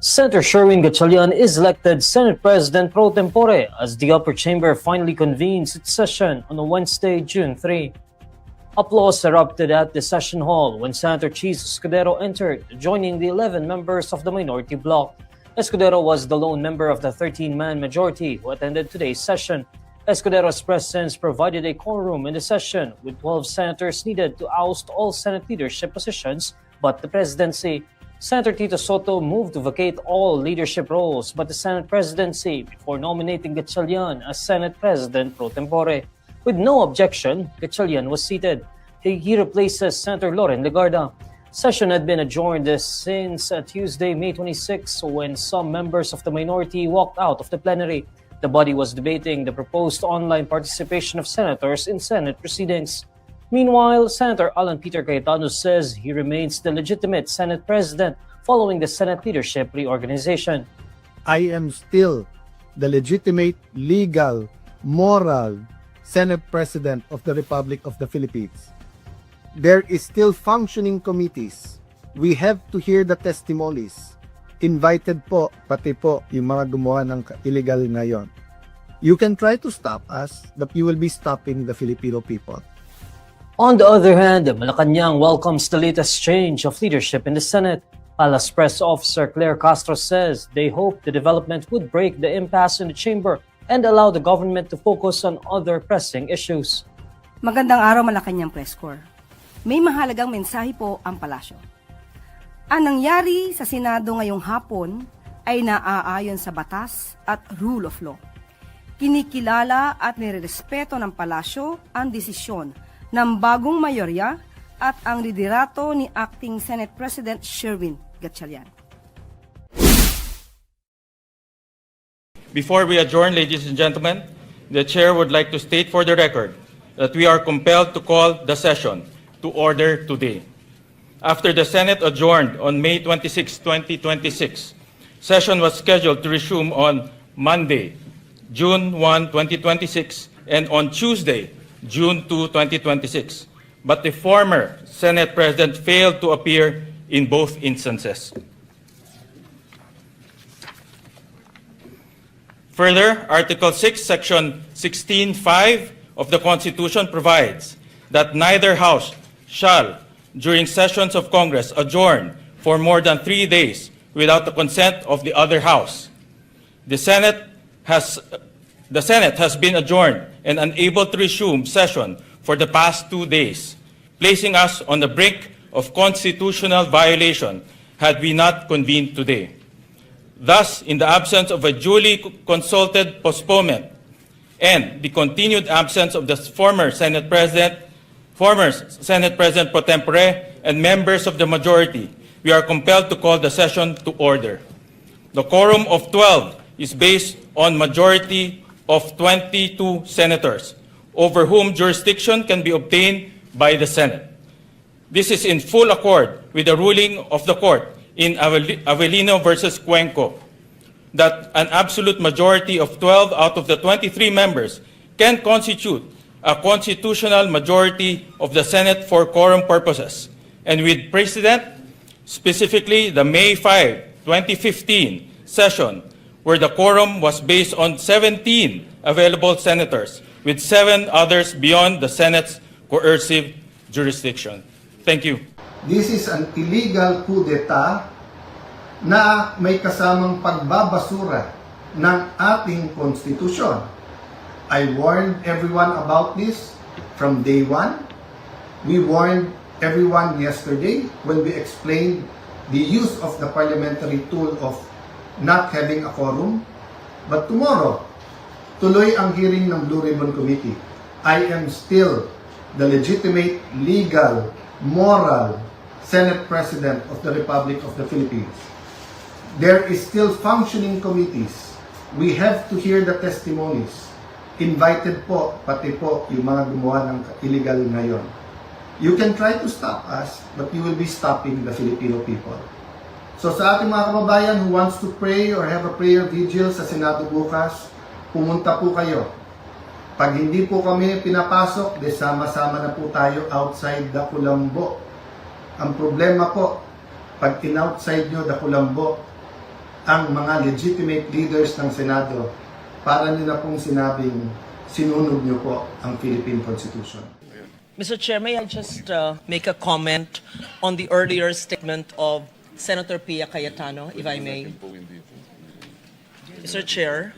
Senator Sherwin Gatchalian is elected Senate President pro tempore as the upper chamber finally convenes its session on Wednesday, June 3. Applause erupted at the session hall when Senator Chis Escudero entered, joining the 11 members of the minority bloc. Escudero was the lone member of the 13-man majority who attended today's session. Escudero's presence provided a quorum in the session, with 12 senators needed to oust all Senate leadership positions but the presidency. Senator Tito Soto moved to vacate all leadership roles but the Senate presidency before nominating Gatchalian as Senate President pro tempore. With no objection, Gatchalian was seated. He replaces Senator Loren Legarda. Session had been adjourned since Tuesday, May 26, when some members of the minority walked out of the plenary. The body was debating the proposed online participation of senators in Senate proceedings. Meanwhile, Senator Alan Peter Cayetano says he remains the legitimate Senate President following the Senate leadership reorganization. I am still the legitimate, legal, moral Senate President of the Republic of the Philippines. There is still functioning committees. We have to hear the testimonies. Invited po, pati po yung mga gumawa ng illegal ngayon. You can try to stop us, but you will be stopping the Filipino people. On the other hand, Malacanang welcomes the latest change of leadership in the Senate. Palace Press Officer Claire Castro says they hope the development would break the impasse in the chamber and allow the government to focus on other pressing issues. Magandang araw, Malacanang Press Corps. May mahalagang mensahe po ang palasyo. Ang nangyari sa Senado ngayong hapon ay naaayon sa batas at rule of law. Kinikilala at nirerespeto ng palasyo ang desisyon ng bagong mayorya at ang liderato ni Acting Senate President Sherwin Gatchalian. Before we adjourn, ladies and gentlemen, the Chair would like to state for the record that we are compelled to call the session to order today. After the Senate adjourned on May 26, 2026, session was scheduled to resume on Monday, June 1, 2026, and on Tuesday, June 2, 2026. But the former Senate President failed to appear in both instances. Further, Article 6, Section 16(5) of the Constitution provides that neither House shall, during sessions of Congress, adjourn for more than 3 days without the consent of the other House. The Senate has been adjourned and unable to resume session for the past 2 days, placing us on the brink of constitutional violation had we not convened today. Thus, in the absence of a duly consulted postponement and the continued absence of the former Senate President pro tempore, and members of the majority, we are compelled to call the session to order. The quorum of 12 is based on majority of 22 senators, over whom jurisdiction can be obtained by the Senate. This is in full accord with the ruling of the court in Avellino versus Cuenco, that an absolute majority of 12 out of the 23 members can constitute a constitutional majority of the Senate for quorum purposes, and with precedent, specifically the May 5, 2015 session, where the quorum was based on 17 available senators, with 7 others beyond the Senate's coercive jurisdiction. Thank you. This is an illegal coup d'etat na may kasamang pagbabasura ng ating konstitusyon. I warned everyone about this from day one. We warned everyone yesterday when we explained the use of the parliamentary tool of not having a quorum. But tomorrow, tuloy ang hearing ng Blue Ribbon Committee. I am still the legitimate, legal, moral Senate President of the Republic of the Philippines. There is still functioning committees. We have to hear the testimonies. Invited po, pati po yung mga gumawa ng illegal ngayon. You can try to stop us, but you will be stopping the Filipino people. So sa ating mga kababayan who wants to pray or have a prayer vigil sa Senado bukas, pumunta po kayo. Pag hindi po kami pinapasok, sama-sama na po tayo outside the Kulambo. Ang problema po, pag in-outside nyo the Kulambo, ang mga legitimate leaders ng Senado para nila pong sinabing sinunog niyo po ang Philippine Constitution. Mr. Chair, may I just make a comment on the earlier statement of Senator Pia Cayetano, if I may? Mr. Chair,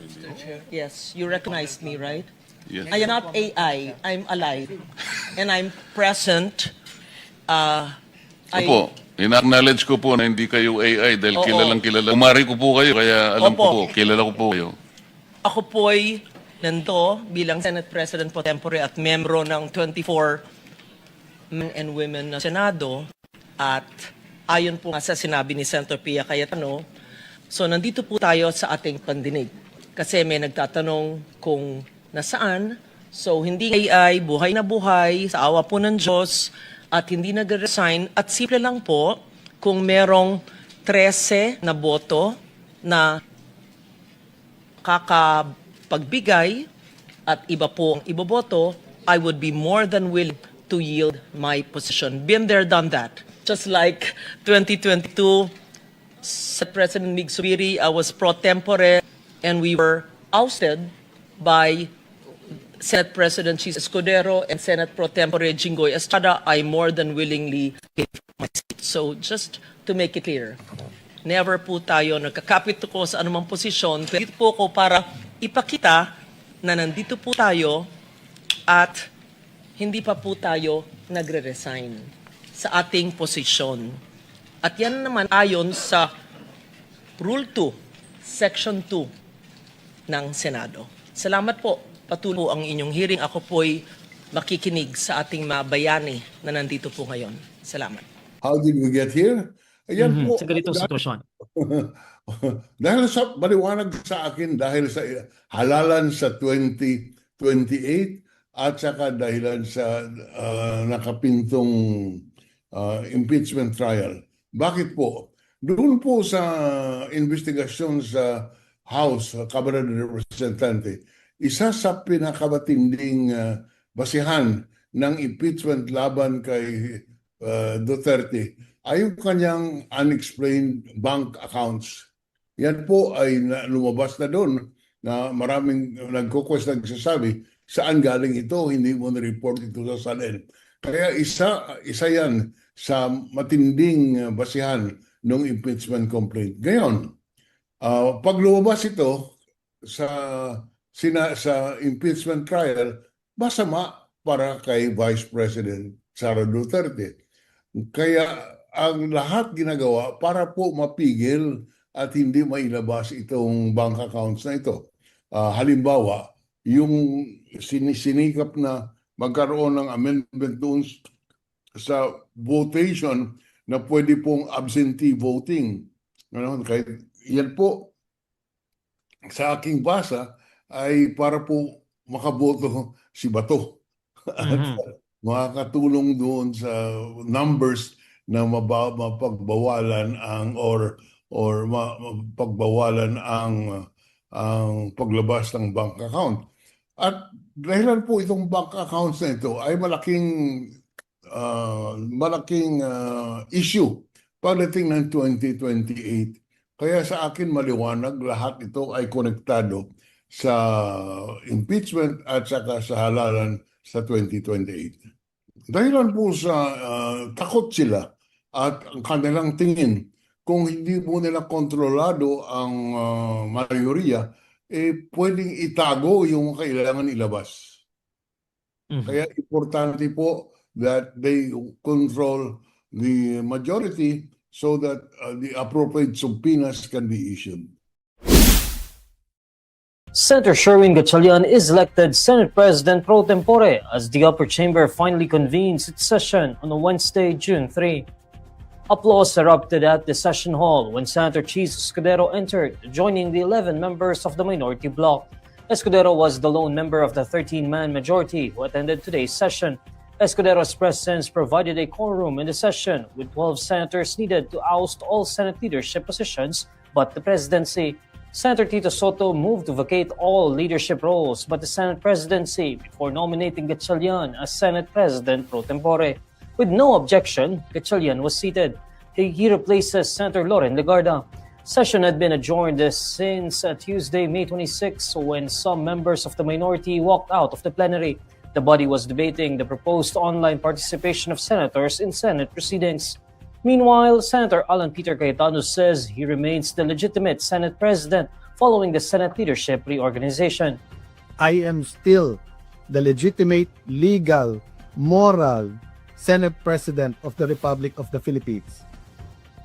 yes, you recognized me, right? Yes. I am not AI, I'm alive, and I'm present. Opo, ina-acknowledge ko po na hindi kayo AI dahil Oo. kilalang kilala. Umari ko po kayo, kaya alam ko Opo. po, kilala ko po kayo. Ako po'y nando bilang Senate President pro tempore at membro ng 24 men and women na Senado, at ayon po nga sa sinabi ni Senator Pia Cayetano, so nandito po tayo sa ating pandinig. Kasi may nagtatanong kung nasaan, so hindi AI, buhay na buhay, sa awa po ng Diyos, at hindi nag-resign, at simple lang po, kung merong 13 na boto na kakapagbigay at iba po ang iboboto, I would be more than willing to yield my position. Been there, done that. Just like 2022, sa President Mig Subiri, I was pro tempore and we were ousted by Senate President Chis Escudero and Senate pro tempore Jinggoy Estrada. I more than willingly gave my seat. So just to make it clear, never po tayo nagkakapit ko sa anumang posisyon. Dito po ko para ipakita na nandito po tayo at hindi pa po tayo nagre-resign sa ating posisyon. At yan naman ayon sa Rule 2, Section 2 ng Senado. Salamat po. Patuloy po ang inyong hearing. Ako po'y makikinig sa ating mga bayani na nandito po ngayon. Salamat. How did we get here? Ayan po. Sa ganitong sitwasyon. Dahil sa maliwanag sa akin, dahil sa halalan sa 2028 at saka dahilan sa nakapintong impeachment trial. Bakit po? Doon po sa investigasyon sa House, Kamara ng Representante, isa sa pinakamatinding basihan ng impeachment laban kay Duterte ay yung kanyang unexplained bank accounts. Yan po ay lumabas na doon na maraming nagsasabi, saan galing ito? Hindi mo na-report ito sa SALN. Kaya isa yan sa matinding basihan ng impeachment complaint. Ngayon, pag lumabas ito sa impeachment trial, masama para kay Vice President Sara Duterte. Kaya ang lahat ginagawa para po mapigil at hindi mailabas itong bank accounts na ito. Halimbawa, yung sinikap na magkaroon ng amendment doon sa votation na pwede pong absentee voting. Kaya yan po, sa aking basa, ay para po makaboto si Bato. At makakatulong doon sa numbers na mapagbawalan mapagbawalan ang paglabas ng bank account. At dahilan po itong bank accounts na ito ay malaking issue pagdating ng 2028. Kaya sa akin maliwanag, lahat ito ay konektado sa impeachment at saka sa halalan sa 2028. Dahilan po sa takot sila at ang kanilang tingin, kung hindi po nila kontrolado ang mayoriya, pwedeng itago yung kailangan ilabas. Kaya importante po that they control the majority so that the appropriate subpoenas can be issued. Senator Sherwin Gatchalian is elected Senate President pro tempore as the upper chamber finally convenes its session on Wednesday, June 3. Applause erupted at the session hall when Senator Chis Escudero entered, joining the 11 members of the minority bloc. Escudero was the lone member of the 13-man majority who attended today's session. Escudero's presence provided a quorum in the session, with 12 senators needed to oust all Senate leadership positions but the presidency. Senator Tito Soto moved to vacate all leadership roles but the Senate presidency before nominating Gatchalian as Senate President pro tempore. With no objection, Gatchalian was seated. He replaces Senator Loren Legarda. Session had been adjourned since Tuesday, May 26, when some members of the minority walked out of the plenary. The body was debating the proposed online participation of senators in Senate proceedings. Meanwhile, Senator Alan Peter Cayetano says he remains the legitimate Senate President following the Senate leadership reorganization. I am still the legitimate, legal, moral Senate President of the Republic of the Philippines.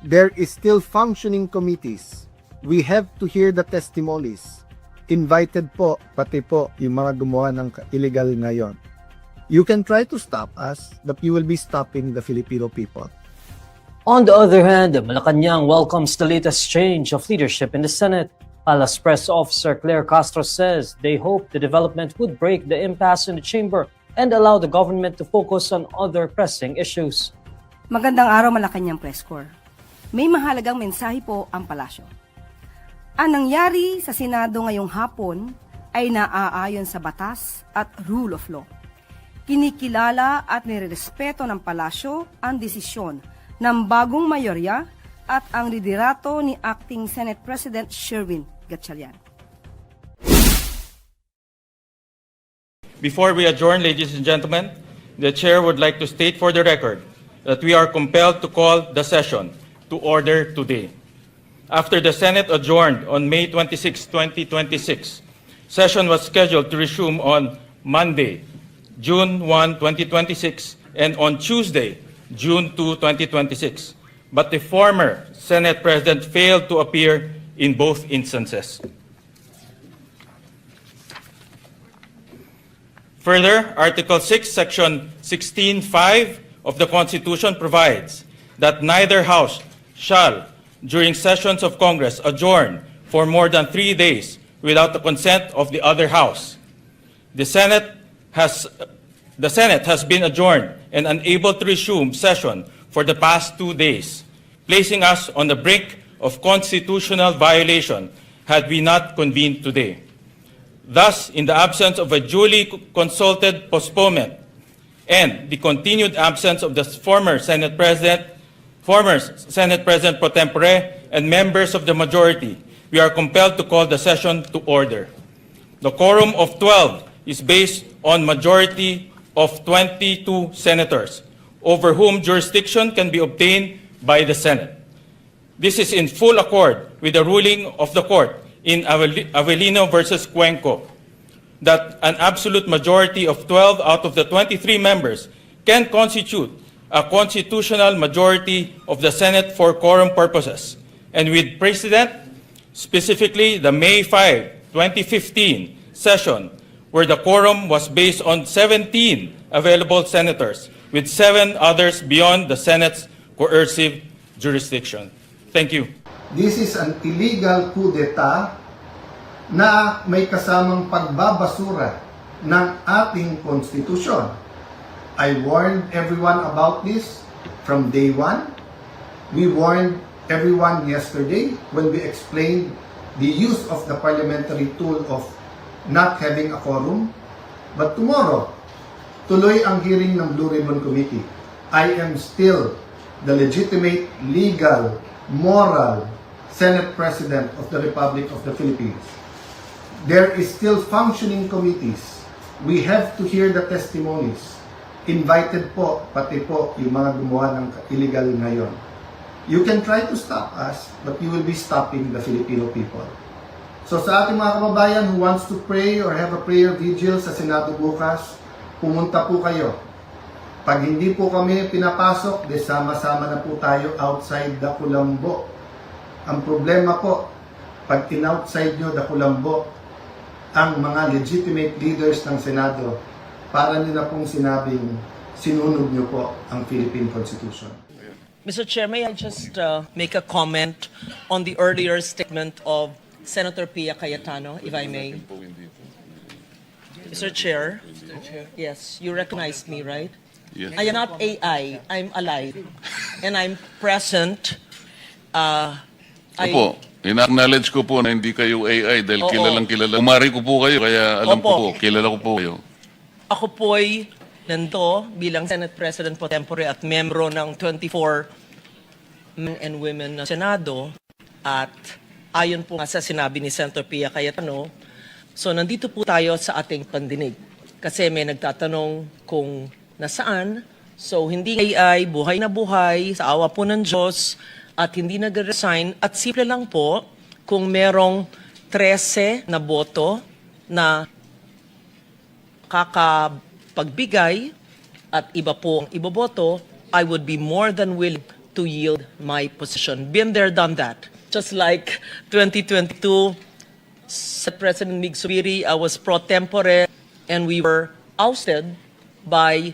There is still functioning committees. We have to hear the testimonies. Invited po, pati po yung mga gumawa ng illegal ngayon. You can try to stop us, but you will be stopping the Filipino people. On the other hand, Malacanang welcomes the latest change of leadership in the Senate. Alas Press Officer Claire Castro says they hope the development would break the impasse in the chamber and allow the government to focus on other pressing issues. Magandang araw, Malacanang Press Corps. May mahalagang mensahe po ang palasyo. Ang nangyari sa Senado ngayong hapon ay naaayon sa batas at rule of law. Kinikilala at nirerespeto ng palasyo ang desisyon ng bagong mayorya at ang liderato ni Acting Senate President Sherwin Gatchalian. Before we adjourn, ladies and gentlemen, the Chair would like to state for the record that we are compelled to call the session to order today. After the Senate adjourned on May 26, 2026, session was scheduled to resume on Monday, June 1, 2026, and on Tuesday, June 2, 2026. But the former Senate President failed to appear in both instances. Further, Article 6, Section 16(5) of the Constitution provides that neither House shall, during sessions of Congress, adjourn for more than 3 days without the consent of the other House. The Senate has been adjourned and unable to resume session for the past 2 days, placing us on the brink of constitutional violation had we not convened today. Thus, in the absence of a duly consulted postponement and the continued absence of the former Senate President pro tempore, and members of the majority, we are compelled to call the session to order. The quorum of 12 is based on majority of 22 senators, over whom jurisdiction can be obtained by the Senate. This is in full accord with the ruling of the court in Avellino versus Cuenco, that an absolute majority of 12 out of the 23 members can constitute a constitutional majority of the Senate for quorum purposes, and with precedent, specifically the May 5, 2015 session, where the quorum was based on 17 available senators, with 7 others beyond the Senate's coercive jurisdiction. Thank you. This is an illegal coup d'etat na may kasamang pagbabasura ng ating konstitusyon. I warned everyone about this from day one. We warned everyone yesterday when we explained the use of the parliamentary tool of not having a quorum. But tomorrow, tuloy ang hearing ng Blue Ribbon Committee. I am still the legitimate, legal, moral Senate President of the Republic of the Philippines. There is still functioning committees. We have to hear the testimonies. Invited po, pati po yung mga gumawa ng illegal ngayon. You can try to stop us, but you will be stopping the Filipino people. So sa ating mga kababayan who wants to pray or have a prayer vigil sa Senado bukas, pumunta po kayo. Pag hindi po kami pinapasok, sama-sama na po tayo outside the Kulambo. Ang problema po, pag in-outside nyo the Kulambo, ang mga legitimate leaders ng Senado, para nyo na pong sinabing sinunog nyo po ang Philippine Constitution. Mr. Chair, may I just make a comment on the earlier statement of Senator Pia Cayetano, if I may? Mr. Chair, yes, you recognize me, right? Yes. I am not AI, I'm alive, and I'm present. Opo, ina-acknowledge ko po na hindi kayo AI dahil Oo. kilalang kilala. Umari ko po kayo, kaya alam ko po, Opo. kilala ko po kayo. Ako po'y nando bilang Senate President pro tempore at membro ng 24 men and women na Senado At ayon po nga sa sinabi ni Senator Pia Cayetano, so nandito po tayo sa ating pandinig. Kasi may nagtatanong kung nasaan. So hindi ay buhay na buhay, sa awa po ng Diyos, at hindi nag-resign. At simple lang po, kung merong 13 na boto na kakapagbigay at iba po ang iboboto, I would be more than willing to yield my position. Been there, done that. Just like 2022, sa President Mig Subiri, I was pro tempore and we were ousted by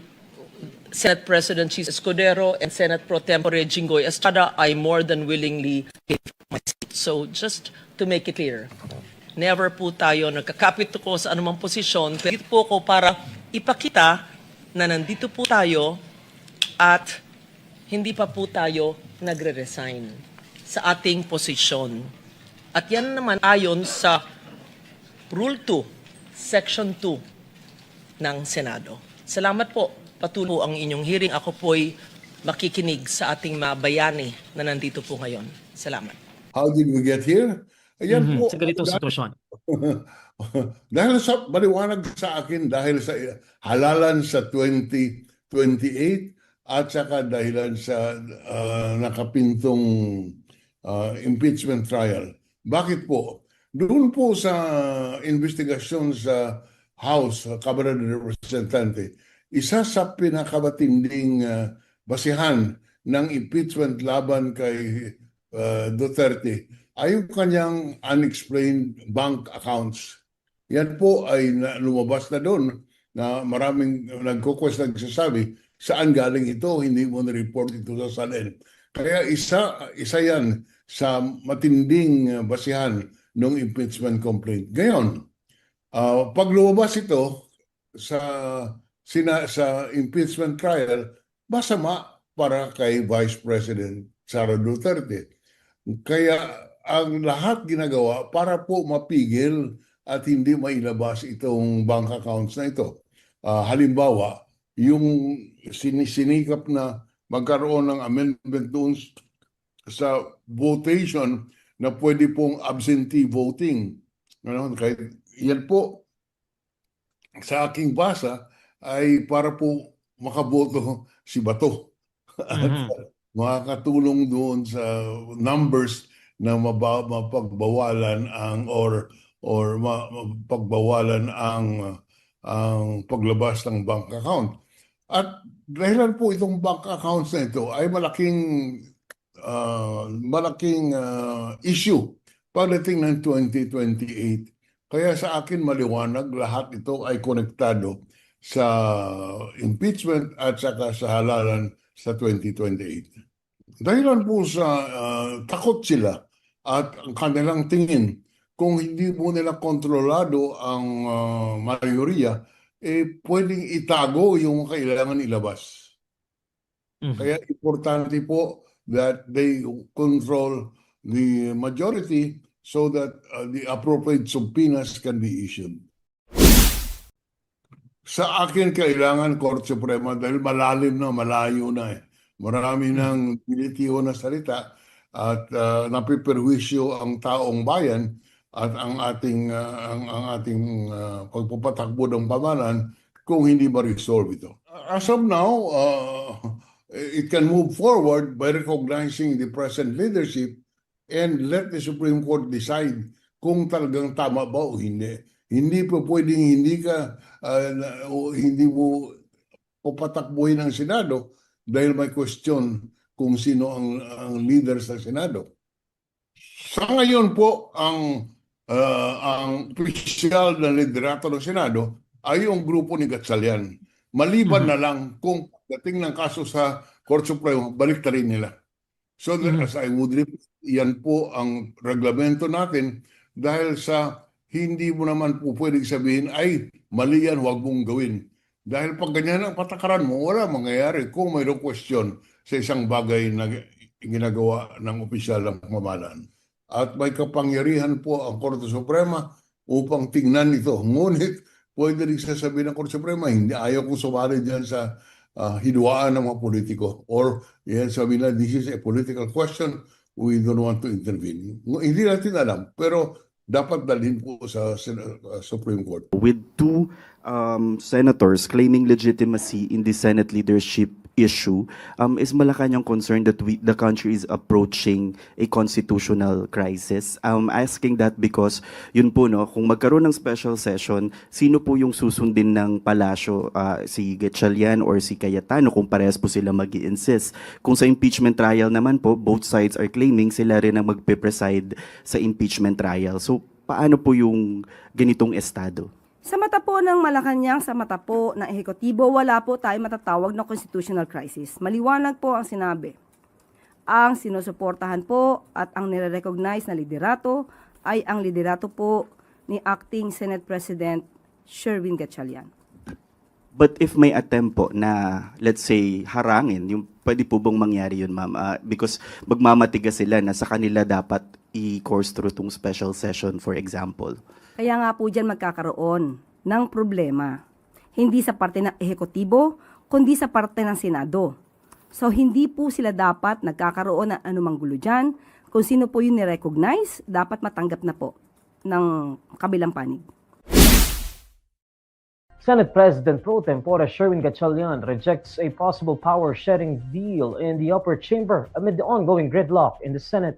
Senate President Chis Escudero and Senate Pro Tempore Jinggoy Estrada. I more than willingly gave my seat. So just to make it clear, never po tayo nagkakapit ko sa anumang posisyon. Pero po ko para ipakita na nandito po tayo at hindi pa po tayo nagre-resign sa ating posisyon. At yan naman ayon sa Rule 2, Section 2 ng Senado. Salamat po. Patuloy po ang inyong hearing. Ako po'y makikinig sa ating mga bayani na nandito po ngayon. Salamat. How did we get here? Ayan po. Sa ganitong sitwasyon. Dahil sa maliwanag sa akin, dahil sa halalan sa 2028 at saka dahilan sa nakapintong impeachment trial. Bakit po? Doon po sa investigasyon sa House, Kamara ng Representante, isa sa pinakamatinding basihan ng impeachment laban kay Duterte ay yung kanyang unexplained bank accounts. Yan po ay lumabas na doon na maraming nagsasabi, saan galing ito? Hindi mo na-report ito sa SALN. Kaya isa yan sa matinding basihan ng impeachment complaint. Ngayon, pag lumabas ito sa impeachment trial, masama para kay Vice President Sara Duterte. Kaya ang lahat ginagawa para po mapigil at hindi mailabas itong bank accounts na ito. Halimbawa, yung sinikap na magkaroon ng amendment doon sa votation na pwede pong absentee voting. Kahit yan po, sa aking basa, ay para po makaboto si Bato. At makakatulong doon sa numbers na mapagbawalan mapagbawalan ang paglabas ng bank account. At dahilan po itong bank accounts na ito ay malaking issue pagdating ng 2028. Kaya sa akin maliwanag, lahat ito ay konektado sa impeachment at saka sa halalan sa 2028. Dahilan po sa takot sila at ang kanilang tingin, kung hindi po nila kontrolado ang mayoriya, pwedeng itago yung kailangan ilabas. Kaya importante po that they control the majority so that the appropriate subpoenas can be issued. Sa akin, kailangan Korte Suprema dahil malalim na, malayo na eh. Marami ng pilitiho na salita at napiperwisyo ang taong bayan at ang ating pagpapatakbo ng pamahalaan kung hindi ma-resolve ito. As of now, it can move forward by recognizing the present leadership and let the Supreme Court decide kung talagang tama ba o hindi. Hindi po pwedeng hindi mo papatakbuhin ng Senado dahil may question kung sino ang leader sa Senado. Sa ngayon po, ang opisyal na liderato ng Senado ay yung grupo ni Gatchalian. Maliban na lang kung dating ng kaso sa Korte Suprema, balik na rin nila. So as I would repeat, yan po ang reglamento natin dahil sa hindi mo naman po pwedeng sabihin, ay mali yan, huwag mong gawin. Dahil pag ganyan ang patakaran mo, wala mangyayari kung mayroong question sa isang bagay na ginagawa ng opisyal ng pamahalaan. At may kapangyarihan po ang Korte Suprema upang tingnan ito. Ngunit pwede rin sasabihin ng Korte Suprema, hindi ayaw kong sumali dyan sa hidwaan ng mga politiko. Or yan sabi na, this is a political question, we don't want to intervene. Hindi natin alam, pero dapat dalhin po sa Supreme Court. With two senators claiming legitimacy in the Senate leadership issue, is Malacanang concerned that the country is approaching a constitutional crisis? I'm asking that because yun po, no, kung magkaroon ng special session, sino po yung susundin ng palasyo? Si Gatchalian or si Cayetano, kung parehas po sila mag-i-insist? Kung sa impeachment trial naman po, both sides are claiming sila rin ang magpe-preside sa impeachment trial. So paano po yung ganitong estado? Sa mata po ng Malacanang, sa mata po ng ehekutibo, wala po tayo matatawag na constitutional crisis. Maliwanag po ang sinabi. Ang sinusuportahan po at ang nire-recognize na liderato ay ang liderato po ni Acting Senate President Sherwin Gatchalian. But if may attempt po na, let's say, harangin, yung pwede po bang mangyari yun, ma'am? Because magmamatigas sila na sa kanila dapat i-course through tong special session, for example. Kaya nga po dyan magkakaroon ng problema. Hindi sa parte ng ehekutibo, kundi sa parte ng Senado. So hindi po sila dapat nagkakaroon ng anumang gulo dyan. Kung sino po yung ni-recognize, dapat matanggap na po ng kabilang panig. Senate President Pro Tempore Sherwin Gatchalian rejects a possible power-sharing deal in the upper chamber amid the ongoing gridlock in the Senate.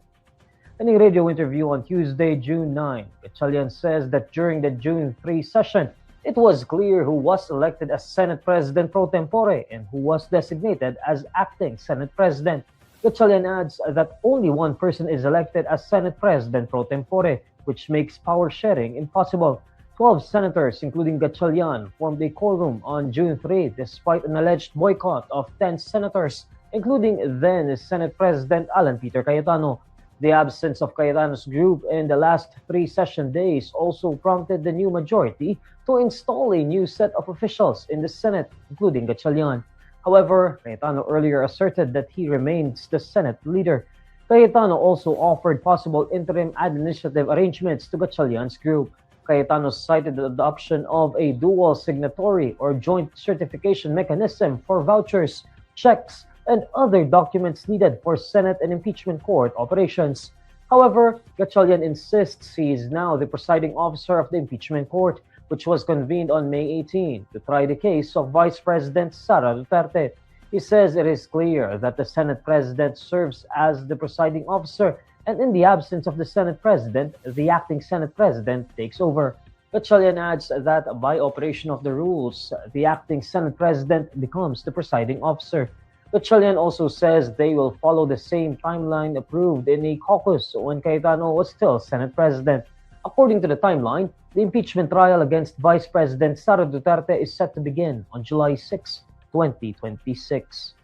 In a radio interview on Tuesday, June 9, Gatchalian says that during the June 3 session, it was clear who was elected as Senate President Pro Tempore and who was designated as acting Senate President. Gatchalian adds that only one person is elected as Senate President Pro Tempore, which makes power sharing impossible. 12 senators, including Gatchalian, formed a quorum on June 3 despite an alleged boycott of 10 senators, including then Senate President Alan Peter Cayetano. The absence of Cayetano's group in the last 3 session days also prompted the new majority to install a new set of officials in the Senate, including Gatchalian. However, Cayetano earlier asserted that he remains the Senate leader. Cayetano also offered possible interim administrative arrangements to Gatchalian's group. Cayetano cited the adoption of a dual signatory or joint certification mechanism for vouchers, checks, and other documents needed for Senate and impeachment court operations. However, Gatchalian insists he is now the presiding officer of the impeachment court, which was convened on May 18 to try the case of Vice President Sara Duterte. He says it is clear that the Senate President serves as the presiding officer, and in the absence of the Senate President, the acting Senate President takes over. Gatchalian adds that by operation of the rules, the acting Senate President becomes the presiding officer. Gatchalian also says they will follow the same timeline approved in a caucus when Cayetano was still Senate President. According to the timeline, the impeachment trial against Vice President Sara Duterte is set to begin on July 6, 2026.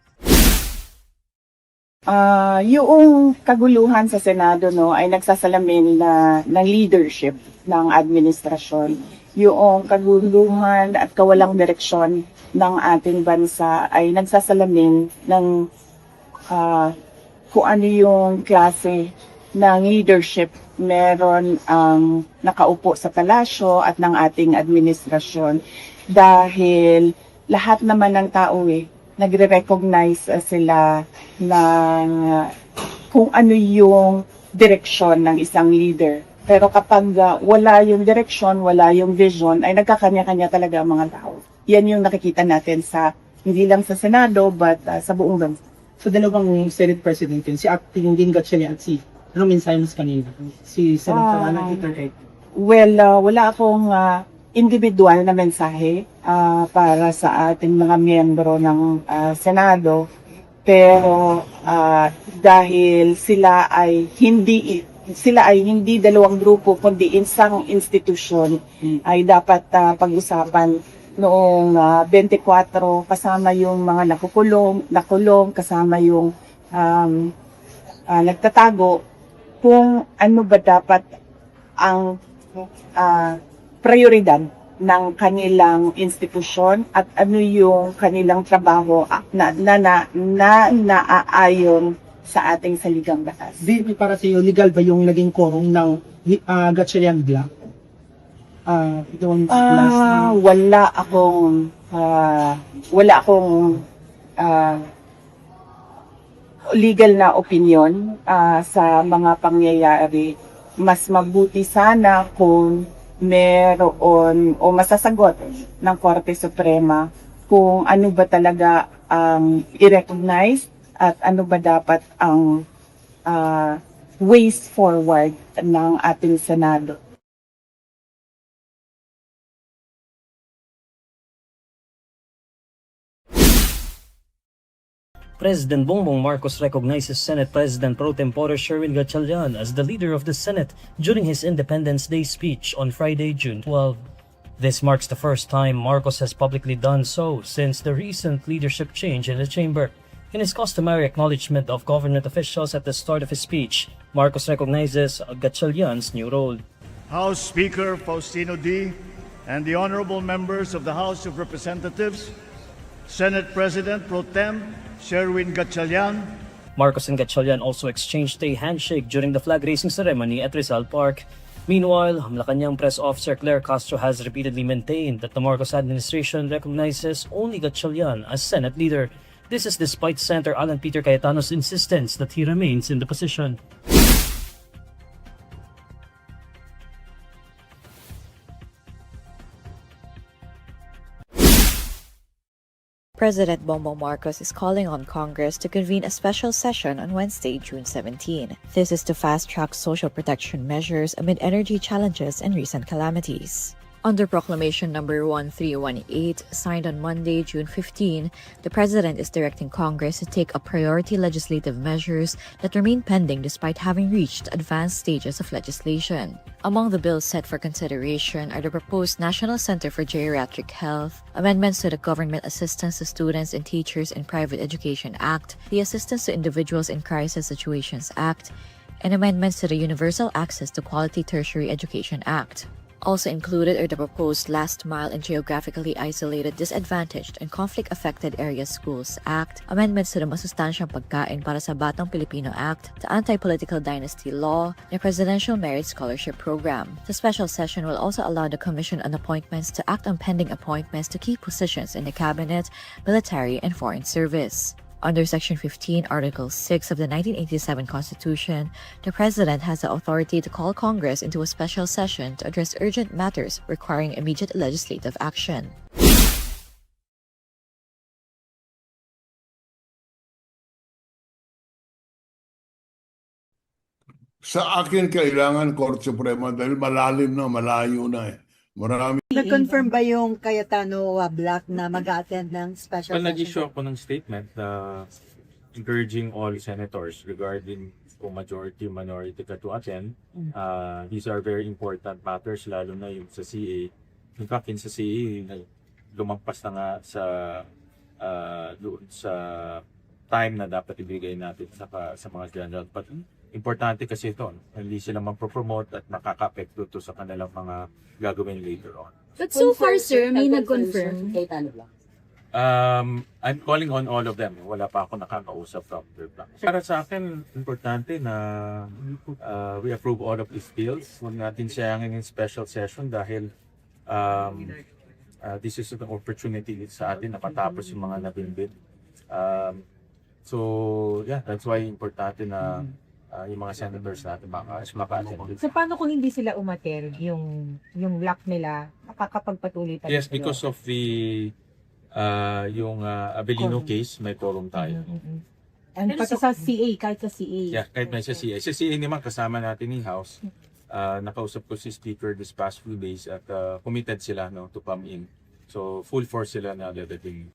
Yung kaguluhan sa Senado ay nagsasalamin ng leadership ng administrasyon. Yung kaguluhan at kawalang direksyon ng ating bansa ay nagsasalamin ng kung ano yung klase ng leadership meron ang nakaupo sa palasyo at ng ating administrasyon, dahil lahat naman ng tao nagre-recognize sila ng kung ano yung direksyon ng isang leader. Pero kapag wala yung direksyon, wala yung vision, ay nagkakanya-kanya talaga ang mga tao. Yan yung nakikita natin hindi lang sa Senado, but sa buong bansa. So dalawang Senate President yun, si Acting din Gatchalian at si, anong mensahe mo sa kanina? Si Senator Alan Peter Cayetano. Well, wala akong individual na mensahe para sa ating mga miyembro ng Senado, pero dahil sila ay hindi dalawang grupo kundi isang institusyon, ay dapat pag-usapan noong 24 kasama yung mga nakulong, kasama yung nagtatago, kung ano ba dapat ang prioridad ng kanilang institusyon at ano yung kanilang trabaho na naaayon sa ating saligang batas. Para sa iyo, legal ba yung naging quorum ng Gatchalian Block? legal na opinion sa mga pangyayari. Mas mabuti sana kung meron o masasagot ng Korte Suprema kung ano ba talaga ang i-recognize at ano ba dapat ang ways forward ng ating Senado. President Bongbong Marcos recognizes Senate President Pro Tempore Sherwin Gatchalian as the leader of the Senate during his Independence Day speech on Friday, June 12. This marks the first time Marcos has publicly done so since the recent leadership change in the chamber. In his customary acknowledgement of government officials at the start of his speech, Marcos recognizes Gatchalian's new role. House Speaker Faustino D. and the honorable members of the House of Representatives, Senate President Pro Tem Sherwin Gatchalian. Marcos and Gatchalian also exchanged a handshake during the flag-raising ceremony at Rizal Park. Meanwhile, Malacanang press officer Claire Castro has repeatedly maintained that the Marcos administration recognizes only Gatchalian as Senate leader. This is despite Senator Alan Peter Cayetano's insistence that he remains in the position. President Bongbong Marcos is calling on Congress to convene a special session on Wednesday, June 17. This is to fast-track social protection measures amid energy challenges and recent calamities. Under Proclamation Number 1318, signed on Monday, June 15, the President is directing Congress to take up priority legislative measures that remain pending despite having reached advanced stages of legislation. Among the bills set for consideration are the proposed National Center for Geriatric Health, amendments to the Government Assistance to Students and Teachers in Private Education Act, the Assistance to Individuals in Crisis Situations Act, and amendments to the Universal Access to Quality Tertiary Education Act. Also included are the proposed Last Mile and Geographically Isolated, Disadvantaged, and Conflict-Affected Areas Schools Act, amendments to the Masustansyang Pagkain para sa Batang Pilipino Act, the Anti-Political Dynasty Law, and the Presidential Merit Scholarship Program. The special session will also allow the Commission on Appointments to act on pending appointments to key positions in the Cabinet, Military, and Foreign Service. Under Section 15, Article 6 of the 1987 Constitution, the President has the authority to call Congress into a special session to address urgent matters requiring immediate legislative action. Sa akin, kailangan Korte Suprema dahil malalim na, malayo na eh. Marami. Nag-confirm ba yung Cayetano Black na mag-attend ng special Well, session? nag-issue ako ng statement na encouraging all senators regarding kung majority or minority ka to attend. These are very important matters, lalo na yung sa CA. In fact, sa CA, lumampas na nga doon sa time na dapat ibigay natin sa mga general. But importante kasi ito, hindi sila mapropromote at makaka-apekto to sa kanilang mga gagawin later on. But so far, sir, may nag-confirm. I'm calling on all of them. Wala pa ako nakakausap from their plan. Para sa akin, importante na we approve all of these bills. Huwag natin sayangin yung special session dahil this is an opportunity sa atin na patapos yung mga nabinbin. So, yeah, that's why importante na yung mga senators natin maka-attend. So paano kung hindi sila umattend, yung lock nila, makakapagpatuloy pa? Yes, because of the yung Abelino case, may quorum tayo. And pati sa CA, kahit sa CA. Yeah, kahit may sa CA. Sa CA naman, kasama natin yung House. Nakausap ko si Speaker this past few days at committed sila to come in. So, full force sila na dadating.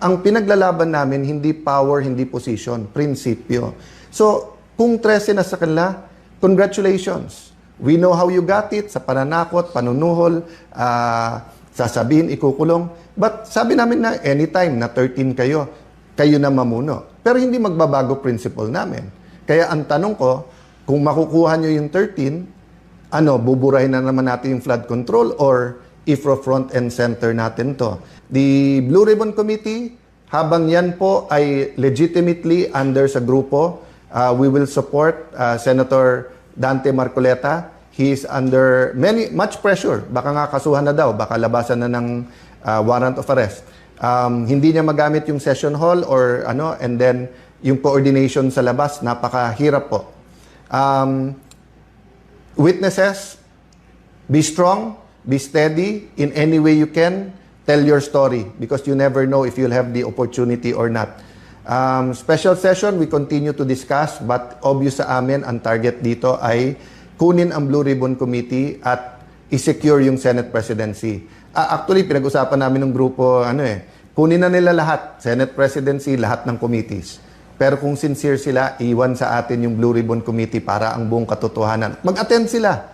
Ang pinaglalaban namin, hindi power, hindi position, prinsipyo. So, kung 13 na sa kanila, congratulations. We know how you got it, sa pananakot, panunuhol, sasabihin, ikukulong. But sabi namin na anytime na 13 kayo, kayo na mamuno. Pero hindi magbabago principle namin. Kaya ang tanong ko, kung makukuha nyo yung 13, buburahin na naman natin yung flood control or IFRO front and center natin to. The Blue Ribbon Committee, habang yan po ay legitimately under sa grupo, we will support Senator Dante Marcoleta. He is under much pressure. Baka nga kasuhan na daw, baka labasan na ng warrant of arrest. Hindi niya magamit yung session hall or ano, and then yung coordination sa labas, napakahirap po. Witnesses, be strong, be steady in any way you can. Tell your story because you never know if you'll have the opportunity or not. Special session, we continue to discuss but obvious sa amin, ang target dito ay kunin ang Blue Ribbon Committee at i-secure yung Senate presidency. Actually, pinag-usapan namin ng grupo, kunin na nila lahat, Senate presidency, lahat ng committees. Pero kung sincere sila, iwan sa atin yung Blue Ribbon Committee para ang buong katotohanan. Mag-attend sila.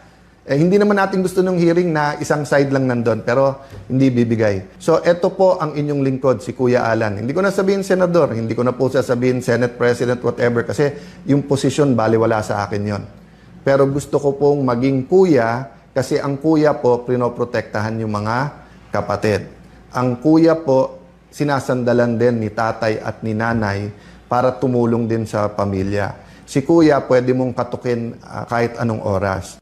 Hindi naman natin gusto ng hearing na isang side lang nandun, pero hindi bibigay. So, ito po ang inyong lingkod, si Kuya Alan. Hindi ko na sabihin senador, hindi ko na po sasabihin Senate President, whatever, kasi yung posisyon, baliwala sa akin yon. Pero gusto ko pong maging kuya, kasi ang kuya po, pinoprotektahan yung mga kapatid. Ang kuya po, sinasandalan din ni tatay at ni nanay para tumulong din sa pamilya. Si kuya, pwede mong katukin kahit anong oras.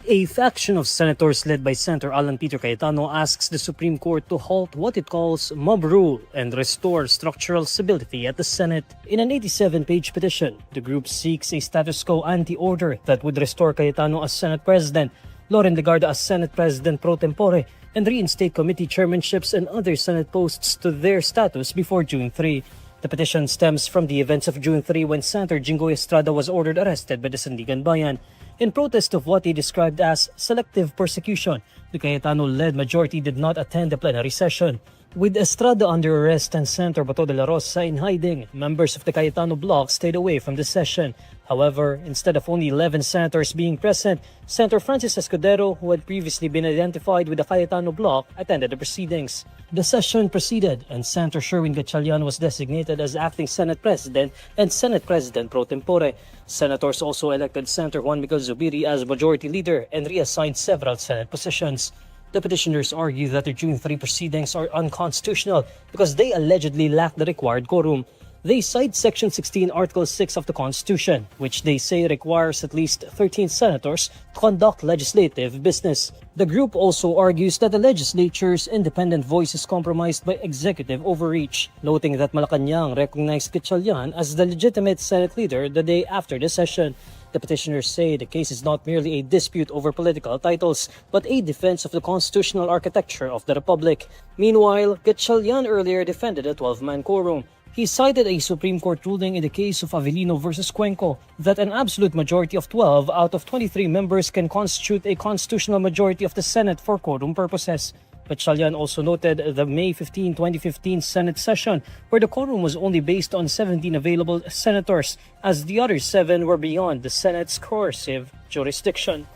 A faction of senators led by Senator Alan Peter Cayetano asks the Supreme Court to halt what it calls mob rule and restore structural stability at the Senate. In an 87-page petition, the group seeks a status quo anti-order that would restore Cayetano as Senate President, Loren Legarda as Senate President pro tempore, and reinstate committee chairmanships and other Senate posts to their status before June 3. The petition stems from the events of June 3 when Senator Jinggoy Estrada was ordered arrested by the Sandigan Bayan. In protest of what he described as selective persecution, the Cayetano-led majority did not attend the plenary session. With Estrada under arrest and Senator Bato de la Rosa in hiding, members of the Cayetano bloc stayed away from the session. However, instead of only 11 senators being present, Senator Francis Escudero, who had previously been identified with the Cayetano bloc, attended the proceedings. The session proceeded and Senator Sherwin Gatchalian was designated as acting Senate President and Senate President pro tempore. Senators also elected Senator Juan Miguel Zubiri as Majority Leader and reassigned several Senate positions. The petitioners argue that the June 3 proceedings are unconstitutional because they allegedly lack the required quorum. They cite Section 16, Article 6 of the Constitution, which they say requires at least 13 senators to conduct legislative business. The group also argues that the legislature's independent voice is compromised by executive overreach, noting that Malacanang recognized Gatchalian as the legitimate Senate leader the day after the session. The petitioners say the case is not merely a dispute over political titles, but a defense of the constitutional architecture of the Republic. Meanwhile, Gatchalian earlier defended a 12-man quorum. He cited a Supreme Court ruling in the case of Avellino versus Cuenco that an absolute majority of 12 out of 23 members can constitute a constitutional majority of the Senate for quorum purposes. Gatchalian also noted the May 15, 2015 Senate session where the quorum was only based on 17 available senators, as the other 7 were beyond the Senate's coercive jurisdiction.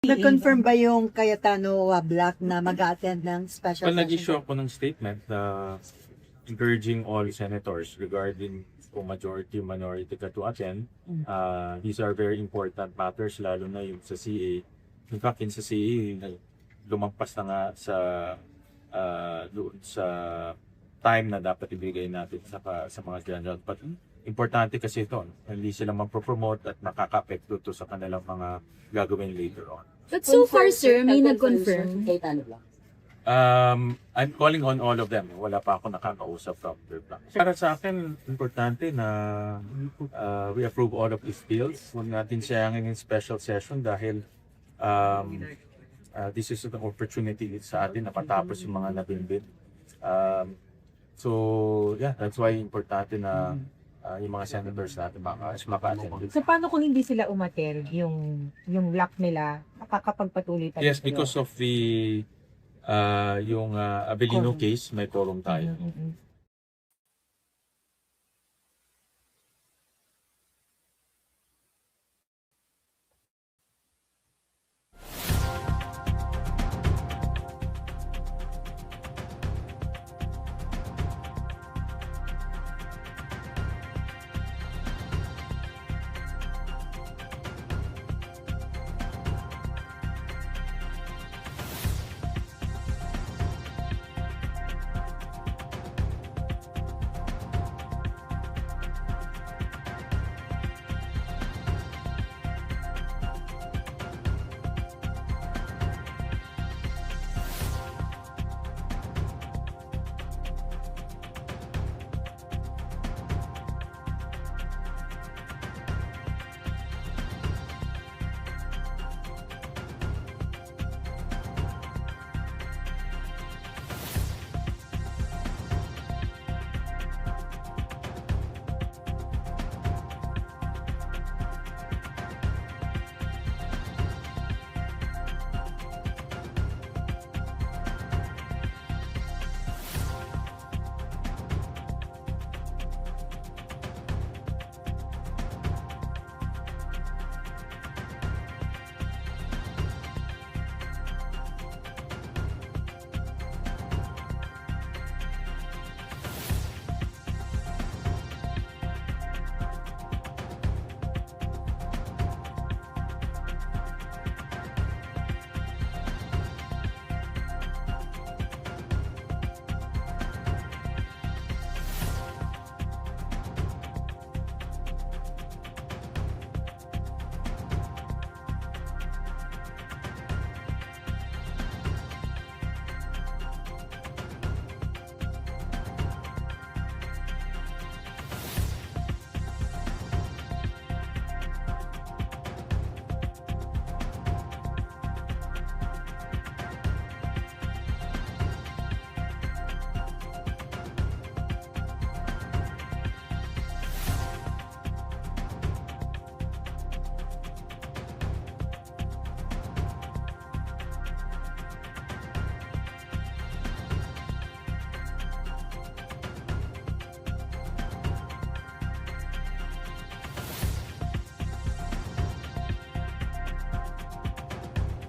Na-confirm ba yung Cayetano Black na mag-attend ng special Well, session? nag-issue ako ng statement na encouraging all senators regarding kung majority, minority ka to attend. These are very important matters, lalo na yung sa CA. In fact, sa CA, lumampas na nga doon sa time na dapat ibigay natin sa mga general. But importante kasi ito, hindi sila mapropromote at makaka-apekto to sa kanilang mga gagawin later on. But so far, sir, may nag-confirm. I'm calling on all of them. Wala pa ako nakakausap from their block. Para sa akin, importante na we approve all of these bills. Huwag natin sayangin yung special session dahil this is an opportunity sa atin na patapos yung mga nabimbit. So, yeah, that's why importante na yung mga senators natin maka-attend. So paano kung hindi sila umattend, yung lock nila, makakapagpatuloy tayo? Yes, because of the yung Avellino case, may quorum tayo.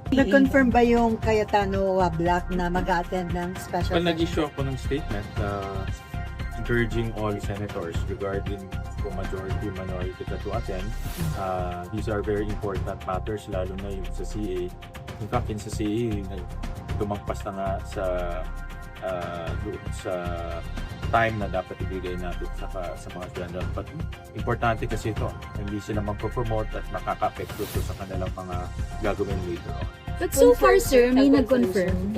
Nag-confirm ba yung Cayetano Black na mag-attend ng special Well, session? nag-issue ako ng statement encouraging all senators regarding kung majority, minority ka to attend. These are very important matters, lalo na yung sa CA. In fact, yung sa CA, lumagpas na nga sa time na dapat ibigay natin sa mga general. But importante kasi ito, hindi sila magpo-promote at nakaka-apekto ito sa kanilang mga gagawin later on. But so far, sir, may nag-confirm.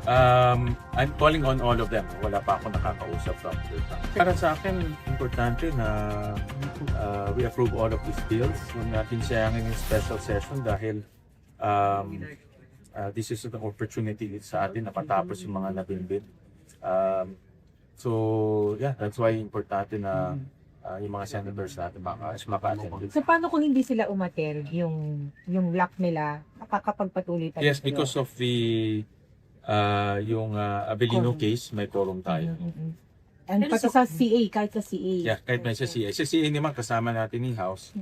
I'm calling on all of them. Wala pa ako nakakausap from their time. Para sa akin, importante na we approve all of these bills. Huwag natin sayangin yung special session dahil this is an opportunity sa atin na patapos yung mga nabimbid. So, yeah, that's why importante na yung mga senators natin maka-attend. So paano kung hindi sila umattend, yung lock nila, makakapagpatuloy tayo? Yes, because of the yung Abelino case, may quorum tayo. And pati sa CA, kahit sa CA. Yeah, kahit may sa CA. Sa CA naman, kasama natin yung House.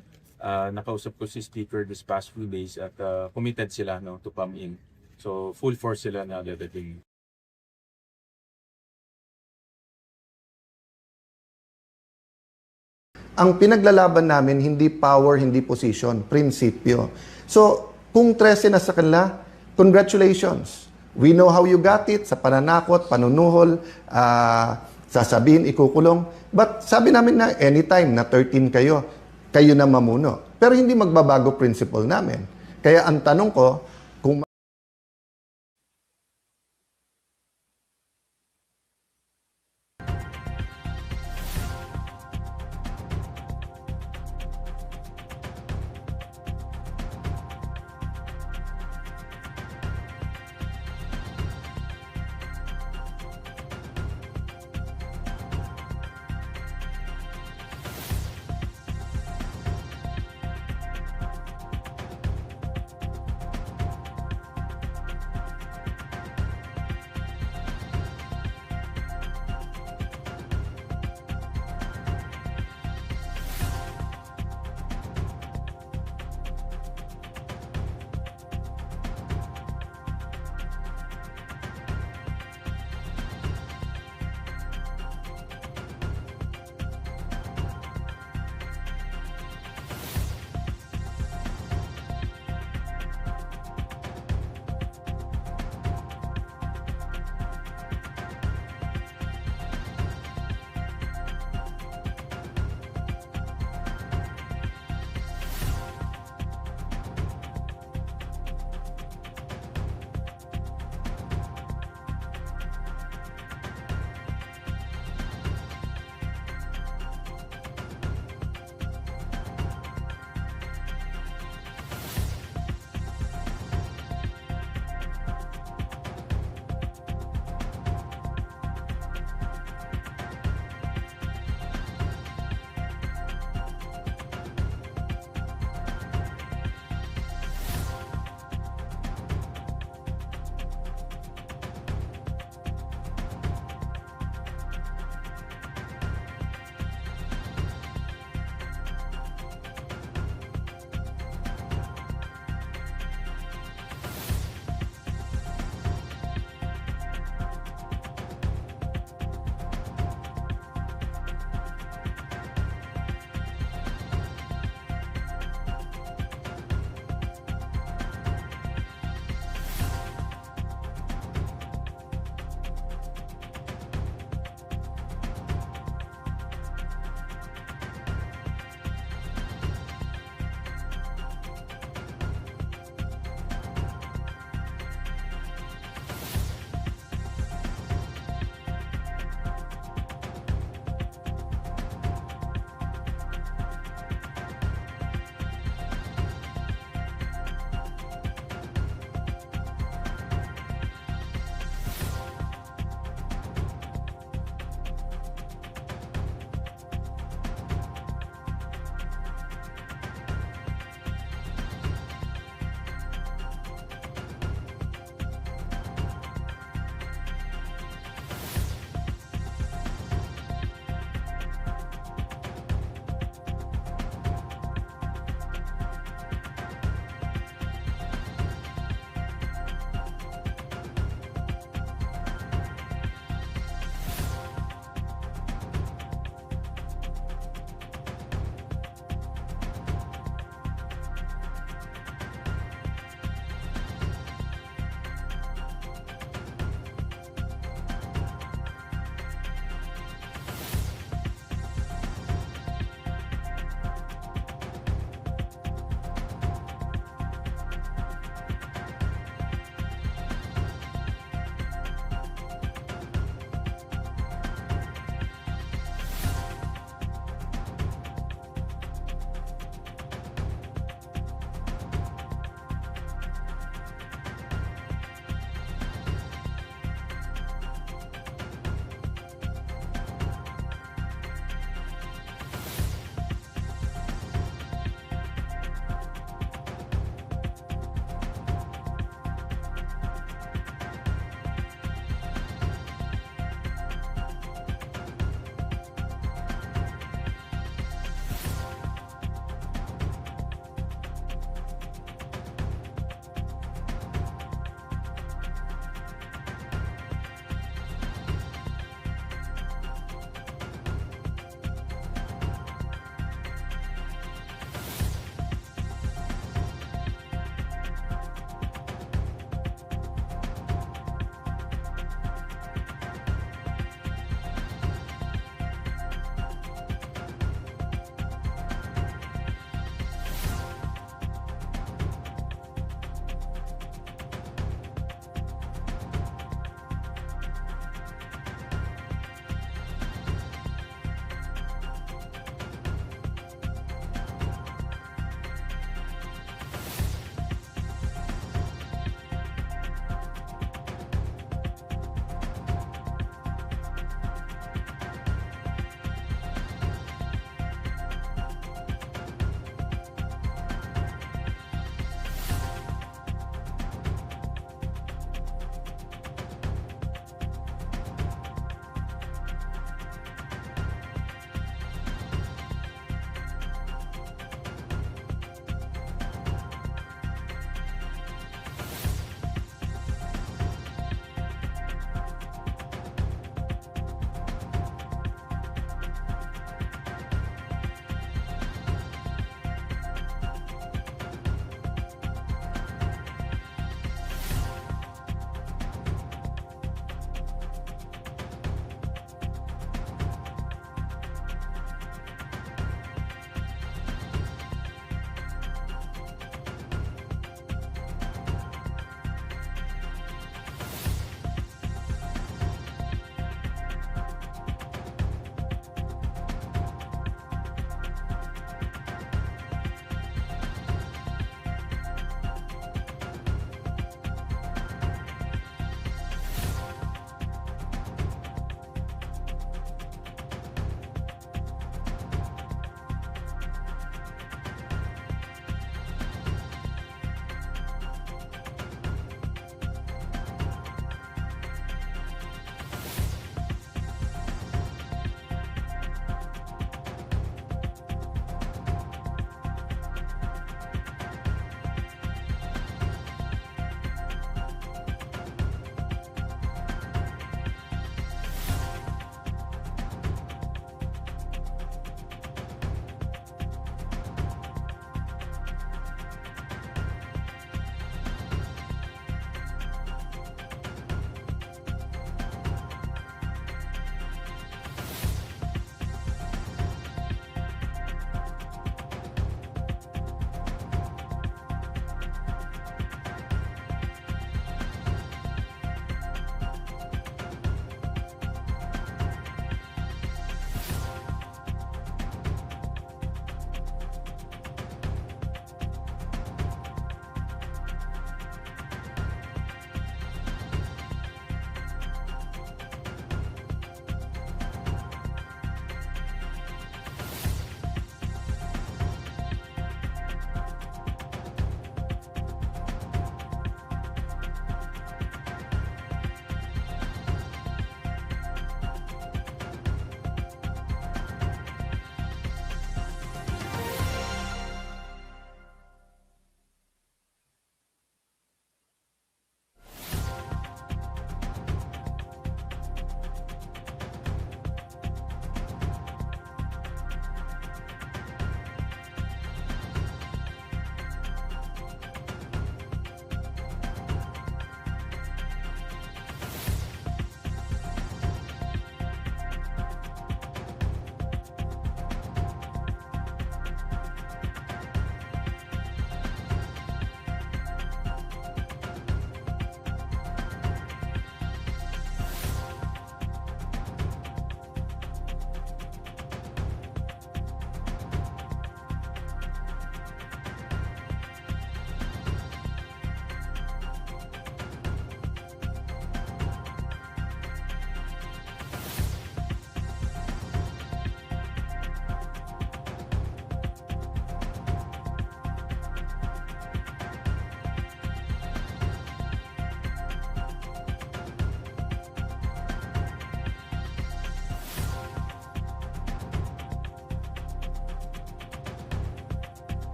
Nakausap ko si Speaker this past few days at committed sila to come in. So, full force sila na dadating. Ang pinaglalaban namin, hindi power, hindi position, prinsipyo. So, kung 13 na sa kanila, congratulations. We know how you got it, sa pananakot, panunuhol, sasabihin, ikukulong. But sabi namin na anytime na 13 kayo, kayo na mamuno. Pero hindi magbabago principle namin. Kaya ang tanong ko, kung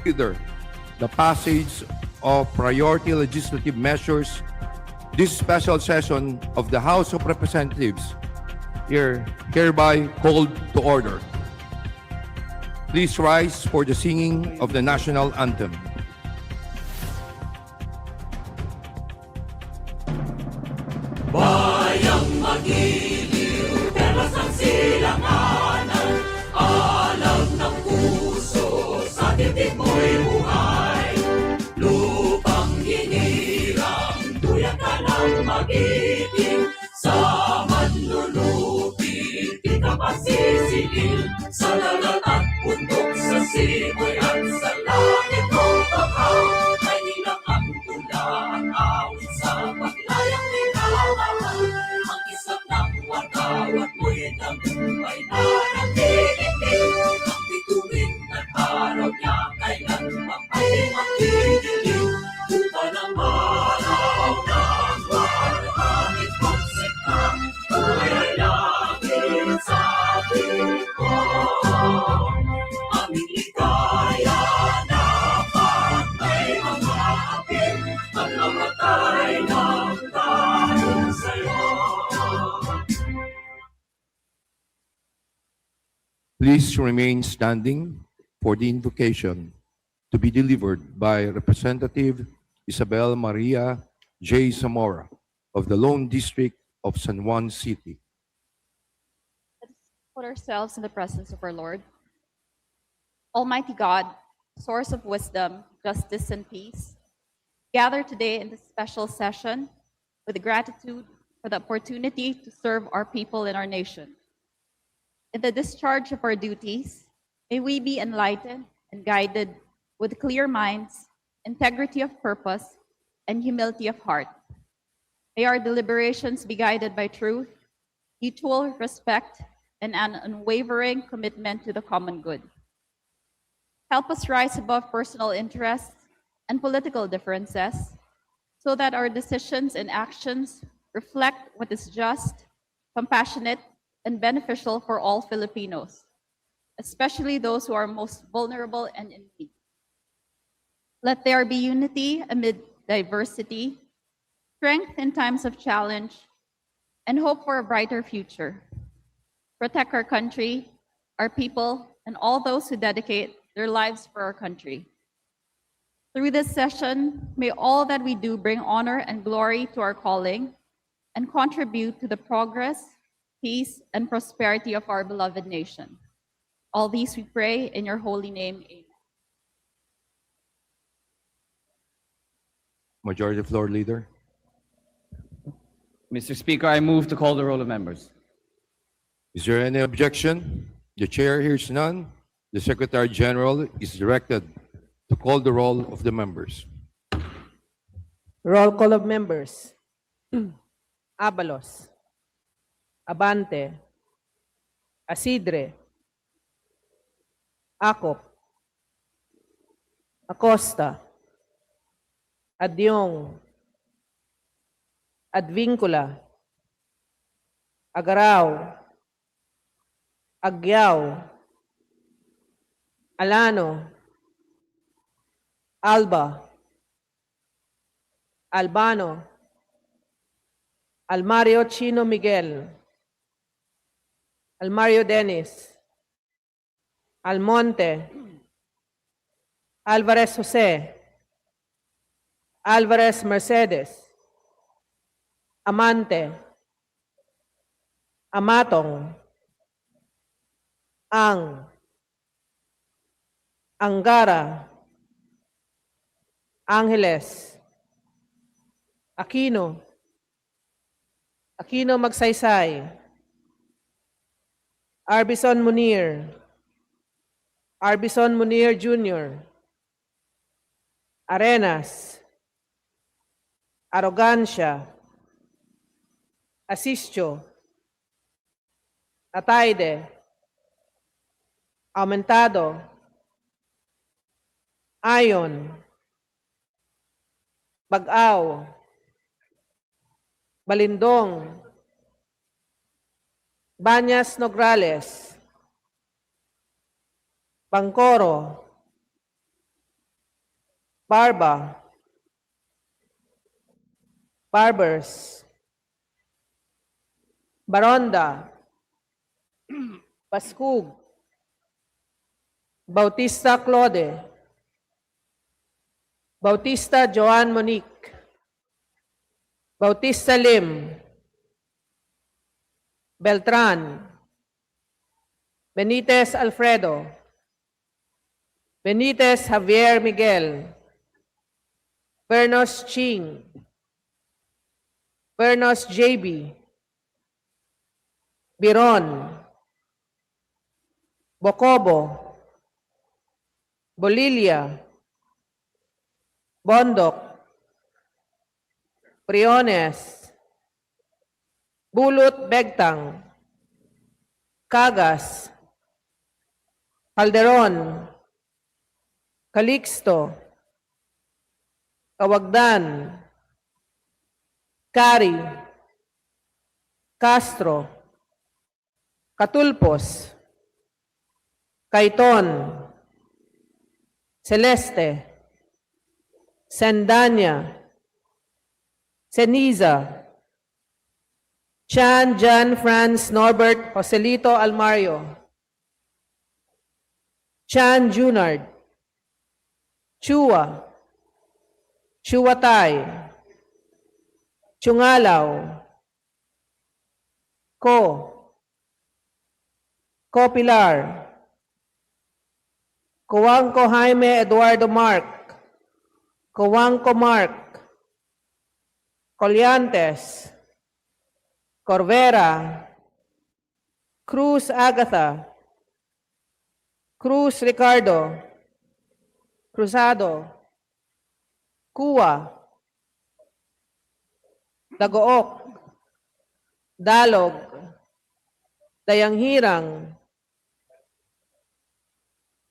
consider the passage of priority legislative measures, this special session of the House of Representatives hereby called to order. Please rise for the singing of the national anthem. Bayang magiliw, telos ang silanganan, alam ng puso, sa dibdib mo'y buhay. Lupang hinirang, tuyak ka ng magiting, sa manlulupit, di ka masisiil, sa dagat at bundok, sa simoy at sa langit mong bakaw, ay nilang ang tula at awit sa paglayang ang isang ng watawat mo'y nabuhay na nagtitipid. Ang bituin at araw niya kailanman ay magdidilim. Upang ang araw ng marahangit kong sikat, buhay ay langit sa ating ko. Aming ligaya na patay mga akin, ang namatay ng dahil sa'yo. Please remain standing for the invocation to be delivered by Representative Isabel Maria J. Zamora of the Lone District of San Juan City. Let's put ourselves in the presence of our Lord. Almighty God, source of wisdom, justice, and peace, gather today in this special session with gratitude for the opportunity to serve our people and our nation. In the discharge of our duties, may we be enlightened and guided with clear minds, integrity of purpose, and humility of heart. May our deliberations be guided by truth, mutual respect, and an unwavering commitment to the common good. Help us rise above personal interests and political differences so that our decisions and actions reflect what is just, compassionate, and beneficial for all Filipinos, especially those who are most vulnerable and in need. Let there be unity amid diversity, strength in times of challenge, and hope for a brighter future. Protect our country, our people, and all those who dedicate their lives for our country. Through this session, may all that we do bring honor and glory to our calling and contribute to the progress, peace, and prosperity of our beloved nation. All these we pray in your holy name. Amen. Majority Floor Leader. Mr. Speaker, I move to call the roll of members. Is there any objection? The chair hears none. The Secretary General is directed to call the roll of the members. Roll call of members. Abalos, Abante, Asidre, Acop, Acosta, Adyong, Advincula, Agaraw, Agyaw, Alano, Alba, Albano, Almario Chino Miguel, Almario Dennis, Almonte, Alvarez Jose, Alvarez Mercedes, Amante, Amatong, Ang, Angara, Angeles, Aquino, Aquino Magsaysay, Arbison Munir, Arbison Munir Jr., Arenas, Arrogancia, Asistio, Ataide, Aumentado, Ayon, Bagaw, Balindong, Banyas Nograles, Bangkoro, Barba, Barbers, Baronda, Baskug, Bautista Claude, Bautista Joan Monique, Bautista Lim, Beltran, Benitez Alfredo, Benitez Javier Miguel, Bernos Ching, Bernos JB, Biron, Bocobo, Bolilia, Bondok, Priones, Bulut Begtang, Cagas, Calderon, Calixto, Kawagdan, Cari, Castro, Catulpos, Caiton, Celeste, Sendanya, Ceniza, Chan Jan Franz Norbert Joselito Almario, Chan Junard, Chua, Chuatay, Chungalaw, Ko Pilar, Coangco Jaime Eduardo Mark, Coangco Mark, Colliantes, Corvera, Cruz Agatha, Cruz Ricardo, Cruzado, Kuwa, Dagook, Dalog, Dayanghirang,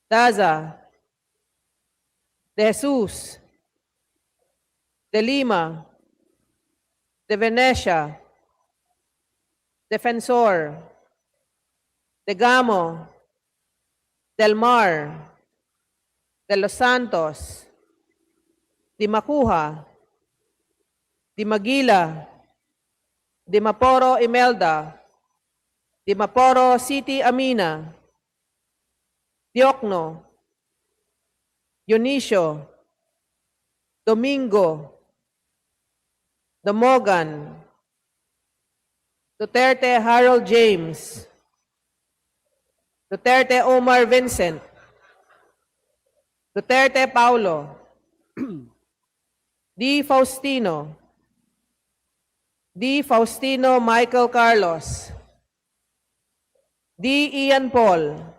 Daza, De Jesus, De Lima, De Venecia, Defensor, De Gamo, Del Mar, De Los Santos, Di Macuja, Di Maguila, Di Maporo Imelda, Di Maporo City Amina, Diokno, Dionisio, Domingo, Damogan, Duterte Harold James, Duterte Omar Vincent, Duterte Paulo, D. Faustino, D. Faustino Michael Carlos, D. Ian Paul,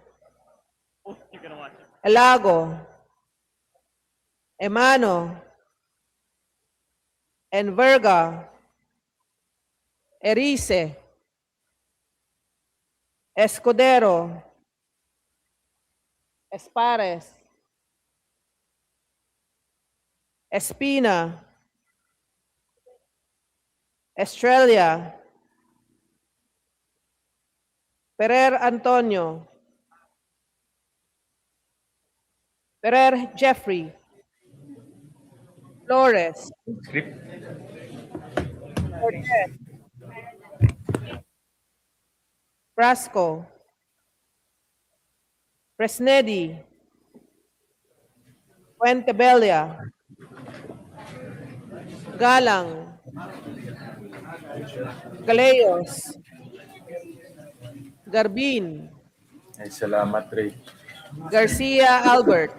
Elago, Emano, Enverga, Erice, Escudero, Espares, Espina, Estrella, Perer Antonio, Perer Jeffrey, Flores, Cortez, Frasco, Fresnedi, Fuentebella, Galang, Galeos, Garbin, Ay, salamat, Ray. Garcia Albert,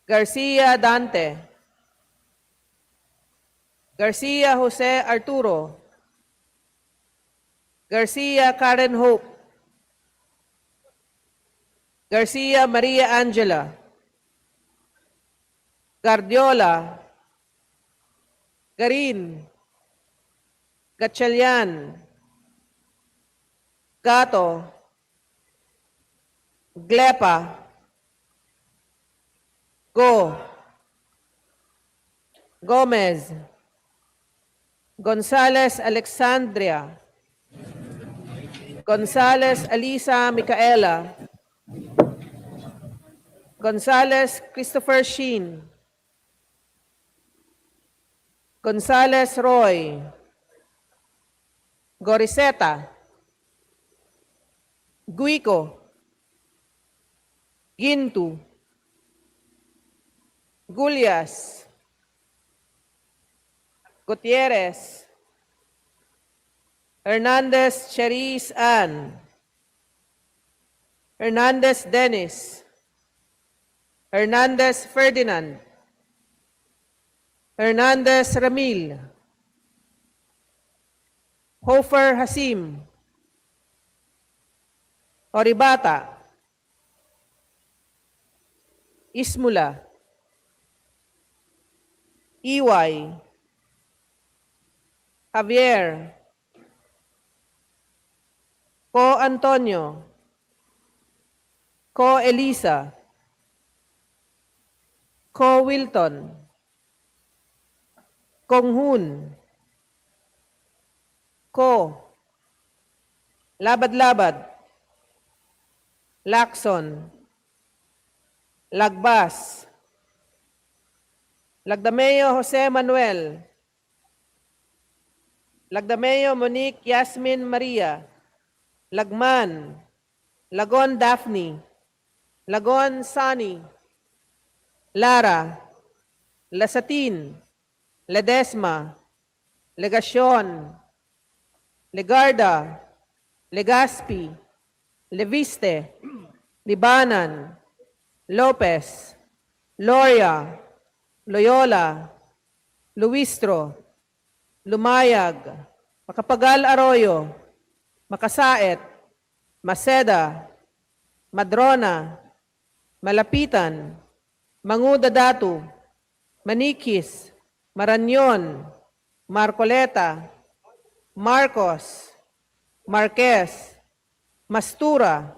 Garcia Dante, Garcia Jose Arturo, Garcia Karen Hope, Garcia Maria Angela, Guardiola, Garin, Gatchalian, Gato, Glepa, Go, Gomez, Gonzales Alexandria, Gonzales Alisa Micaela, Gonzales Christopher Sheen, Gonzales Roy, Goriseta, Guico, Gintu, Gulyas, Gutierrez, Hernandez Cherise Ann, Hernandez Dennis, Hernandez Ferdinand, Hernandez Ramil, Hofer Hasim, Oribata, Ismula, Iway, Javier, Ko Antonio, Ko Elisa, Ko Wilton, Kong Hun, Ko, Labad-Labad, Lacson, Lagbas, Lagdameo Jose Manuel, Lagdameo Monique Yasmin Maria, Lagman, Lagon Daphne, Lagon Sani, Lara, Lasatin, Ledesma, Legacion, Legarda, Legaspi, Leviste, Libanan, Lopez, Loria, Loyola, Luistro, Lumayag, Makapagal Arroyo, Makasaet, Maceda, Madrona, Malapitan, Manguda Datu, Manikis, Maranyon, Marcoleta, Marcos, Marquez, Mastura,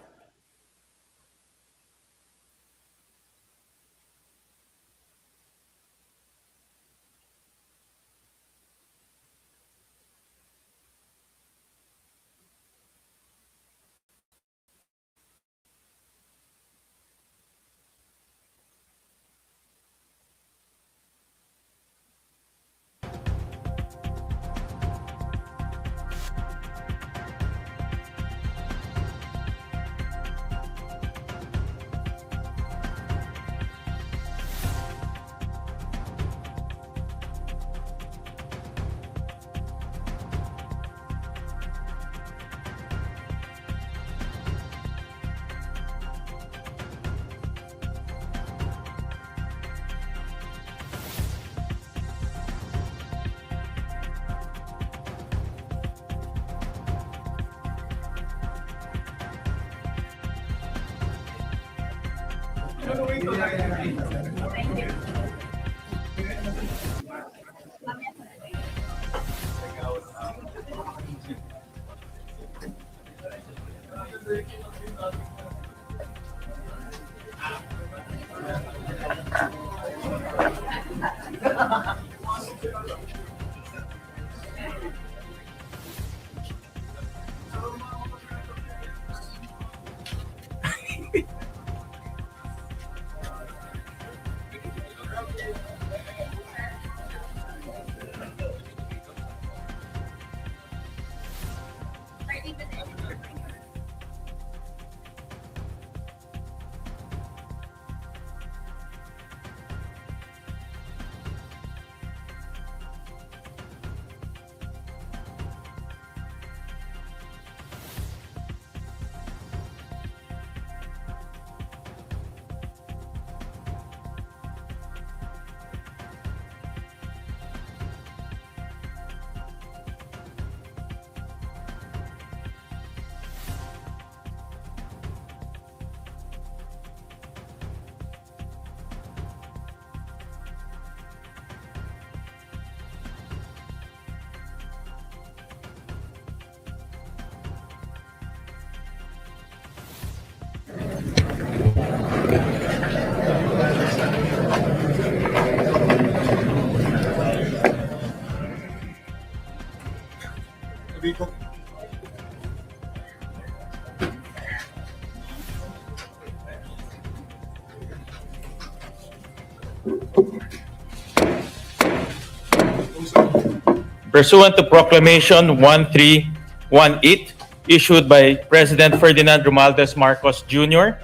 Pursuant to Proclamation 1318, issued by President Ferdinand Marcos Jr.,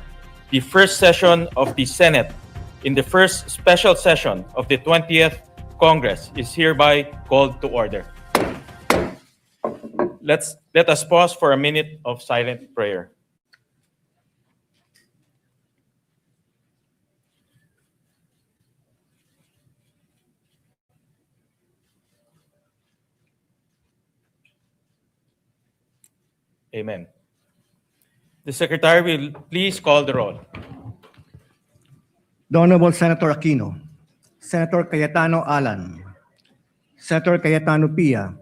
the first session of the Senate in the first special session of the 20th Congress is hereby called to order. Let us pause for a minute of silent prayer. Amen. The Secretary will please call the roll. The Honorable Senator Aquino, Senator Cayetano Alan, Senator Cayetano Pia,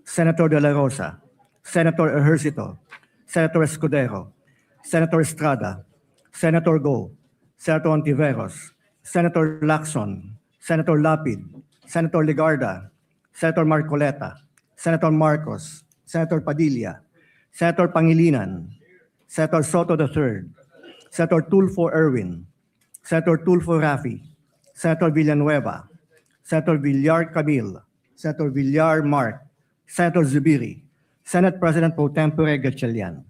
Senator De La Rosa, Senator Ejercito, Senator Escudero, Senator Estrada, Senator Go, Senator Ontiveros, Senator Lacson, Senator Lapid, Senator Legarda, Senator Marcoleta, Senator Marcos, Senator Padilla, Senator Pangilinan, Senator Soto III, Senator Tulfo Erwin, Senator Tulfo Rafi, Senator Villanueva, Senator Villar Camille, Senator Villar Mark, Senator Zubiri, Senate President Pro Tempore Gatchalian.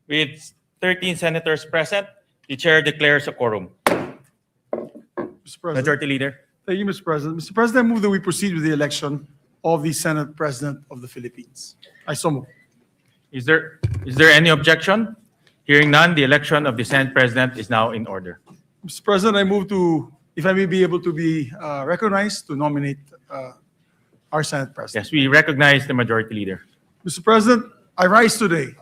With 13 senators present, the chair declares a quorum. Mr. President. Majority Leader. Thank you, Mr. President. Mr. President, I move that we proceed with the election of the Senate President of the Philippines. I so move. Is there any objection? Hearing none, the election of the Senate President is now in order. Mr. President, I move to, if I may be able to be recognized to nominate our Senate President. Yes, we recognize the Majority Leader. Mr. President, I rise today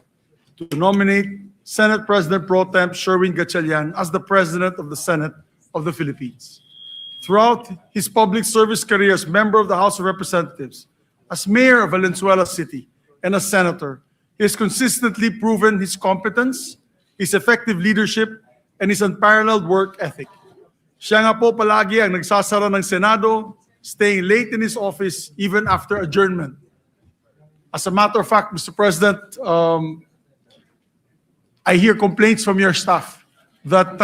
to nominate Senate President Pro Tem Sherwin Gatchalian as the President of the Senate of the Philippines. Throughout his public service career as member of the House of Representatives, as Mayor of Valenzuela City, and as Senator, he has consistently proven his competence, his effective leadership, and his unparalleled work ethic. Siya nga po palagi ang nagsasara ng Senado, staying late in his office even after adjournment. As a matter of fact, Mr. President, I hear complaints from your staff that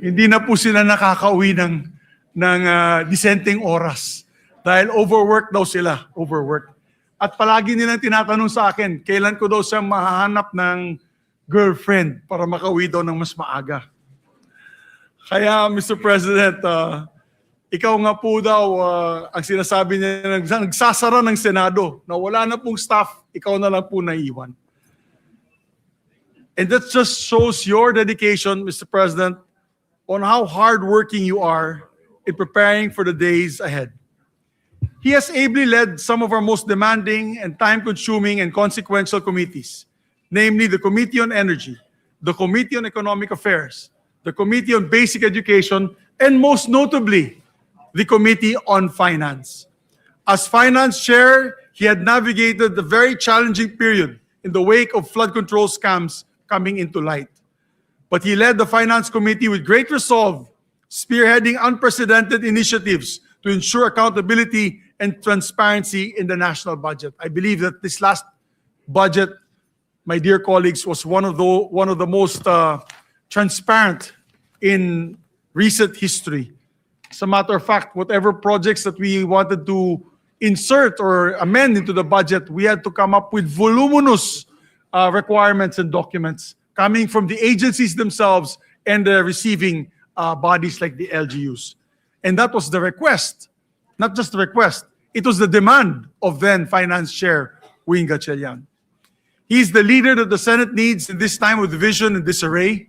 hindi na po sila nakakauwi ng disenteng oras dahil overwork daw sila, overwork. At palagi nilang tinatanong sa akin, kailan ko daw siya mahahanap ng girlfriend para makauwi daw ng mas maaga. Kaya, Mr. President, ikaw nga po daw ang sinasabi niya, nagsasara ng Senado na wala na pong staff, ikaw na lang po naiiwan. And that just shows your dedication, Mr. President, on how hardworking you are in preparing for the days ahead. He has ably led some of our most demanding and time-consuming and consequential committees, namely the Committee on Energy, the Committee on Economic Affairs, the Committee on Basic Education, and most notably, the Committee on Finance. As Finance Chair, he had navigated the very challenging period in the wake of flood control scams coming into light. But he led the Finance Committee with great resolve, spearheading unprecedented initiatives to ensure accountability and transparency in the national budget. I believe that this last budget, my dear colleagues, was one of the most transparent in recent history. As a matter of fact, whatever projects that we wanted to insert or amend into the budget, we had to come up with voluminous requirements and documents coming from the agencies themselves and the receiving bodies like the LGUs. And that was the request, not just the request, it was the demand of then Finance Chair Wing Gatchalian. He's the leader that the Senate needs in this time of division and disarray,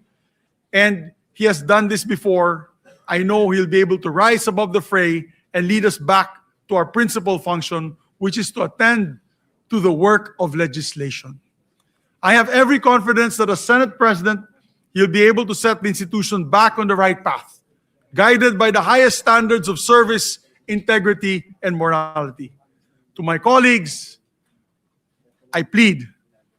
and he has done this before. I know he'll be able to rise above the fray and lead us back to our principal function, which is to attend to the work of legislation. I have every confidence that as Senate President, he'll be able to set the institution back on the right path, guided by the highest standards of service, integrity, and morality. To my colleagues, I plead,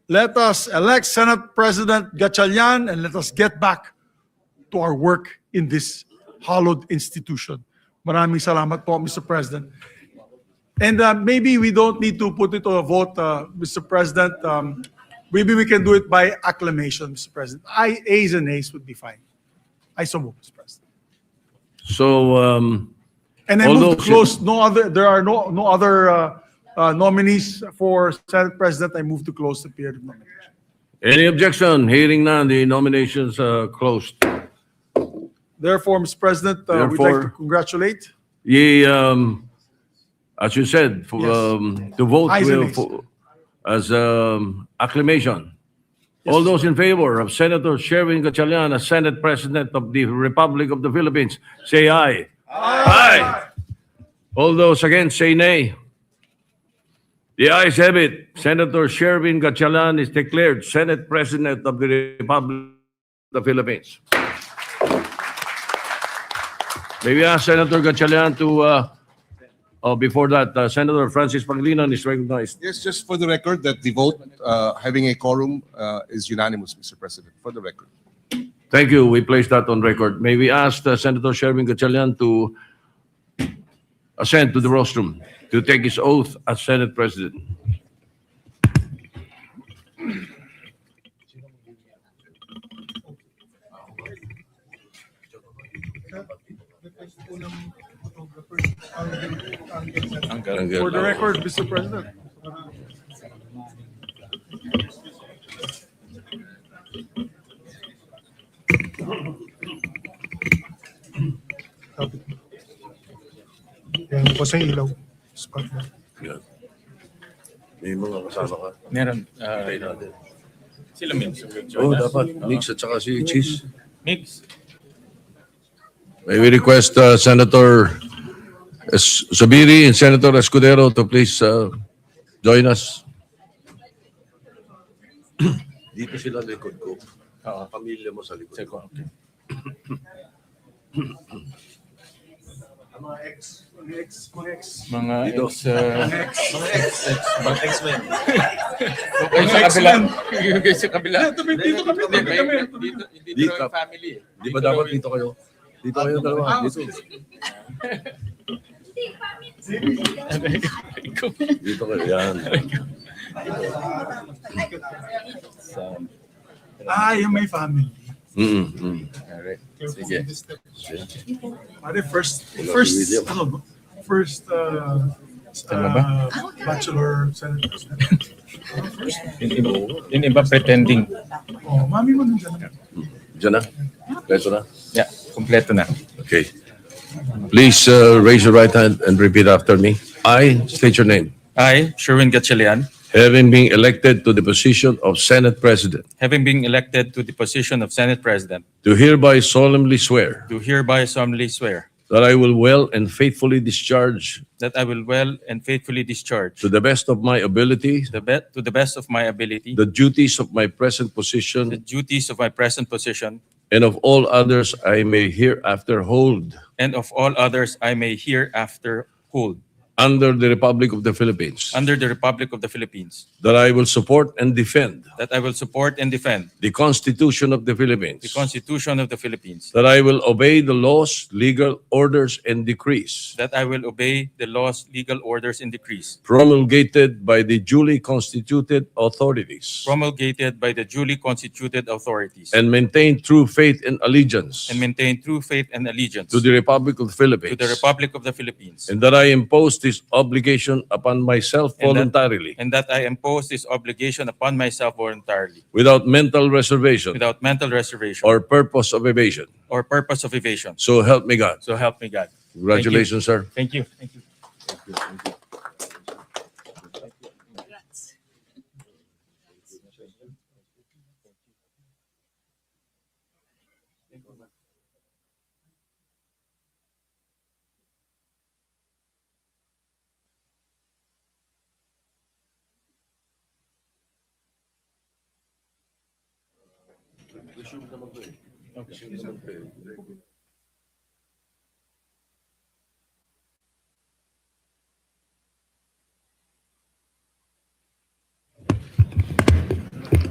let us elect Senate President Gatchalian and let us get back to our work in this hallowed institution. Maraming salamat po, Mr. President. And maybe we don't need to put it to a vote, Mr. President. Maybe we can do it by acclamation, Mr. President. Ayes and nays would be fine. I so move, Mr. President. So, And I move to close. There are no other nominees for Senate President. I move to close the period of nomination. Any objection? Hearing none, the nominations are closed. Therefore, Mr. President, we'd like to Therefore, congratulate. As you said, to vote Ayes and nays. as acclamation. All those in favor of Senator Sherwin Gatchalian as Senate President of the Republic of the Philippines, say aye. Aye. All those against, say nay. The ayes have it. Senator Sherwin Gatchalian is declared Senate President of the Republic of the Philippines. May we ask Senator Gatchalian to, before that, Senator Francis Pangilinan is recognized. Yes, just for the record that the vote, having a quorum, is unanimous, Mr. President, for the record. Thank you. We place that on record. May we ask Senator Sherwin Gatchalian to ascend to the rostrum to take his oath as Senate President. For the record, Mr. President. Yan po sa ilaw. Spot na. Yeah. May mga kasama ka? Meron. Sila Mix. Dapat. Mix at saka si Cheese. Mix. May we request Senator Zubiri and Senator Escudero to please join us. Dito sila likod ko. Pamilya mo sa likod ko. Okay. Mga ex. Mga Dito. Mga X-Men. Yung sa kabila. Yung sa kabila. Dito kami. Dito yung family. Di ba dapat dito kayo? Dito kayo dalawa. Dito. Dito kayo. Yan. Yung may family. Alright. Sige. Pare, first bachelor Senate President. Yung iba pretending. Mami mo nandiyan. Diyan na? Kompleto na? Yeah, kompleto na. Okay. Please raise your right hand and repeat after me. I state your name. I, Sherwin Gatchalian, Having been elected to the position of Senate President, having been elected to the position of Senate President, do hereby solemnly swear do hereby solemnly swear that I will well and faithfully discharge that I will well and faithfully discharge to the best of my ability to the best of my ability the duties of my present the position duties of my present position and of all others I may hereafter hold and of all others I may hereafter hold under the Republic of the Philippines, under the Republic of the Philippines, that I will support and defend that I will support and defend the Constitution of the Philippines, the Constitution of the Philippines, that I will obey the laws, legal orders, and decrees that I will obey the laws, legal orders, and decrees promulgated by the duly constituted authorities, promulgated by the duly constituted authorities, and maintain true faith and allegiance and maintain true faith and allegiance to the Republic of the Philippines, to the Republic of the Philippines, and that I impose this obligation upon myself voluntarily, and that I impose this obligation upon myself voluntarily, without mental reservation without mental reservation or purpose of evasion. or purpose of evasion. So help me God. So help me God. Congratulations, sir. Thank you. Thank you.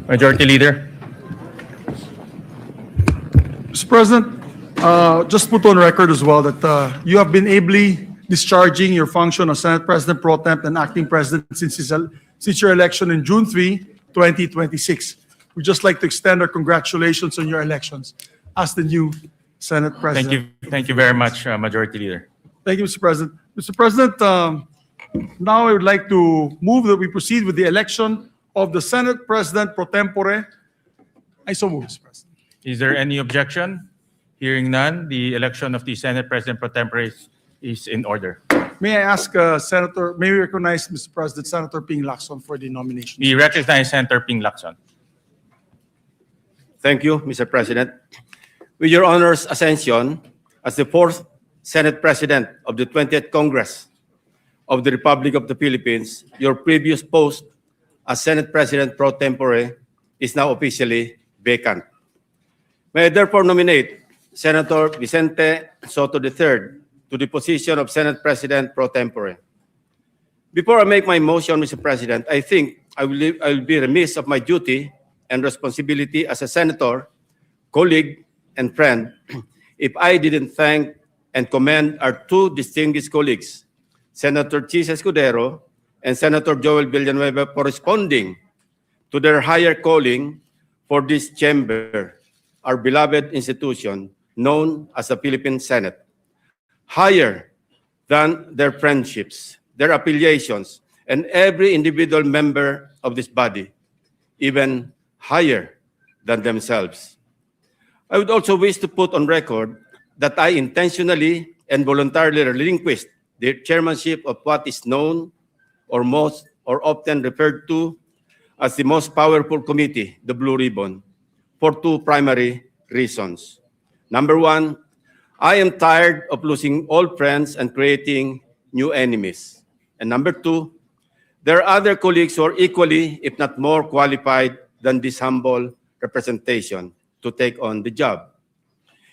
Majority Leader. Mr. President, just put on record as well that you have been ably discharging your function as Senate President Pro Temp and Acting President since your election in June 3, 2026. We'd just like to extend our congratulations on your elections as the new Senate President. Thank you very much, Majority Leader. Thank you, Mr. President. Mr. President, now I would like to move that we proceed with the election of the Senate President pro tempore. I so move, Mr. President. Is there any objection? Hearing none, the election of the Senate President pro tempore is in order. May I ask may we recognize, Mr. President, Senator Ping Lacson for the nomination? We recognize Senator Ping Lacson. Thank you, Mr. President. With your honor's ascension as the fourth Senate President of the 20th Congress of the Republic of the Philippines, your previous post as Senate President pro tempore is now officially vacant. May I therefore nominate Senator Vicente Soto III to the position of Senate President pro tempore. Before I make my motion, Mr. President, I think I will be remiss of my duty and responsibility as a senator, colleague, and friend if I didn't thank and commend our two distinguished colleagues, Senator Chis Escudero and Senator Joel Villanueva, for responding to their higher calling for this chamber, our beloved institution known as the Philippine Senate. Higher than their friendships, their affiliations, and every individual member of this body, even higher than themselves. I would also wish to put on record that I intentionally and voluntarily relinquished the chairmanship of what is known or often referred to as the most powerful committee, the Blue Ribbon, for two primary reasons. Number one, I am tired of losing old friends and creating new enemies. And number two, there are other colleagues who are equally, if not more, qualified than this humble representation to take on the job.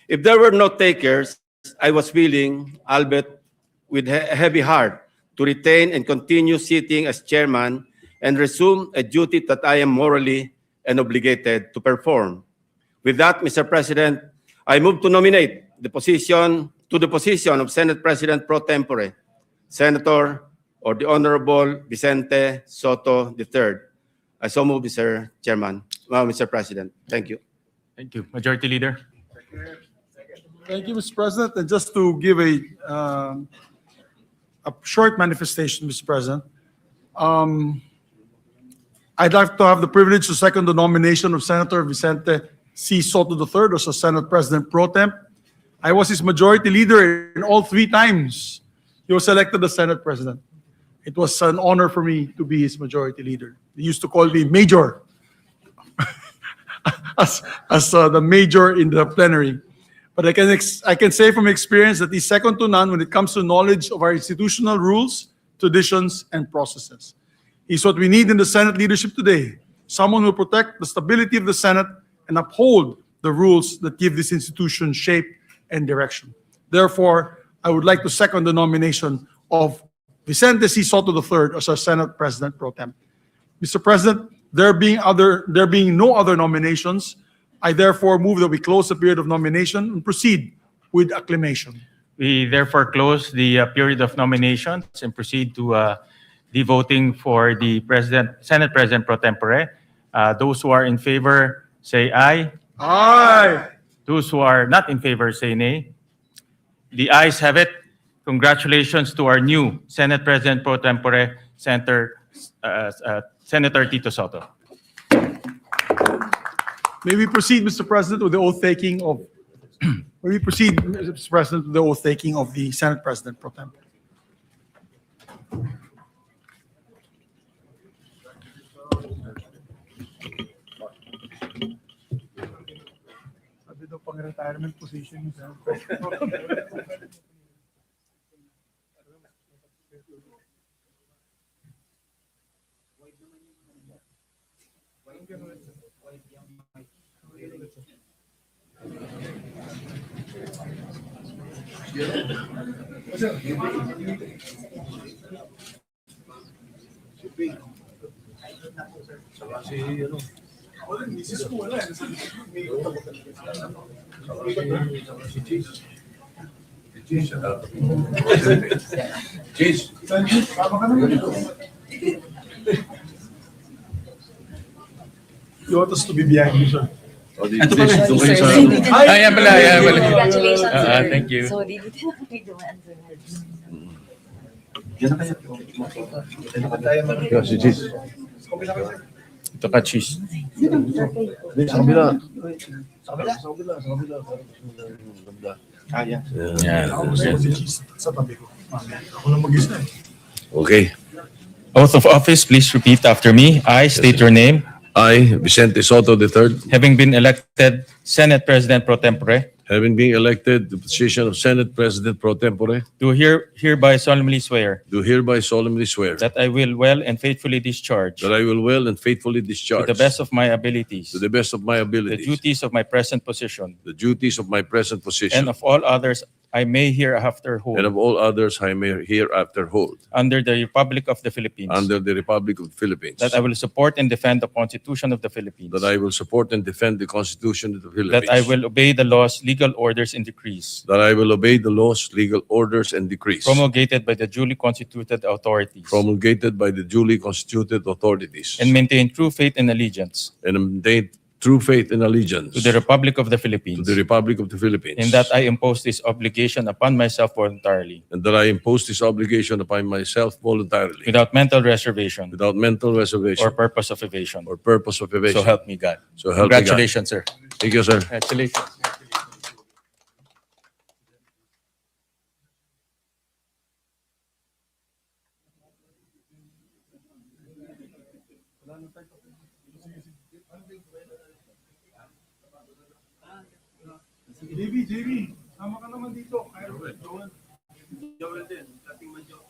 If there were no takers, I was willing, albeit with a heavy heart, to retain and continue sitting as chairman and resume a duty that I am morally and obligated to perform. With that, Mr. President, I move to nominate the position of Senate President pro tempore, Senator or the Honorable Vicente Soto III. I so move, Mr. Chairman. Mr. President. Thank you. Thank you. Majority Leader. Thank you, Mr. President. And just to give a short manifestation, Mr. President, I'd like to have the privilege to second the nomination of Senator Vicente C. Soto III as a Senate President pro temp. I was his majority leader in all three times he was elected as Senate President. It was an honor for me to be his majority leader. He used to call me Major, as the major in the plenary. But I can say from experience that he's second to none when it comes to knowledge of our institutional rules, traditions, and processes. He's what we need in the Senate leadership today. Someone who will protect the stability of the Senate and uphold the rules that give this institution shape and direction. Therefore, I would like to second the nomination of Vicente C. Soto III as our Senate President pro tem. Mr. President, there being no other nominations, I therefore move that we close the period of nomination and proceed with acclamation. We therefore close the period of nominations and proceed to the voting for the Senate President pro tempore. Those who are in favor say aye. Aye. Those who are not in favor say nay. The ayes have it. Congratulations to our new Senate President pro tempore, Senator Tito Soto. May we proceed, Mr. President, with the oath taking of the Senate President pro tempore. Sabi daw pang-retirement position yung Senate President pro tempore. You want us to be behind you, sir? Ito pala. Ito kayo sa... Ay, yan pala. Congratulations, sir. Thank you. So, dito na kami dumaan, sir. Si Cheese. Ito ka, cheese. Sa kabila. Yan. Sa tabi ko. Ako lang mag-isa eh. Okay. Oath of office, please repeat after me. I state your name. I, Vicente Soto III, Having been elected Senate President pro tempore, having been elected the position of Senate President pro tempore, do hereby solemnly swear do hereby solemnly swear that I will well and faithfully discharge, that I will well and faithfully to discharge the best of my abilities, to the best of my the abilities duties of my present position, the duties of my present position and of all others I may hereafter and hold, of all others I may hereafter hold under the Republic of the Philippines, under the Republic of the Philippines, that I will support and defend the Constitution of the Philippines, that I will support and defend the Constitution of the Philippines, that I will obey the laws, legal orders, and decrees that I will obey the laws, legal orders, and decrees promulgated by the duly constituted authorities, promulgated by the duly constituted authorities, and maintain true faith and allegiance and maintain true faith and allegiance to the Republic of the to Philippines, the Republic of the Philippines, and that I impose this obligation upon myself voluntarily, and that I impose this obligation upon myself voluntarily, without mental reservation without mental reservation or purpose of evasion. or purpose of evasion. So help me God. So help me God. Congratulations, sir. Thank you, sir. Congratulations. JB, sama ka naman dito. Joel din, dating manjo.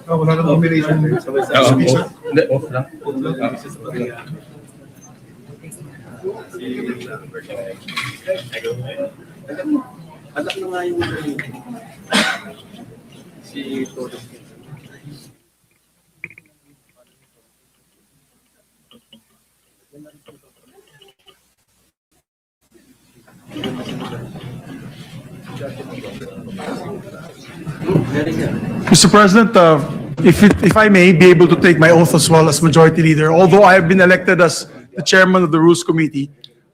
Wala na combination. Off lang. Alam na nga yung si Toto. Mr. President, if I may be able to take my oath as well as Majority Leader, although I have been elected as the Chairman of the Rules Committee,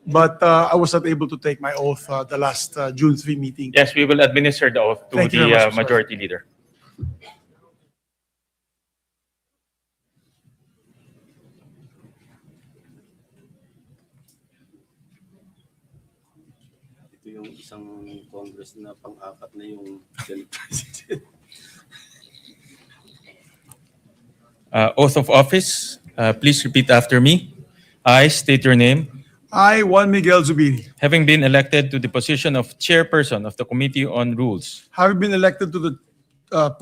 but I was not able to take my oath the last June 3 meeting. Yes, we will administer the oath to Thank you very the much, Mr. Majority Leader. Ito yung isang Congress na pang-apat na yung Senate President. Oath of office, please repeat after me. I state your name. I, Juan Miguel Zubiri, Having been elected to the position of Chairperson of the Committee on Rules, having been elected to the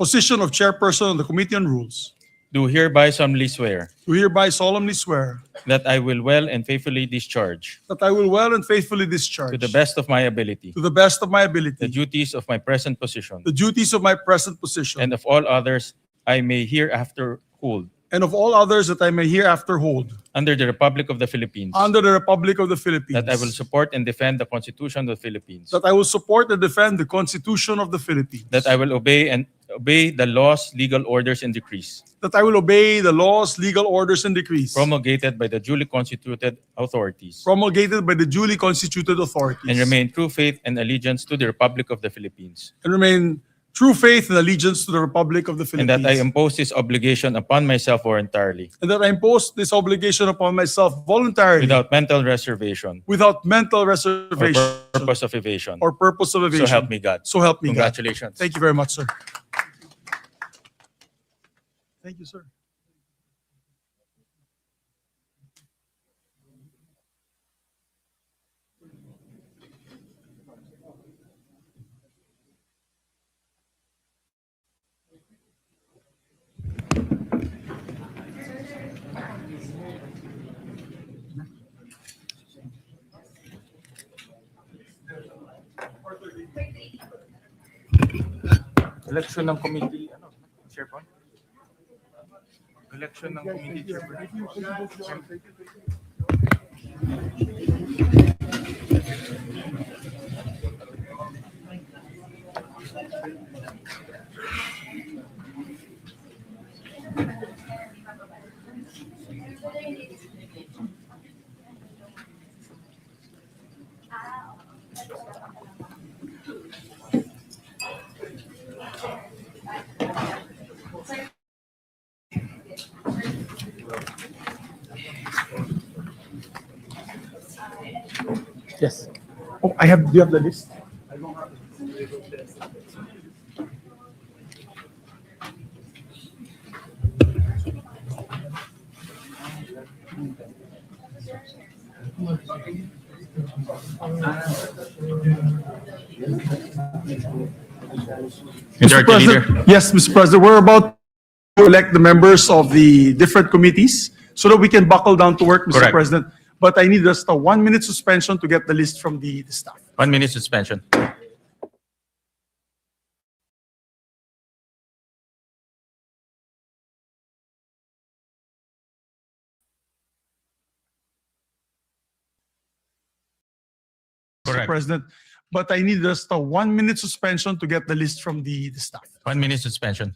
position of Chairperson of the Committee on Rules, do hereby solemnly swear do hereby solemnly swear that I will well and faithfully discharge, that I will well and faithfully discharge, to the best of my ability, to the best of my the ability, duties of my present position, the duties of my present position, and of all others I may hereafter hold, and of all others that I may hereafter hold, under the Republic of the Philippines, under the Republic of the Philippines, that I will support and defend the Constitution of the Philippines, that I will support and defend the Constitution of the Philippines, that I will obey the laws, legal orders, and decrees that I will obey the laws, legal orders, and decrees promulgated by the duly constituted authorities, promulgated by the duly constituted authorities, and remain true faith and allegiance to the Republic of the Philippines, and remain true faith and allegiance to the Republic of the and Philippines, that I impose this obligation upon myself voluntarily, and that I impose this obligation upon myself voluntarily, without mental reservation without mental or reservation purpose of evasion. or purpose of evasion. So help me God. So help me God. Congratulations. Thank you very much, sir. Thank you, sir. Election ng committee, Chairman? Election ng committee chairperson. Yes. Oh, I have. Do you have the list? I don't have it. Mr. President, yes, Mr. President, we're about to elect the members of the different committees so that we can buckle down to work, Mr. Correct. President. But I need just a 1-minute suspension to get the list from the staff. 1 minute suspension. Mr. Correct. President, but I need just a 1-minute suspension to get the list from the staff. 1 minute suspension.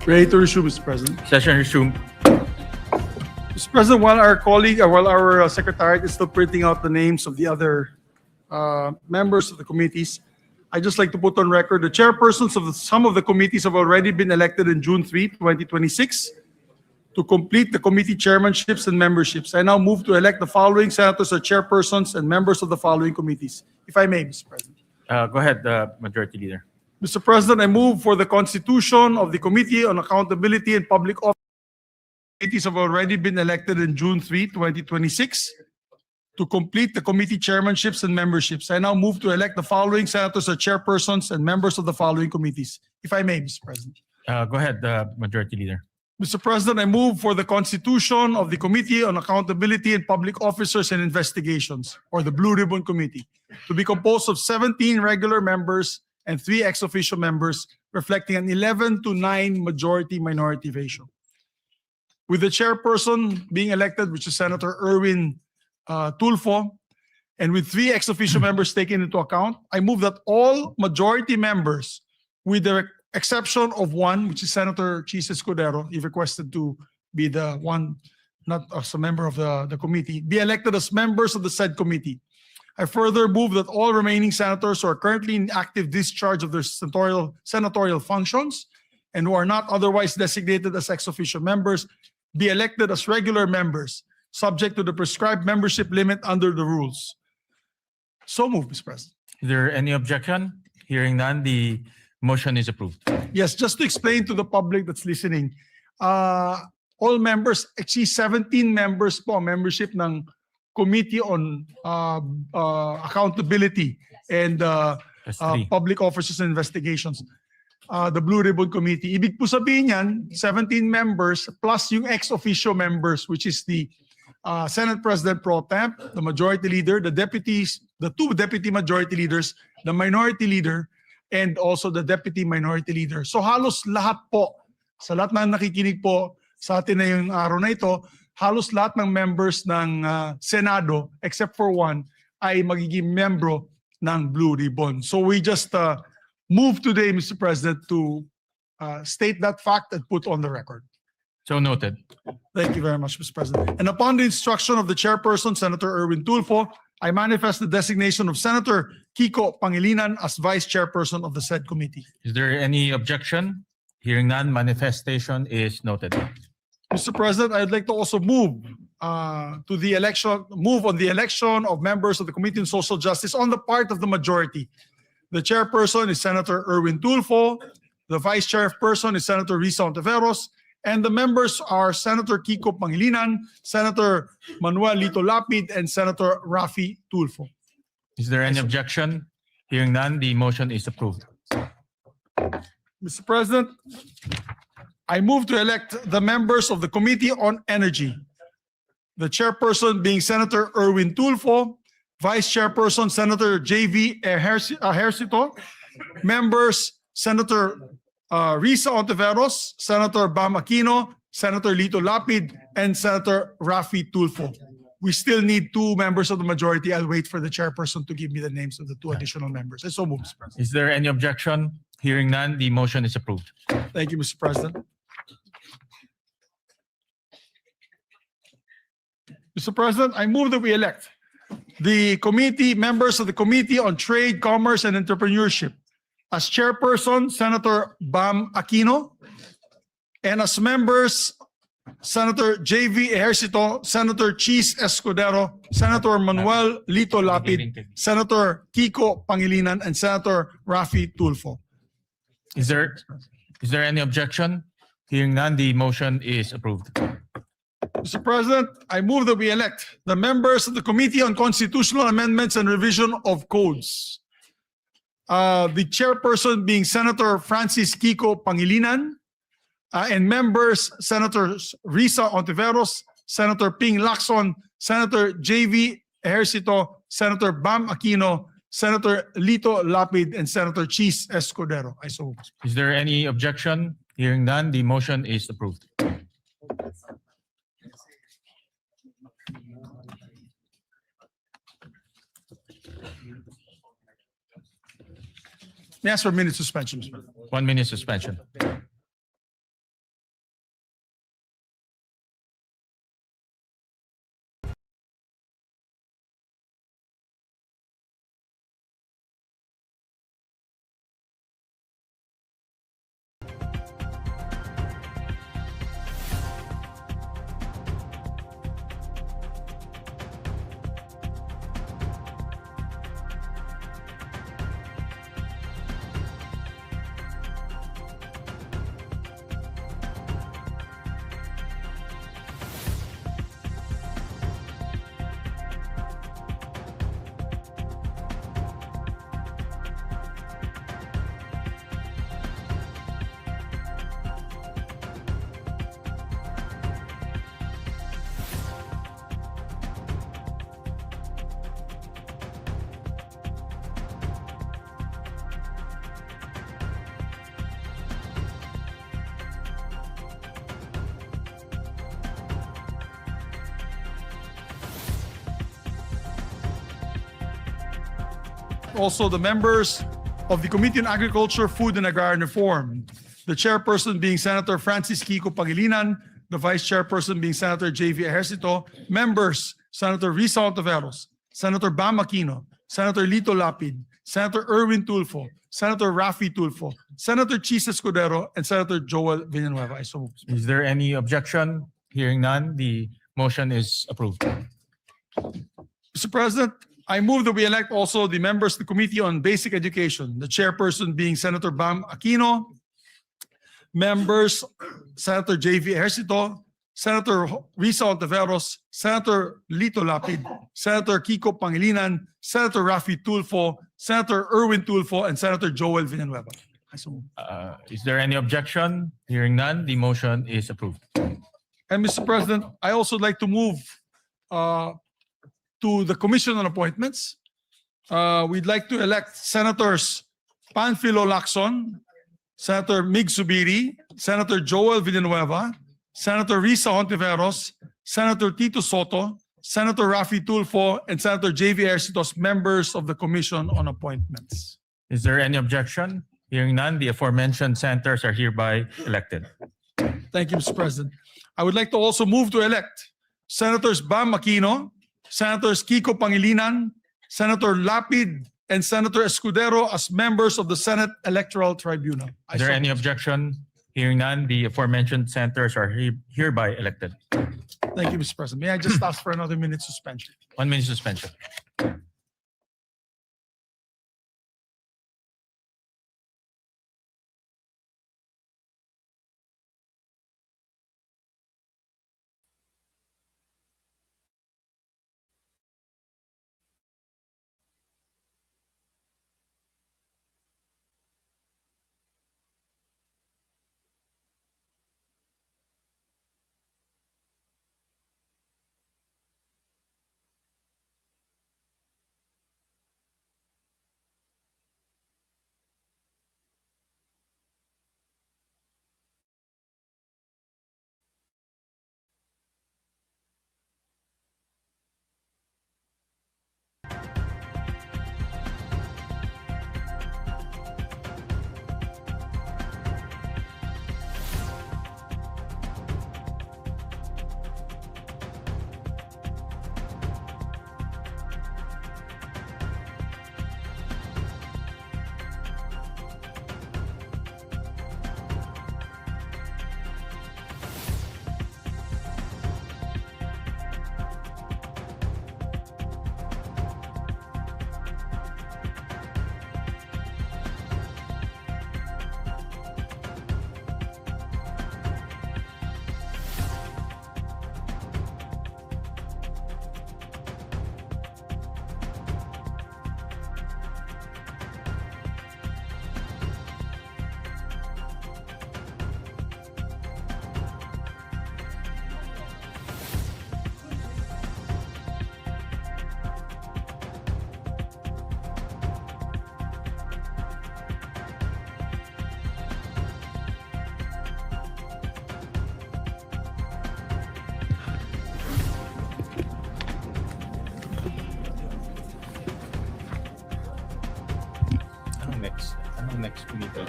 Ready to resume, Mr. President. Session resumed. Mr. President, while our secretariat is still printing out the names of the other members of the committees, I'd just like to put on record the chairpersons of some of the committees have already been elected in June 3, 2026 to complete the committee chairmanships and memberships. I now move to elect the following senators as chairpersons and members of the following committees. If I may, Mr. President. Go ahead, Majority Leader. Mr. President, I move for the constitution of the Committee on Accountability and Public Office. Committees have already been elected in June 3, 2026 to complete the committee chairmanships and memberships. I now move to elect the following senators as chairpersons and members of the following committees. If I may, Mr. President. Go ahead, Majority Leader. Mr. President, I move for the constitution of the Committee on Accountability and Public Officers and Investigations, or the Blue Ribbon Committee, to be composed of 17 regular members and 3 ex-officio members, reflecting an 11-9 majority-minority ratio. With the chairperson being elected, which is Senator Erwin Tulfo, and with 3 ex-officio members taken into account, I move that all majority members, with the exception of one, which is Senator Chis Escudero, he requested to be the one, not as a member of the committee, be elected as members of the said committee. I further move that all remaining senators who are currently in active discharge of their senatorial functions and who are not otherwise designated as ex-officio members be elected as regular members, subject to the prescribed membership limit under the rules. So moved, Mr. President. Is there any objection? Hearing none, the motion is approved. Yes, just to explain to the public that's listening, all members, actually 17 members po, membership ng Committee on Accountability and Public Officers and Investigations, the Blue Ribbon Committee. Ibig po sabihin yan, 17 members plus yung ex-officio members, which is the Senate President Pro Temp, the Majority Leader, the deputies, the 2 Deputy Majority Leaders, the Minority Leader, and also the Deputy Minority Leader. So halos lahat po, sa lahat na nakikinig po sa atin na yung araw na ito, halos lahat ng members ng Senado, except for one, ay magiging membro ng Blue Ribbon. So we just move today, Mr. President, to state that fact and put on the record. So noted. Thank you very much, Mr. President. And upon the instruction of the chairperson, Senator Erwin Tulfo, I manifest the designation of Senator Kiko Pangilinan as vice chairperson of the said committee. Is there any objection? Hearing none, manifestation is noted. Mr. President, I'd like to also move on the election of members of the Committee on Social Justice on the part of the majority. The chairperson is Senator Erwin Tulfo, the vice chairperson is Senator Risa Ontiveros, and the members are Senator Kiko Pangilinan, Senator Manuel Lito Lapid, and Senator Rafi Tulfo. Is there any objection? Hearing none, the motion is approved. Mr. President, I move to elect the members of the Committee on Energy. The chairperson being Senator Erwin Tulfo, Vice Chairperson Senator J.V. Ejercito, members Senator Risa Ontiveros, Senator Bam Aquino, Senator Lito Lapid, and Senator Rafi Tulfo. We still need 2 members of the majority. I'll wait for the chairperson to give me the names of the 2 additional members. I so move, Mr. President. Is there any objection? Hearing none, the motion is approved. Thank you, Mr. President. Mr. President, I move that we elect the members of the Committee on Trade, Commerce, and Entrepreneurship. As chairperson, Senator Bam Aquino, and as members, Senator J.V. Ejercito, Senator Chis Escudero, Senator Manuel Lito Lapid, Senator Kiko Pangilinan, and Senator Rafi Tulfo. Is there any objection? Hearing none, the motion is approved. Mr. President, I move that we elect the members of the Committee on Constitutional Amendments and Revision of Codes. The chairperson being Senator Francis Kiko Pangilinan, and members Senators Risa Ontiveros, Senator Ping Lacson, Senator J.V. Ejercito, Senator Bam Aquino, Senator Lito Lapid, and Senator Chis Escudero. I so move. Is there any objection? Hearing none, the motion is approved. May I ask for a minute suspension, Mr. President? 1 minute suspension. also the members of the Committee on Agriculture, Food and Agrarian Reform. The chairperson being Senator Francis Kiko Pangilinan, the vice chairperson being Senator J.V. Ejercito, members Senator Risa Ontiveros, Senator Bam Aquino, Senator Lito Lapid, Senator Erwin Tulfo, Senator Raffy Tulfo, Senator Chis Escudero, and Senator Joel Villanueva. I so move. Is there any objection? Hearing none, the motion is approved. Mr. President, I move that we elect also the members of the Committee on Basic Education, the chairperson being Senator Bam Aquino, members Senator J.V. Ejercito, Senator Risa Ontiveros, Senator Lito Lapid, Senator Kiko Pangilinan, Senator Raffy Tulfo, Senator Erwin Tulfo, and Senator Joel Villanueva. I so move. Is there any objection? Hearing none, the motion is approved. And Mr. President, I also like to move to the Commission on Appointments. We'd like to elect Senators Panfilo Lacson, Senator Mig Subiri, Senator Joel Villanueva, Senator Risa Ontiveros, Senator Tito Soto, Senator Raffy Tulfo, and Senator J.V. Ejercito as members of the Commission on Appointments. Is there any objection? Hearing none, the aforementioned senators are hereby elected. Thank you, Mr. President. I would like to also move to elect Senators Bam Aquino, Senators Kiko Pangilinan, Senator Lapid, and Senator Escudero as members of the Senate Electoral Tribunal. Is there any objection? Hearing none, the aforementioned senators are hereby elected. Thank you, Mr. President. May I just ask for another minute suspension? 1 minute suspension. Next committee.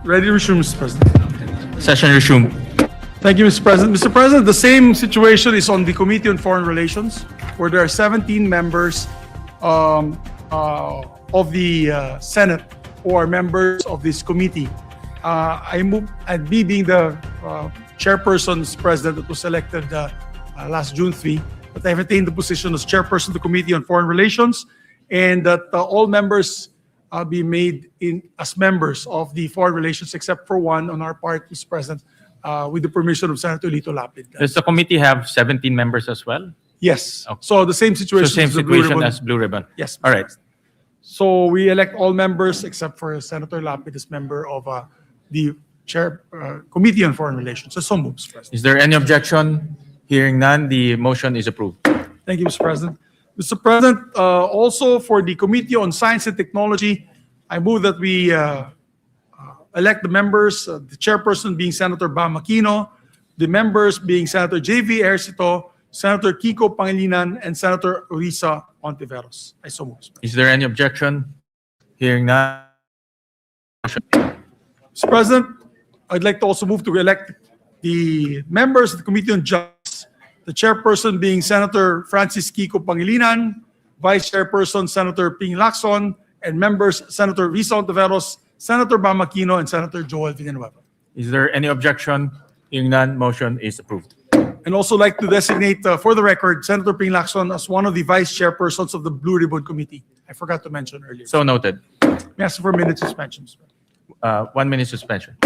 Ready to resume, Mr. President. Session resumed. Thank you, Mr. President. Mr. President, the same situation is on the Committee on Foreign Relations, where there are 17 members of the Senate who are members of this committee. I move, and me being the chairperson, Mr. President, that was elected last June 3, but I have attained the position as chairperson of the Committee on Foreign Relations, and that all members be made as members of the foreign relations, except for one on our part, Mr. President, with the permission of Senator Lito Lapid. Does the committee have 17 members as well? Yes. Okay. So the same situation, So same as the Blue situation Ribbon. as Blue Ribbon. Yes. All right. So we elect all members except for Senator Lapid as member of the chair Committee on Foreign Relations. So moves, President. Is there any objection? Hearing none, the motion is approved. Thank you, Mr. President. Mr. President, also for the Committee on Science and Technology, I move that we elect the members, the chairperson being Senator Bam Aquino, the members being Senator J.V. Ejercito, Senator Kiko Pangilinan, and Senator Risa Ontiveros. I so move. Is there any objection? Hearing none. Mr. President, I'd like to also move to elect the members of the Committee on Justice, the chairperson being Senator Francis Kiko Pangilinan, Vice Chairperson Senator Ping Lacson, and members Senator Risa Ontiveros, Senator Bam Aquino, and Senator Joel Villanueva. Is there any objection? Hearing none, motion is approved. And also like to designate, for the record, Senator Ping Lacson as one of the vice chairpersons of the Blue Ribbon Committee. I forgot to mention earlier. So noted. May I ask for a minute suspension, Mr. President? 1 minute suspension.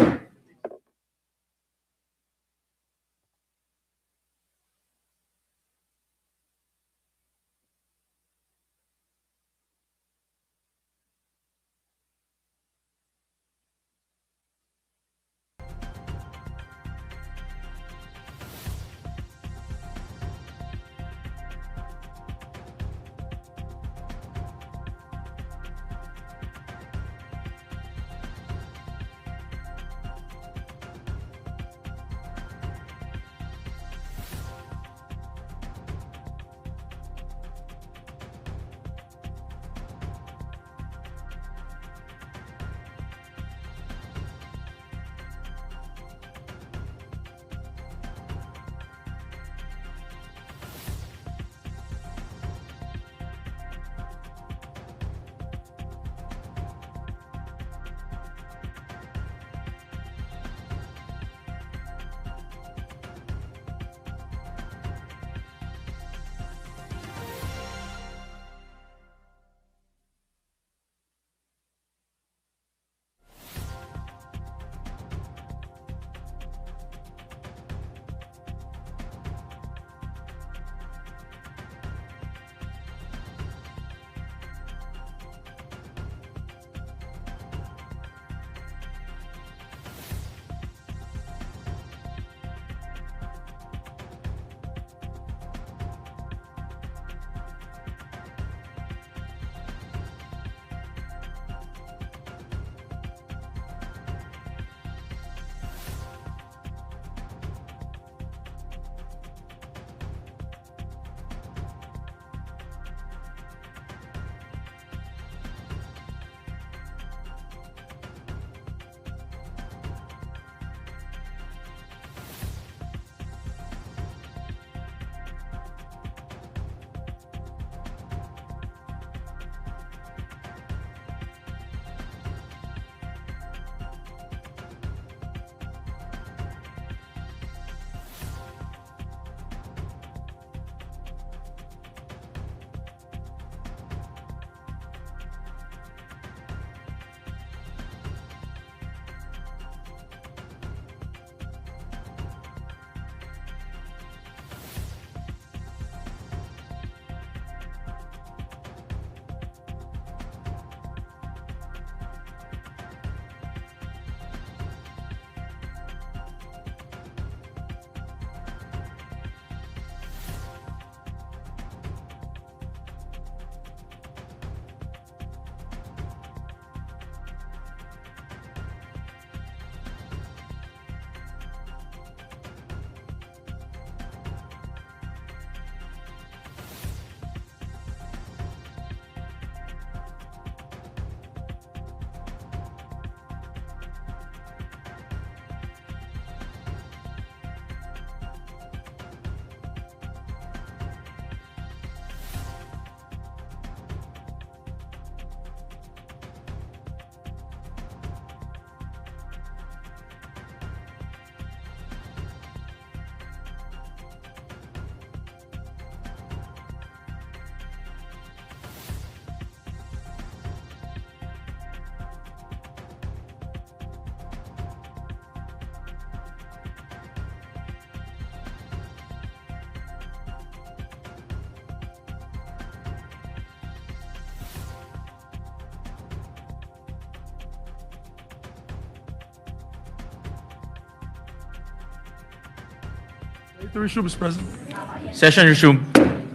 Ready to resume, Mr. President. Session resumed.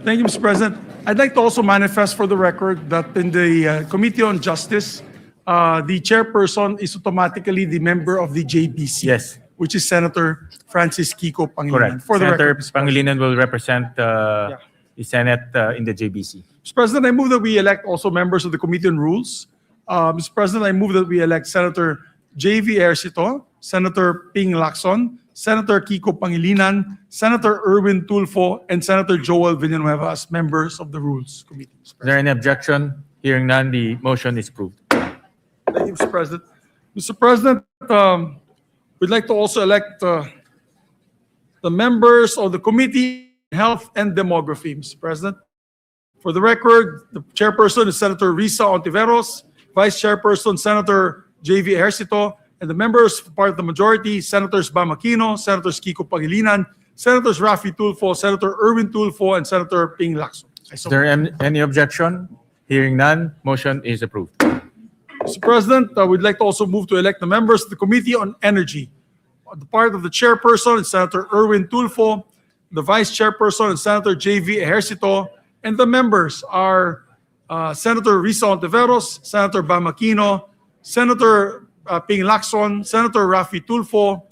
Thank you, Mr. President. I'd like to also manifest for the record that in the Committee on Justice, the chairperson is automatically the member of the JBC. Yes. Which is Senator Francis Kiko Pangilinan. Correct. For the Senator record, Mr. President. Pangilinan will represent the Senate in the JBC. Mr. President, I move that we elect also members of the Committee on Rules. Mr. President, I move that we elect Senator J.V. Ercito, Senator Ping Lacson, Senator Kiko Pangilinan, Senator Erwin Tulfo, and Senator Joel Villanueva as members of the Rules Committee. Is there any objection? Hearing none, the motion is approved. Thank you, Mr. President. Mr. President, we'd like to also elect the members of the Committee on Health and Demography, Mr. President. For the record, the chairperson is Senator Risa Ontiveros, Vice Chairperson Senator J.V. Ejercito, and the members part of the majority, Senators Bam Aquino, Senators Kiko Pangilinan, Senators Rafi Tulfo, Senator Erwin Tulfo, and Senator Ping Lacson. Is there any objection? Hearing none, motion is approved. Mr. President, we'd like to also move to elect the members of the Committee on Energy. The part of the chairperson is Senator Erwin Tulfo, the vice chairperson is Senator J.V. Ejercito, and the members are Senator Risa Ontiveros, Senator Bam Aquino, Senator Ping Lacson, Senator Rafi Tulfo.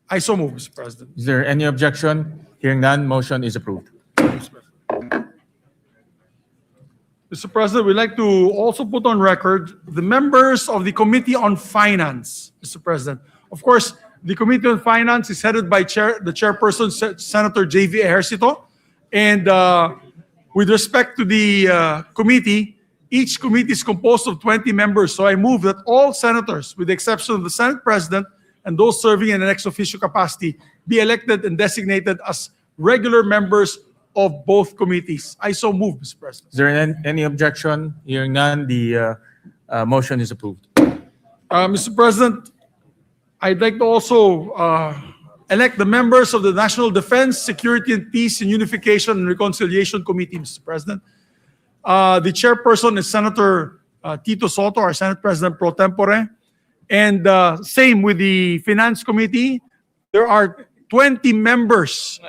I so move, Mr. President. Is there any objection? Hearing none, motion is approved. Mr. President, we'd like to also put on record the members of the Committee on Finance, Mr. President. Of course, the Committee on Finance is headed by the chairperson, Senator J.V. Ejercito. And with respect to the committee, each committee is composed of 20 members. So I move that all senators, with the exception of the Senate President and those serving in an ex officio capacity, be elected and designated as regular members of both committees. I so move, Mr. President. Is there any objection? Hearing none, the motion is approved. Mr. President, I'd like to also elect the members of the National Defense, Security and Peace and Unification and Reconciliation Committee, Mr. President. The chairperson is Senator Tito Soto, our Senate President pro tempore. And same with the Finance Committee. There are 20 members.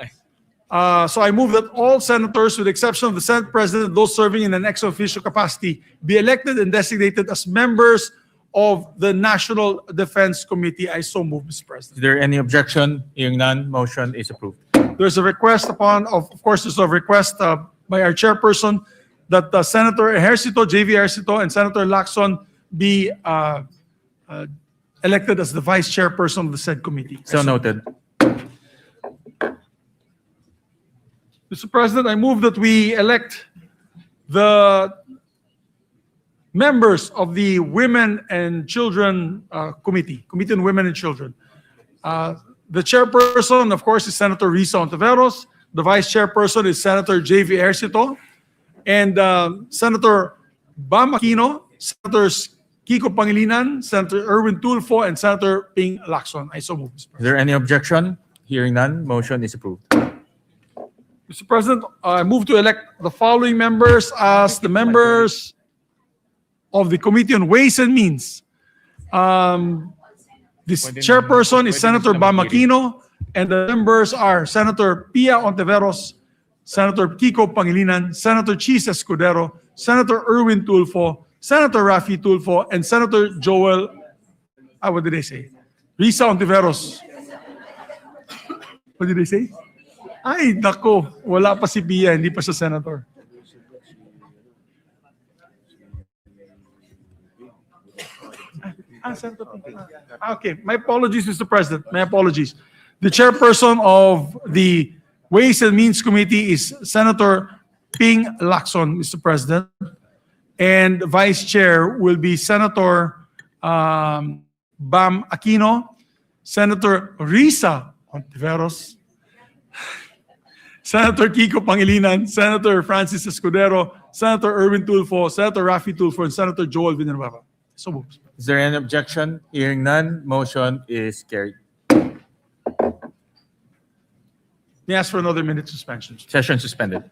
So I move that all senators, with the exception of the Senate President, those serving in an ex officio capacity, be elected and designated as members of the National Defense Committee. I so move, Mr. President. Is there any objection? Hearing none, motion is approved. There's a request of course, there's a request by our chairperson that Senator Ejercito, J.V. Ejercito, and Senator Lacson be elected as the vice chairperson of the said committee. So noted. Mr. President, I move that we elect the members of the Women and Children Committee on Women and Children. The chairperson, of course, is Senator Risa Ontiveros. The vice chairperson is Senator J.V. Ejercito. And Senator Bam Aquino, Senators Kiko Pangilinan, Senator Erwin Tulfo, and Senator Ping Lacson. I so move, Mr. President. Is there any objection? Hearing none, motion is approved. Mr. President, I move to elect the following members as the members of the Committee on Ways and Means. This chairperson is Senator Bam Aquino, and the members are Senator Pia Ontiveros, Senator Kiko Pangilinan, Senator Chis Escudero, Senator Erwin Tulfo, Senator Rafi Tulfo, and Senator Joel, what did they say? Risa Ontiveros. What did they say? Ay, nako, wala pa si Pia, hindi pa siya senator. Okay, my apologies, Mr. President. My apologies. The chairperson of the Ways and Means Committee is Senator Ping Lacson, Mr. President. And vice chair will be Senator Bam Aquino, Senator Risa Ontiveros, Senator Kiko Pangilinan, Senator Francis Escudero, Senator Erwin Tulfo, Senator Rafi Tulfo, and Senator Joel Villanueva. So moved. Is there any objection? Hearing none, motion is carried. May I ask for another minute suspension? Session suspended.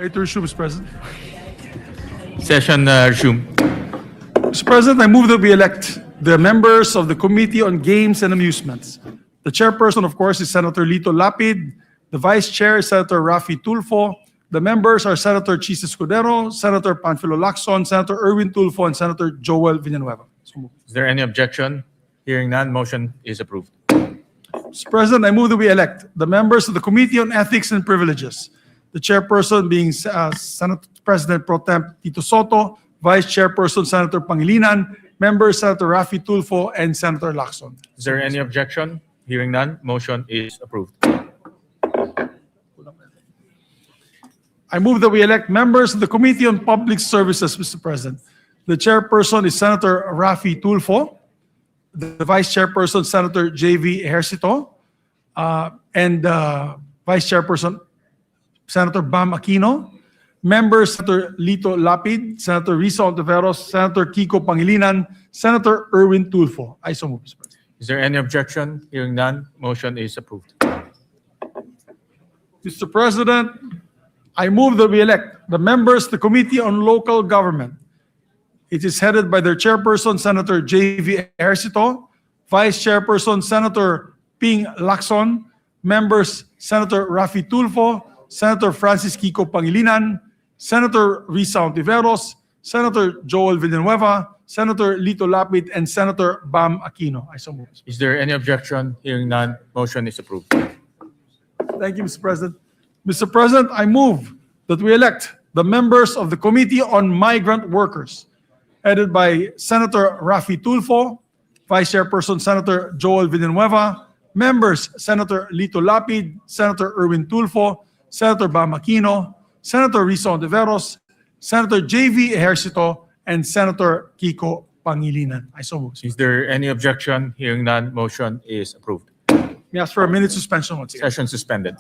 Ready to resume, Mr. President. Session resumed. Mr. President, I move that we elect the members of the Committee on Games and Amusements. The chairperson, of course, is Senator Lito Lapid. The vice chair is Senator Raffy Tulfo. The members are Senator Chis Escudero, Senator Panfilo Lacson, Senator Erwin Tulfo, and Senator Joel Villanueva. Is there any objection? Hearing none, motion is approved. Mr. President, I move that we elect the members of the Committee on Ethics and Privileges. The chairperson being Senate President Pro Tem Tito Soto, Vice Chairperson Senator Pangilinan, members Senator Raffy Tulfo, and Senator Lacson. Is there any objection? Hearing none, motion is approved. I move that we elect members of the Committee on Public Services, Mr. President. The chairperson is Senator Raffy Tulfo, the vice chairperson, Senator J.V. Ejercito, and vice chairperson, Senator Bam Aquino, members, Senator Lito Lapid, Senator Risa Ontiveros, Senator Kiko Pangilinan, Senator Erwin Tulfo. I so move, Mr. President. Is there any objection? Hearing none, motion is approved. Mr. President, I move that we elect the members of the Committee on Local Government. It is headed by their chairperson, Senator J.V. Ejercito, vice chairperson, Senator Ping Lacson, members, Senator Raffy Tulfo, Senator Francis Kiko Pangilinan, Senator Risa Ontiveros, Senator Joel Villanueva, Senator Lito Lapid, and Senator Bam Aquino. I so move. Is there any objection? Hearing none, motion is approved. Thank you, Mr. President. Mr. President, I move that we elect the members of the Committee on Migrant Workers, headed by Senator Raffy Tulfo, Vice Chairperson Senator Joel Villanueva, members Senator Lito Lapid, Senator Erwin Tulfo, Senator Bam Aquino, Senator Risa Ontiveros, Senator J.V. Ejercito, and Senator Kiko Pangilinan. I so move. Is there any objection? Hearing none, motion is approved. May I ask for a minute suspension once again. Session suspended.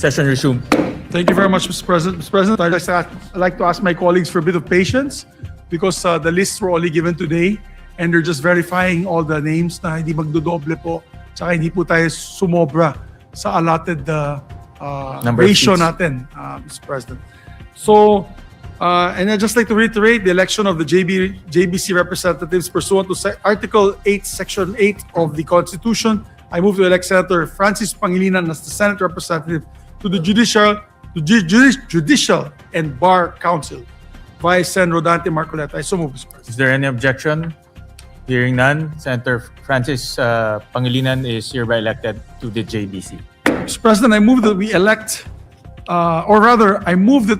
Session resumed. Thank you very much, Mr. President. Mr. President, I'd like to ask my colleagues for a bit of patience because the lists were only given today and they're just verifying all the names na hindi magdodoble po tsaka hindi po tayo sumobra sa allotted Number of ratio seats. natin, Mr. President. So, and I'd just like to reiterate the election of the JBC representatives pursuant to Article 8, Section 8 of the Constitution. I move to elect Senator Francis Pangilinan as the Senate representative to the Judicial and Bar Council. Vice Sen. Rodante Marcoleta. I so move, Mr. President. Is there any objection? Hearing none, Senator Francis Pangilinan is hereby elected to the JBC. Mr. President, I move that we elect, I move that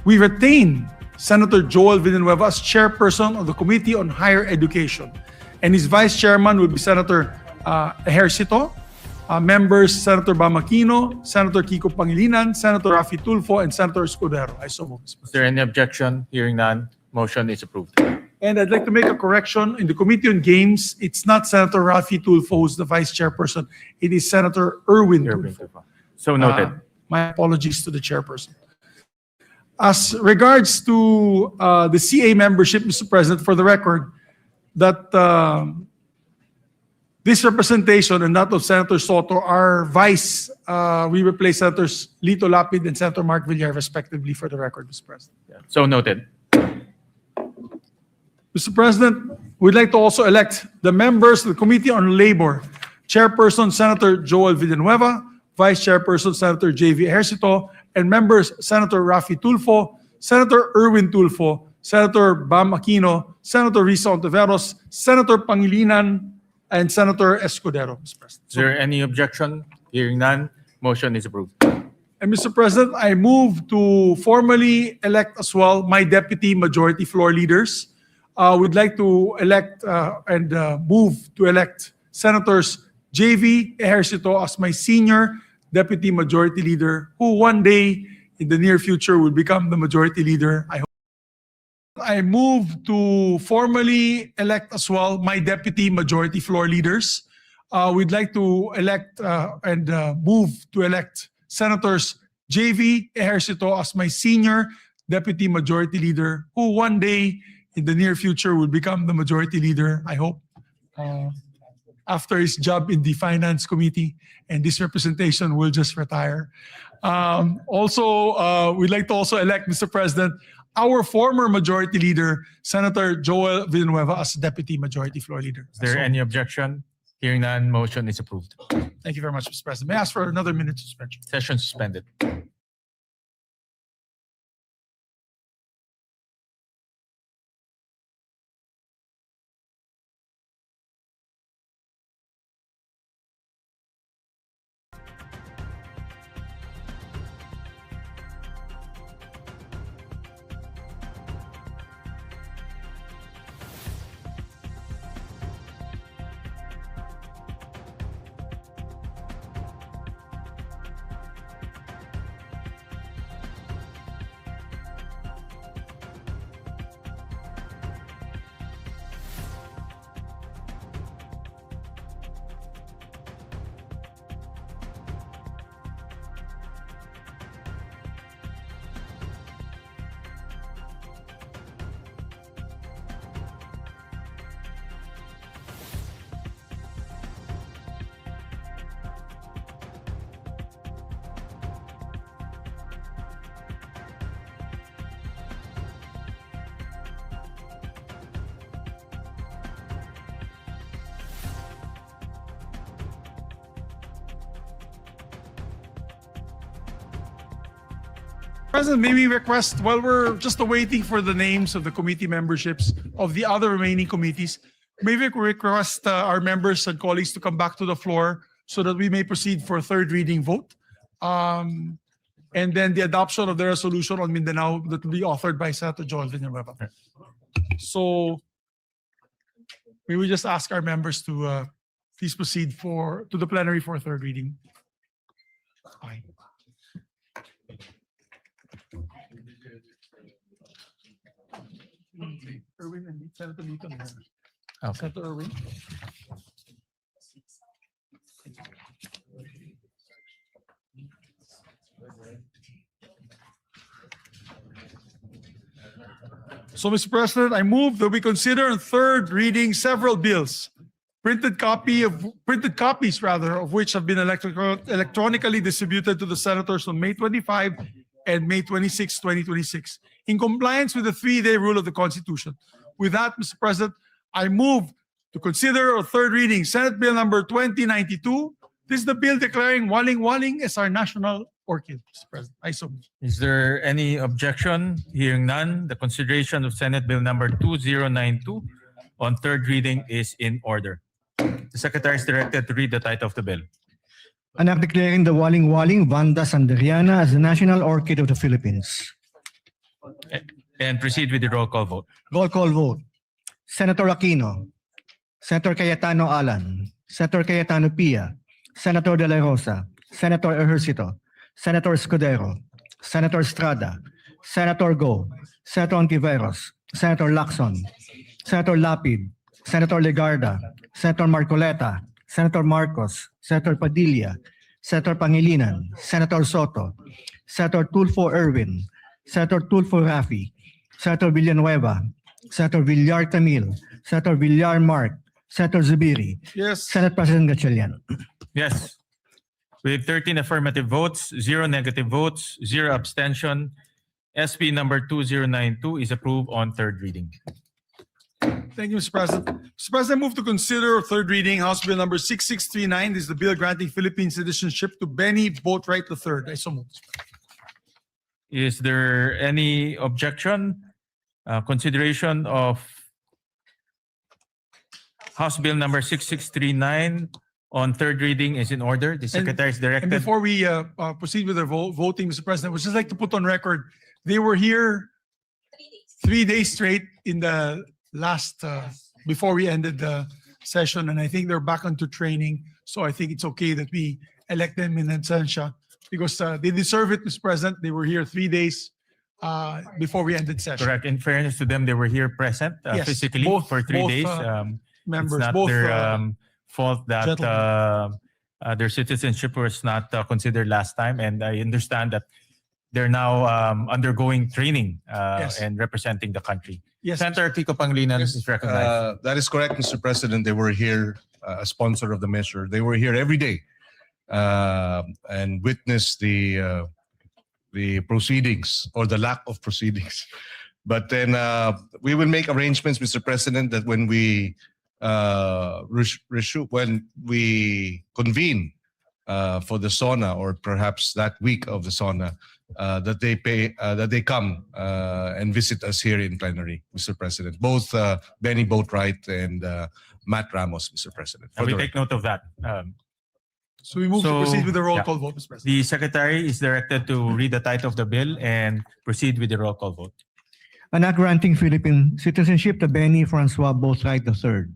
we retain Senator Joel Villanueva as chairperson of the Committee on Higher Education. And his vice chairman would be Senator Ejercito, members Senator Bam Aquino, Senator Kiko Pangilinan, Senator Raffy Tulfo, and Senator Escudero. I so move. Is there any objection? Hearing none, motion is approved. And I'd like to make a correction. In the Committee on Games, it's not Senator Raffy Tulfo who's the vice chairperson. It is Senator Erwin Tulfo. So noted. My apologies to the chairperson. As regards to the CA membership, Mr. President, for the record, that this representation and that of Senator Soto are vice. We replace Senators Lito Lapid and Senator Mark Villar, respectively, for the record, Mr. President. So noted. Mr. President, we'd like to also elect the members of the Committee on Labor. Chairperson, Senator Joel Villanueva. Vice Chairperson, Senator J.V. Ejercito. And members, Senator Raffy Tulfo, Senator Erwin Tulfo, Senator Bam Aquino, Senator Risa Ontiveros, Senator Pangilinan, and Senator Escudero, Mr. President. Is there any objection? Hearing none, motion is approved. And Mr. President, I move to formally elect as well my deputy majority floor leaders. We'd like to elect and move to elect Senators J.V. Ejercito as my senior deputy majority leader, who one day in the near future will become the majority leader, I hope. I move to formally elect as well my deputy majority floor leaders. We'd like to elect and move to elect Senators J.V. Ejercito as my senior deputy majority leader, who one day in the near future will become the majority leader, I hope, after his job in the Finance Committee, and this representation will just retire. We'd like to also elect, Mr. President, our former majority leader, Senator Joel Villanueva, as deputy majority floor leader. Is there any objection? Hearing none, motion is approved. Thank you very much, Mr. President. May I ask for another minute suspension? Session suspended. President, may we request, while we're just awaiting for the names of the committee memberships of the other remaining committees, may we request our members and colleagues to come back to the floor so that we may proceed for a third reading vote. And then the adoption of the resolution on Mindanao that will be authored by Senator Joel Villanueva. So may we just ask our members to please proceed to the plenary for a third reading. Fine. Erwin and Senator Lito. Okay. Senator Erwin. So, Mr. President, I move that we consider on third reading several bills, printed copies of which have been electronically distributed to the senators on May 25 and May 26, 2026, in compliance with the 3-day rule of the Constitution. With that, Mr. President, I move to consider on third reading Senate Bill number 2092. This is the bill declaring waling-waling as our national orchid, Mr. President. I so move. Is there any objection? Hearing none, the consideration of Senate Bill number 2092 on third reading is in order. The Secretary is directed to read the title of the bill. An act declaring the waling-waling Vanda sanderiana as the national orchid of the Philippines. And proceed with the roll call vote. Roll call vote. Senator Aquino, Senator Cayetano Alan, Senator Cayetano Pia, Senator De La Rosa, Senator Ejercito, Senator Escudero, Senator Estrada, Senator Go, Senator Ontiveros, Senator Lacson, Senator Lapid, Senator Legarda, Senator Marcoleta, Senator Marcos, Senator Padilla, Senator Pangilinan, Senator Soto, Senator Tulfo Erwin, Senator Tulfo Rafi, Senator Villanueva, Senator Villar Camil, Senator Villar Mark, Senator Zubiri, Yes. Senate President Gatchalian. Yes. With 13 affirmative votes, 0 negative votes, 0 abstention, SB number 2092 is approved on third reading. Thank you, Mr. President. Mr. President, I move to consider third reading House Bill number 6639. This is the bill granting Philippine citizenship to Benny Boatwright III. I so move. Is there any objection? Consideration of House Bill number 6639 on third reading is in order. The Secretary is And directed. before we proceed with the voting, Mr. President, I would just like to put on record, they were here 3 days straight in the last, before we ended the session, and I think they're back onto training. So I think it's okay that we elect them in absentia because they deserve it, Mr. President. They were here 3 days before we ended session. Correct. In fairness to them, they were here present Yes, physically both- for 3 both, days. members, it's not both, their fault that gentlemen. their citizenship was not considered last time. And I understand that they're now undergoing training Yes. and representing the country. Yes. Senator Kiko Pangilinan is recognized. That is correct, Mr. President. They were here, a sponsor of the measure. They were here every day and witnessed the proceedings or the lack of proceedings. But then we will make arrangements, Mr. President, that when we convene for the SONA or perhaps that week of the SONA, that they come and visit us here in plenary, Mr. President. Both Benny Boatwright and Matt Ramos, Mr. President. And we take note of that. So we move to proceed with the roll yeah. call vote, Mr. President. The Secretary is directed to read the title of the bill and proceed with the roll call vote. An act granting Philippine citizenship to Benny Francois Boatwright III.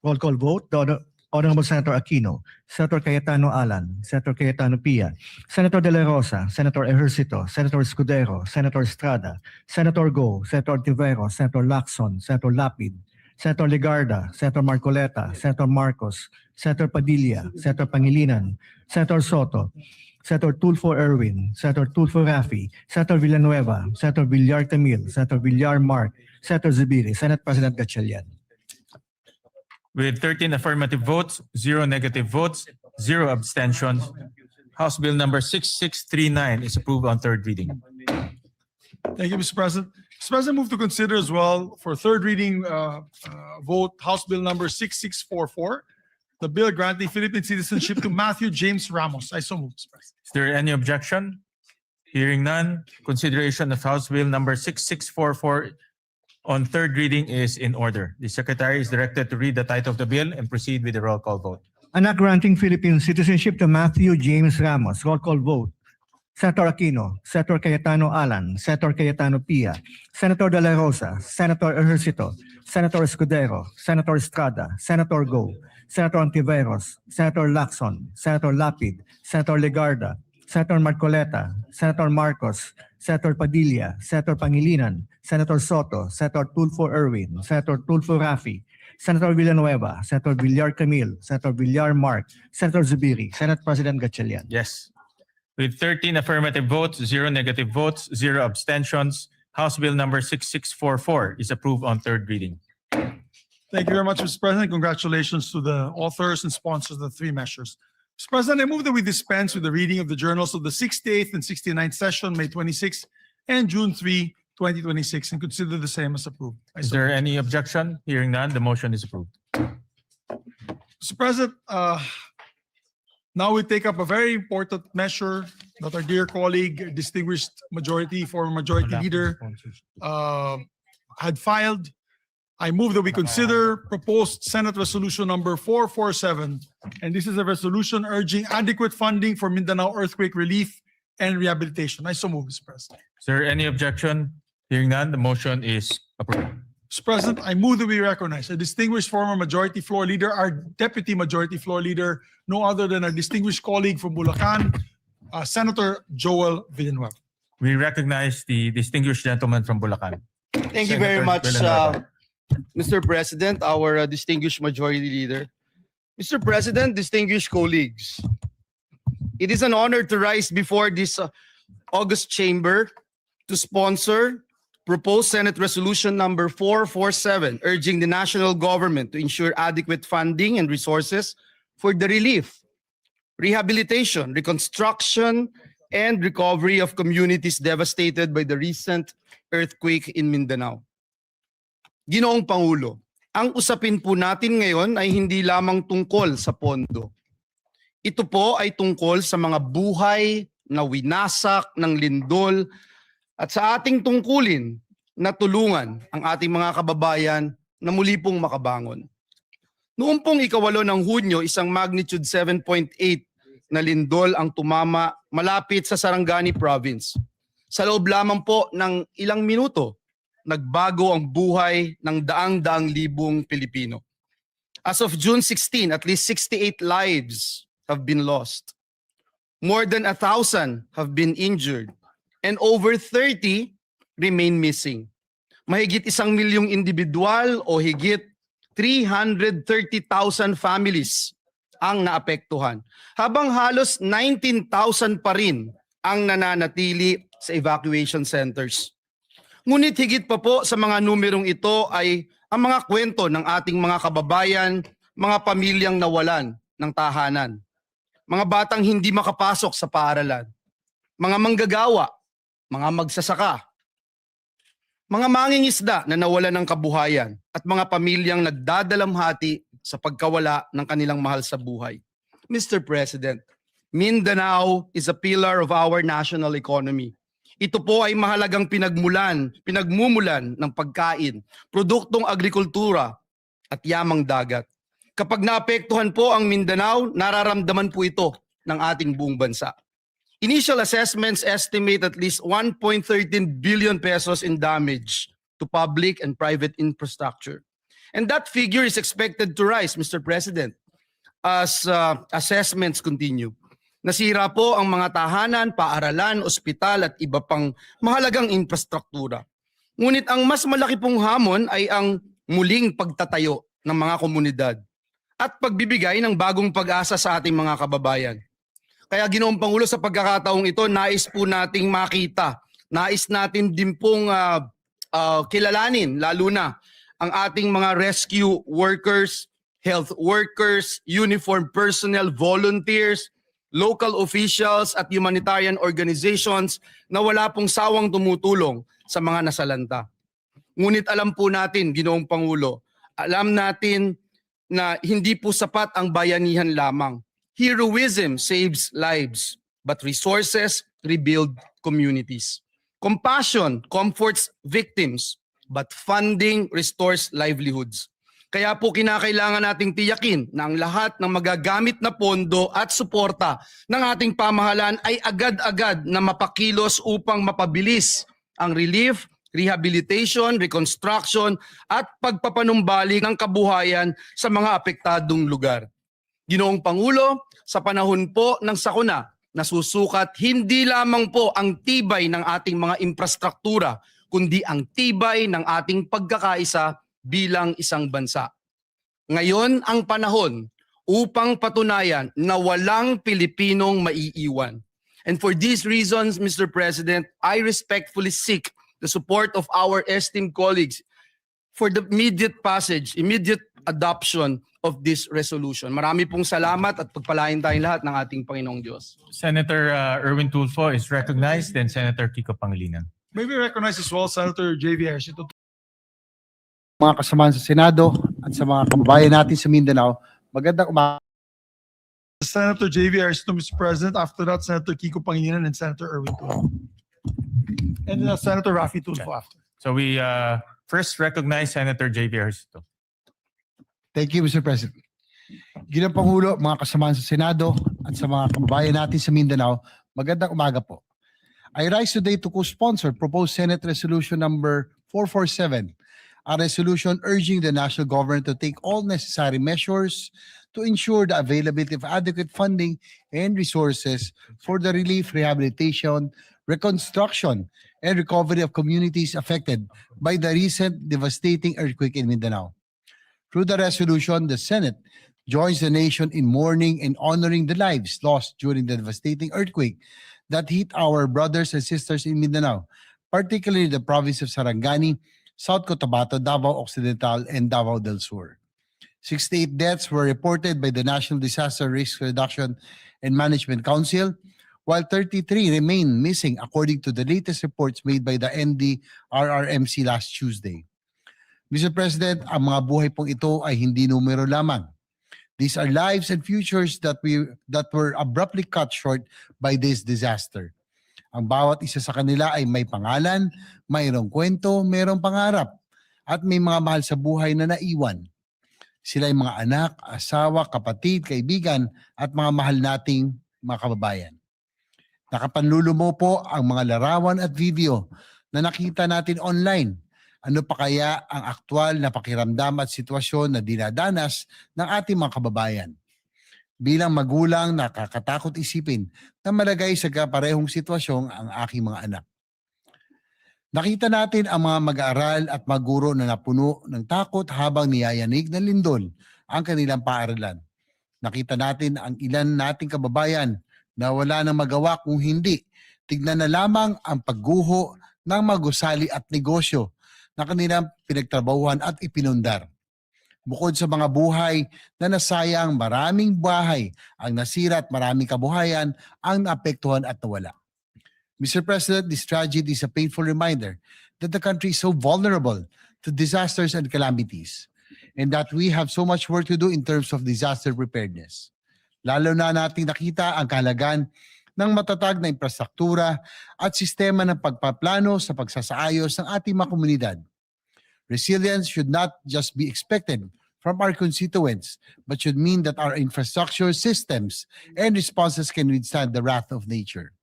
Roll call vote. The Honorable Senator Aquino, Senator Cayetano Alan, Senator Cayetano Pia, Senator De La Rosa, Senator Ejercito, Senator Escudero, Senator Estrada, Senator Go, Senator Tiveros, Senator Lacson, Senator Lapid, Senator Legarda, Senator Marcoleta, Senator Marcos, Senator Padilla, Senator Pangilinan, Senator Soto, Senator Tulfo Erwin, Senator Tulfo Rafi, Senator Villanueva, Senator Villar Camil, Senator Villar Mark, Senator Zubiri, Senate President Gatchalian. With 13 affirmative votes, 0 negative votes, 0 abstentions, House Bill number 6639 is approved on third reading. Thank you, Mr. President. Mr. President, move to consider as well for third reading vote House Bill number 6644, the bill granting Philippine citizenship to Matthew James Ramos. I so move, Mr. President. Is there any objection? Hearing none, consideration of House Bill number 6644 on third reading is in order. The Secretary is directed to read the title of the bill and proceed with the roll call vote. An act granting Philippine citizenship to Matthew James Ramos. Roll call vote. Senator Aquino, Senator Cayetano Alan, Senator Cayetano Pia, Senator De La Rosa, Senator Ejercito, Senator Escudero, Senator Estrada, Senator Go, Senator Ontiveros, Senator Lacson, Senator Lapid, Senator Legarda, Senator Marcoleta, Senator Marcos, Senator Padilla, Senator Pangilinan, Senator Soto, Senator Tulfo Erwin, Senator Tulfo Rafi, Senator Villanueva, Senator Villar Camil, Senator Villar Mark, Senator Zubiri, Senate President Gatchalian. Yes. With 13 affirmative votes, 0 negative votes, 0 abstentions, House Bill number 6644 is approved on third reading. Thank you very much, Mr. President. Congratulations to the authors and sponsors of the three measures. Mr. President, I move that we dispense with the reading of the journals of the 68th and 69th session, May 26 and June 3, 2026, and consider the same as approved. Is there any objection? Hearing none, the motion is approved. Mr. President, now we take up a very important measure that our dear colleague, distinguished former majority leader, had filed. I move that we consider proposed Senate Resolution number 447, and this is a resolution urging adequate funding for Mindanao earthquake relief and rehabilitation. I so move, Mr. President. Is there any objection? Hearing none, the motion is approved. Mr. President, I move that we recognize a distinguished former majority floor leader, our deputy majority floor leader, no other than our distinguished colleague from Bulacan, Senator Joel Villanueva. We recognize the distinguished gentleman from Bulacan. Thank you very much, Mr. President, our distinguished majority leader. Mr. President, distinguished colleagues, it is an honor to rise before this august chamber to sponsor proposed Senate Resolution number 447, urging the national government to ensure adequate funding and resources for the relief, rehabilitation, reconstruction, and recovery of communities devastated by the recent earthquake in Mindanao. Ginoong Pangulo, ang usapin po natin ngayon ay hindi lamang tungkol sa pondo. Ito po ay tungkol sa mga buhay na winasak ng lindol at sa ating tungkulin na tulungan ang ating mga kababayan na muli pong makabangon. Noong pong 8 ng Hunyo, isang magnitude 7.8 na lindol ang tumama malapit sa Sarangani Province. Sa loob lamang po ng ilang minuto, nagbago ang buhay ng daang-daang libong Pilipino. As of June 16, at least 68 lives have been lost. More than 1,000 have been injured and over 30 remain missing. Mahigit 1 milyong individual o higit 330,000 families ang naapektuhan, habang halos 19,000 pa rin ang nananatili sa evacuation centers. Ngunit higit pa po sa mga numerong ito ay ang mga kwento ng ating mga kababayan, mga pamilyang nawalan ng tahanan, mga batang hindi makapasok sa paaralan, mga manggagawa, mga magsasaka, mga mangingisda na nawalan ng kabuhayan at mga pamilyang nagdadalamhati sa pagkawala ng kanilang mahal sa buhay. Mr. President, Mindanao is a pillar of our national economy. Ito po ay mahalagang pinagmumulan ng pagkain, produktong agrikultura at yamang dagat. Kapag naapektuhan po ang Mindanao, nararamdaman po ito ng ating buong bansa. Initial assessments estimate at least 1.13 billion pesos in damage to public and private infrastructure. And that figure is expected to rise, Mr. President, as assessments continue. Nasira po ang mga tahanan, paaralan, ospital at iba pang mahalagang infrastruktura. Ngunit ang mas malaki pong hamon ay ang muling pagtatayo ng mga komunidad at pagbibigay ng bagong pag-asa sa ating mga kababayan. Kaya Ginoong Pangulo, sa pagkakataong ito, nais po nating makita, nais natin din pong kilalanin, lalo na ang ating mga rescue workers, health workers, uniformed personnel, volunteers, local officials at humanitarian organizations na wala pong sawang tumutulong sa mga nasalanta. Ngunit alam po natin, Ginoong Pangulo, alam natin na hindi po sapat ang bayanihan lamang. Heroism saves lives, but resources rebuild communities. Compassion comforts victims, but funding restores livelihoods. Kaya po kinakailangan nating tiyakin na ang lahat ng magagamit na pondo at suporta ng ating pamahalaan ay agad-agad na mapakilos upang mapabilis ang relief, rehabilitation, reconstruction at pagpapanumbalik ng kabuhayan sa mga apektadong lugar. Ginoong Pangulo, sa panahon po ng sakuna, nasusukat hindi lamang po ang tibay ng ating mga infrastruktura, kundi ang tibay ng ating pagkakaisa bilang isang bansa. Ngayon ang panahon upang patunayan na walang Pilipinong maiiwan. And for these reasons, Mr. President, I respectfully seek the support of our esteemed colleagues for the immediate passage, immediate adoption of this resolution. Marami pong salamat at pagpalain tayong lahat ng ating Panginoong Diyos. Senator Erwin Tulfo is recognized, then Senator Kiko Pangilinan. May we recognize as well Senator J.V. Ejercito. Mga kasamahan sa Senado at sa mga kababayan natin sa Mindanao, magandang umaga. Senator J.V. Ejercito, Mr. President. After that, Senator Kiko Pangilinan and Senator Erwin Tulfo. And Senator Raffy Tulfo after. So we first recognize Senator J.V. Ejercito. Thank you, Mr. President. Ginang Pangulo, mga kasamahan sa Senado at sa mga kababayan natin sa Mindanao, magandang umaga po. I rise today to co-sponsor proposed Senate Resolution number 447, a resolution urging the national government to take all necessary measures to ensure the availability of adequate funding and resources for the relief, rehabilitation, reconstruction, and recovery of communities affected by the recent devastating earthquake in Mindanao. Through the resolution, the Senate joins the nation in mourning and honoring the lives lost during the devastating earthquake that hit our brothers and sisters in Mindanao, particularly the province of Sarangani, South Cotabato, Davao Occidental, and Davao del Sur. 68 deaths were reported by the National Disaster Risk Reduction and Management Council, while 33 remain missing according to the latest reports made by the NDRRMC last Tuesday. Mr. President, ang mga buhay pong ito ay hindi numero lamang. These are lives and futures that were abruptly cut short by this disaster. Ang bawat isa sa kanila ay may pangalan, mayroong kwento, mayroong pangarap, at may mga mahal sa buhay na naiwan. Sila ay mga anak, asawa, kapatid, kaibigan, at mga mahal nating mga kababayan. Nakapanlulumo po ang mga larawan at video na nakita natin online. Ano pa kaya ang aktwal na pakiramdam at sitwasyon na dinadanas ng ating mga kababayan? Bilang magulang, nakakatakot isipin na malagay sa kaparehong sitwasyon ang aking mga anak. Nakita natin ang mga mag-aaral at maguro na napuno ng takot habang niyayanig ng lindol ang kanilang paaralan. Nakita natin ang ilan nating kababayan na wala nang magawa kung hindi tignan na lamang ang pagguho ng magusali at negosyo na kanilang pinagtrabahuhan at ipinundar. Bukod sa mga buhay na nasayang, maraming bahay ang nasira at maraming kabuhayan ang naapektuhan at nawala. Mr. President, this tragedy is a painful reminder that the country is so vulnerable to disasters and calamities and that we have so much work to do in terms of disaster preparedness. Lalo na nating nakita ang kahalagan ng matatag na infrastruktura at sistema ng pagpaplano sa pagsasaayos ng ating mga komunidad. Resilience should not just be expected from our constituents, but should mean that our infrastructure systems and responses can withstand the wrath of nature.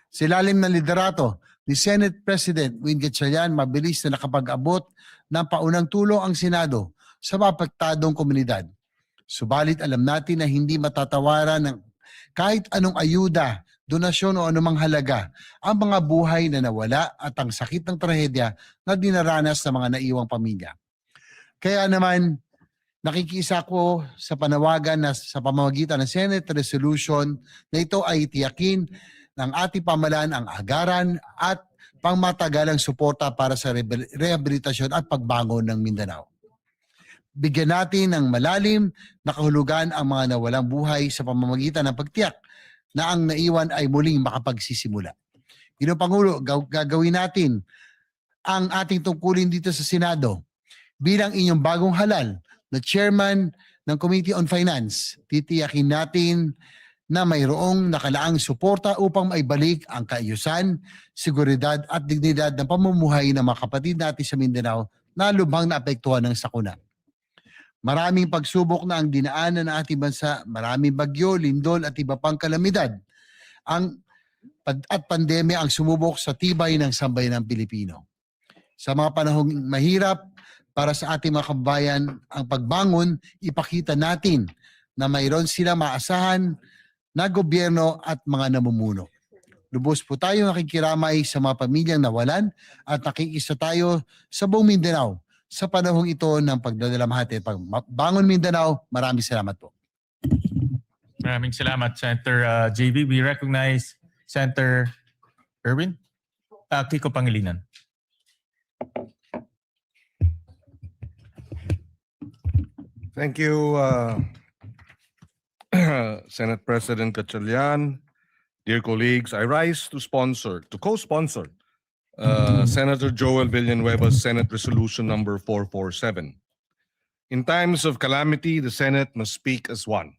Sa ilalim ng liderato ni Senate President Win Gatchalian, mabilis na nakapag-abot ng paunang tulong ang Senado sa mapaktadong komunidad. Subalit alam natin na hindi matatawaran ng kahit anong ayuda, donasyon o anumang halaga ang mga buhay na nawala at ang sakit ng trahedya na dinaranas ng mga naiwang pamilya. Kaya naman, nakikiisa ko sa panawagan na sa pamamagitan ng Senate Resolution na ito ay tiyakin ng ating pamahalaan ang agaran at pangmatagalang suporta para sa rehabilitasyon at pagbangon ng Mindanao. Bigyan natin ng malalim na kahulugan ang mga nawalang buhay sa pamamagitan ng pagtiyak na ang naiwan ay muling makapagsisimula. Ginong Pangulo, gagawin natin ang ating tungkulin dito sa Senado. Bilang inyong bagong halal na Chairman ng Committee on Finance, titiyakin natin na mayroong nakalaang suporta upang maibalik ang kaayusan, seguridad at dignidad ng pamumuhay ng mga kapatid natin sa Mindanao na lubhang naapektuhan ng sakuna. Maraming pagsubok na ang dinaanan ng ating bansa, maraming bagyo, lindol at iba pang kalamidad. At pandemya ang sumubok sa tibay ng sambayanang Pilipino. Sa mga panahong mahirap para sa ating mga kababayan, ang pagbangon, ipakita natin na mayroon silang maasahan na gobyerno at mga namumuno. Lubos po tayo nakikiramay sa mga pamilyang nawalan at nakikisa tayo sa buong Mindanao sa panahong ito ng pagdadalamhati at pagbangon Mindanao. Maraming salamat po. Maraming salamat, Senator JB. We recognize Senator Erwin Kiko Pangilinan. Thank you, Senate President Gatchalian. Dear colleagues, I rise to co-sponsor Senator Joel Villanueva's Senate Resolution number 447. In times of calamity, the Senate must speak as one.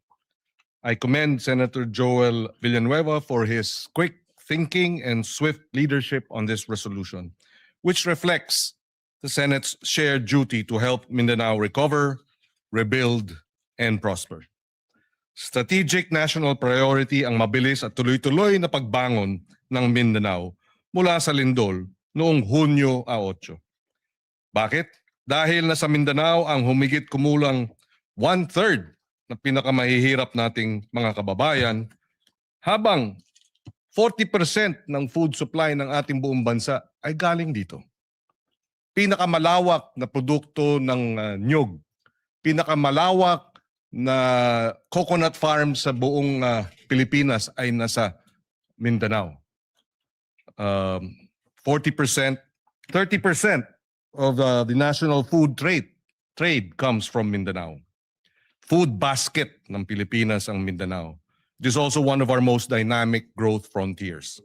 I commend Senator Joel Villanueva for his quick thinking and swift leadership on this resolution, which reflects the Senate's shared duty to help Mindanao recover, rebuild, and prosper. Strategic national priority ang mabilis at tuloy-tuloy na pagbangon ng Mindanao mula sa lindol noong Hunyo 8. Bakit? Dahil nasa Mindanao ang humigit kumulang 1/3 na pinakamahihirap nating mga kababayan, habang 40% ng food supply ng ating buong bansa ay galing dito. Pinakamalawak na produkto ng nyug, pinakamalawak na coconut farm sa buong Pilipinas ay nasa Mindanao. 40%, 30% of the national food trade comes from Mindanao. Food basket ng Pilipinas ang Mindanao. It is also one of our most dynamic growth frontiers.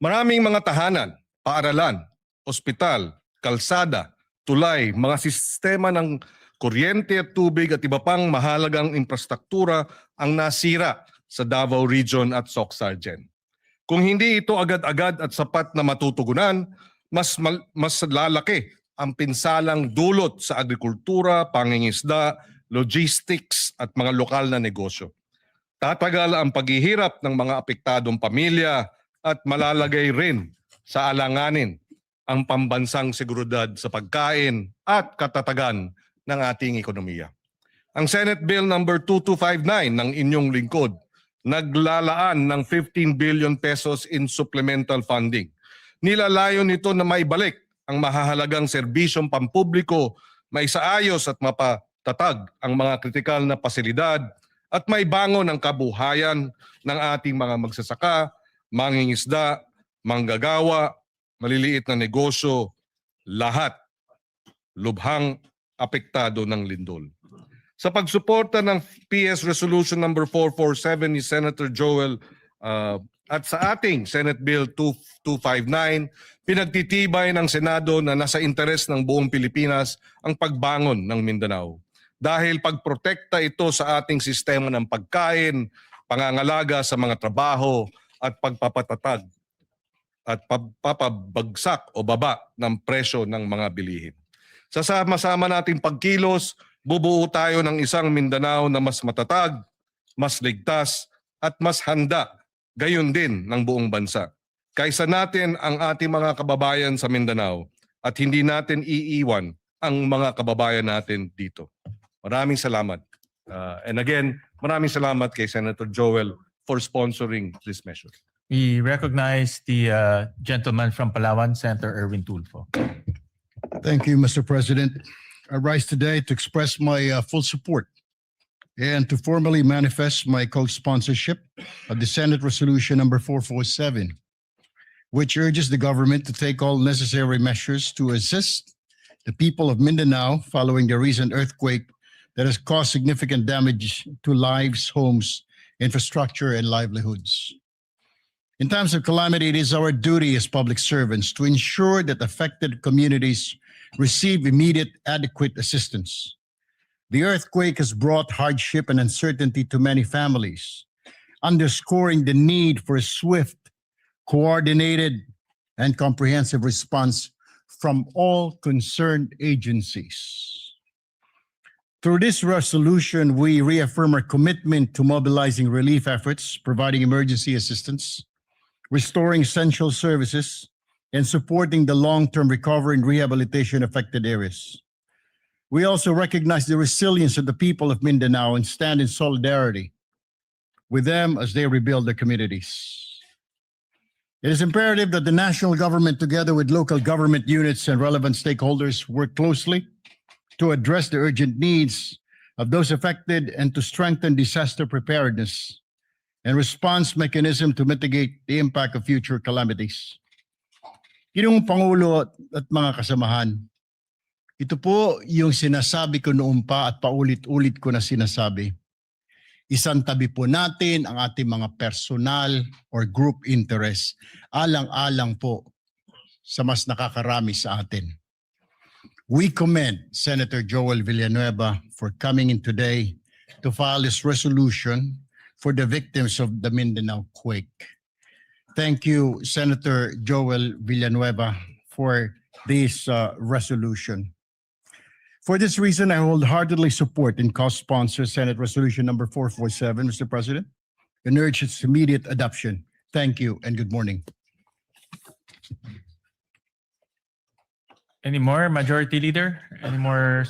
Maraming mga tahanan, paaralan, ospital, kalsada, tulay, mga sistema ng kuryente at tubig at iba pang mahalagang infrastruktura ang nasira sa Davao Region at Soc-Sargen. Kung hindi ito agad-agad at sapat na matutugunan, mas lalaki ang pinsalang dulot sa agrikultura, pangingisda, logistics at mga lokal na negosyo. Tatagal ang paghihirap ng mga apektadong pamilya at malalagay rin sa alanganin ang pambansang seguridad sa pagkain at katatagan ng ating ekonomiya. Ang Senate Bill number 2259 ng inyong lingkod naglalaan ng 15 billion pesos in supplemental funding. Nilalayon nito na maibalik ang mahahalagang serbisyong pampubliko, maisaayos at mapatatag ang mga kritikal na pasilidad at maibangon ang kabuhayan ng ating mga magsasaka, mangingisda, manggagawa, maliliit na negosyo, lahat lubhang apektado ng lindol. Sa pagsuporta ng PS Resolution number 447 ni Senator Joel at sa ating Senate Bill 2259, pinagtitibay ng Senado na nasa interes ng buong Pilipinas ang pagbangon ng Mindanao. Dahil pagprotekta ito sa ating sistema ng pagkain, pangangalaga sa mga trabaho at pagpapatatag at pagpapabagsak o baba ng presyo ng mga bilihin. Sa sama-sama nating pagkilos, bubuo tayo ng isang Mindanao na mas matatag, mas ligtas at mas handa, gayon din ng buong bansa. Kaysa natin ang ating mga kababayan sa Mindanao at hindi natin iiwan ang mga kababayan natin dito. Maraming salamat. And again, maraming salamat kay Senator Joel for sponsoring this measure. We recognize the gentleman from Palawan, Senator Erwin Tulfo. Thank you, Mr. President. I rise today to express my full support and to formally manifest my co-sponsorship of the Senate Resolution number 447, which urges the government to take all necessary measures to assist the people of Mindanao following the recent earthquake that has caused significant damage to lives, homes, infrastructure, and livelihoods. In times of calamity, it is our duty as public servants to ensure that affected communities receive immediate, adequate assistance. The earthquake has brought hardship and uncertainty to many families, underscoring the need for a swift, coordinated, and comprehensive response from all concerned agencies. Through this resolution, we reaffirm our commitment to mobilizing relief efforts, providing emergency assistance, restoring essential services, and supporting the long-term recovery and rehabilitation affected areas. We also recognize the resilience of the people of Mindanao and stand in solidarity with them as they rebuild their communities. It is imperative that the national government, together with local government units and relevant stakeholders, work closely to address the urgent needs of those affected and to strengthen disaster preparedness and response mechanism to mitigate the impact of future calamities. Ginong Pangulo at mga kasamahan, Ito po yung sinasabi ko noon pa at paulit-ulit ko na sinasabi. Isang tabi po natin ang ating mga personal or group interest. Alang-alang po sa mas nakakarami sa atin. We commend Senator Joel Villanueva for coming in today to file this resolution for the victims of the Mindanao quake. Thank you, Senator Joel Villanueva, for this resolution. For this reason, I wholeheartedly support and co-sponsor Senate Resolution number 447, Mr. President, and urge its immediate adoption. Thank you and good morning. Any more, Majority Leader? Any more,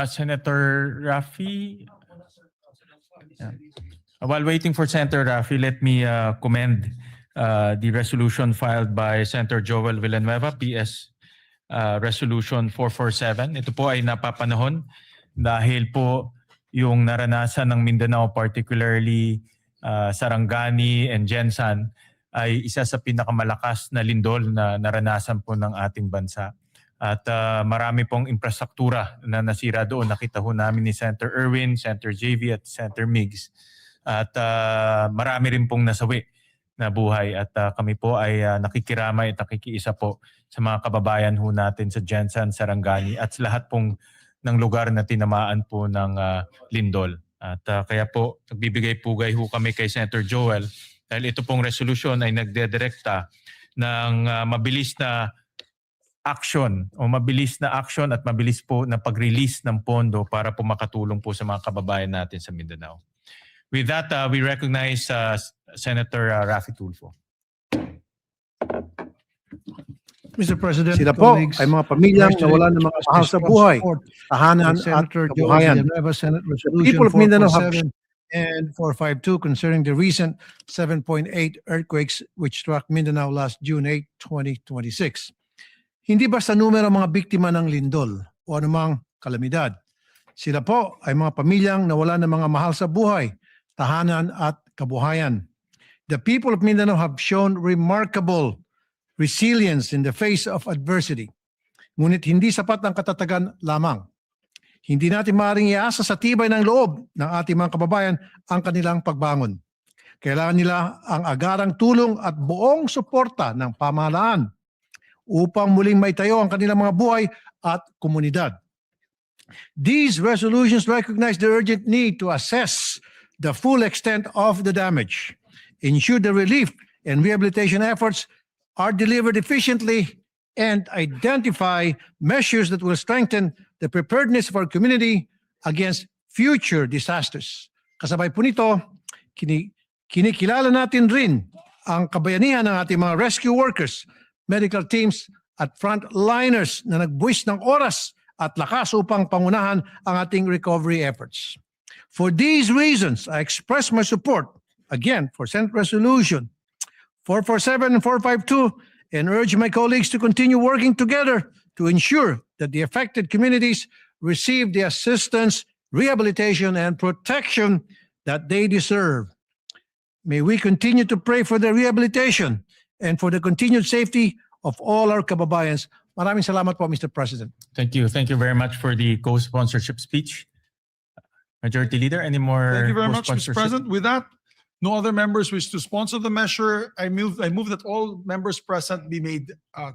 Senator Raffy? Yeah. While waiting for Senator Raffy, let me commend the resolution filed by Senator Joel Villanueva, PS Resolution 447. Ito po ay napapanahon dahil po yung naranasan ng Mindanao, particularly Sarangani and Jensan, ay isa sa pinakamalakas na lindol na naranasan po ng ating bansa. At marami pong infrastruktura na nasira doon. Nakita ho namin ni Senator Erwin, Senator JV at Senator Migs. At marami rin pong nasawi na buhay. At kami po ay nakikiramay at nakikiisa po sa mga kababayan ho natin sa Jensan, Sarangani at sa lahat pong ng lugar na tinamaan po ng lindol. At kaya po nagbibigay pugay ho kami kay Senator Joel dahil ito pong resolution ay nagdedirekta ng mabilis na action at mabilis po na pag-release ng pondo para po makatulong po sa mga kababayan natin sa Mindanao. With that, we recognize Senator Raffy Tulfo. Mr. President, Sila po colleagues, ay mga pamilyang wish to nawalan ng mga mahal sa buhay, tahanan at Senator Joel kabuhayan. Villanueva, Senate The Resolution people of Mindanao have 447 and 452 concerning the recent 7.8 earthquakes which struck Mindanao last June 8, 2026. Hindi basta numero mga biktima ng lindol o anumang kalamidad. Sila po ay mga pamilyang nawalan ng mga mahal sa buhay, tahanan at kabuhayan. The people of Mindanao have shown remarkable resilience in the face of adversity. Ngunit hindi sapat ang katatagan lamang. Hindi natin maaaring iasa sa tibay ng loob ng ating mga kababayan ang kanilang pagbangon. Kailangan nila ang agarang tulong at buong suporta ng pamahalaan upang muling maitayo ang kanilang mga buhay at komunidad. These resolutions recognize the urgent need to assess the full extent of the damage, ensure the relief and rehabilitation efforts are delivered efficiently, and identify measures that will strengthen the preparedness of our community against future disasters. Kasabay po nito, kinikilala natin rin ang kabayanihan ng ating mga rescue workers, medical teams at frontliners na nagbuwis ng oras at lakas upang pangunahan ang ating recovery efforts. For these reasons, I express my support, again, for Senate Resolution 447 and 452 and urge my colleagues to continue working together to ensure that the affected communities receive the assistance, rehabilitation, and protection that they deserve. May we continue to pray for their rehabilitation and for the continued safety of all our kababayans. Maraming salamat po, Mr. President. Thank you. Thank you very much for the co-sponsorship speech. Majority Leader, any more Thank you very much, Mr. co-sponsorship? President. With that, no other members wish to sponsor the measure. I move that all members present be made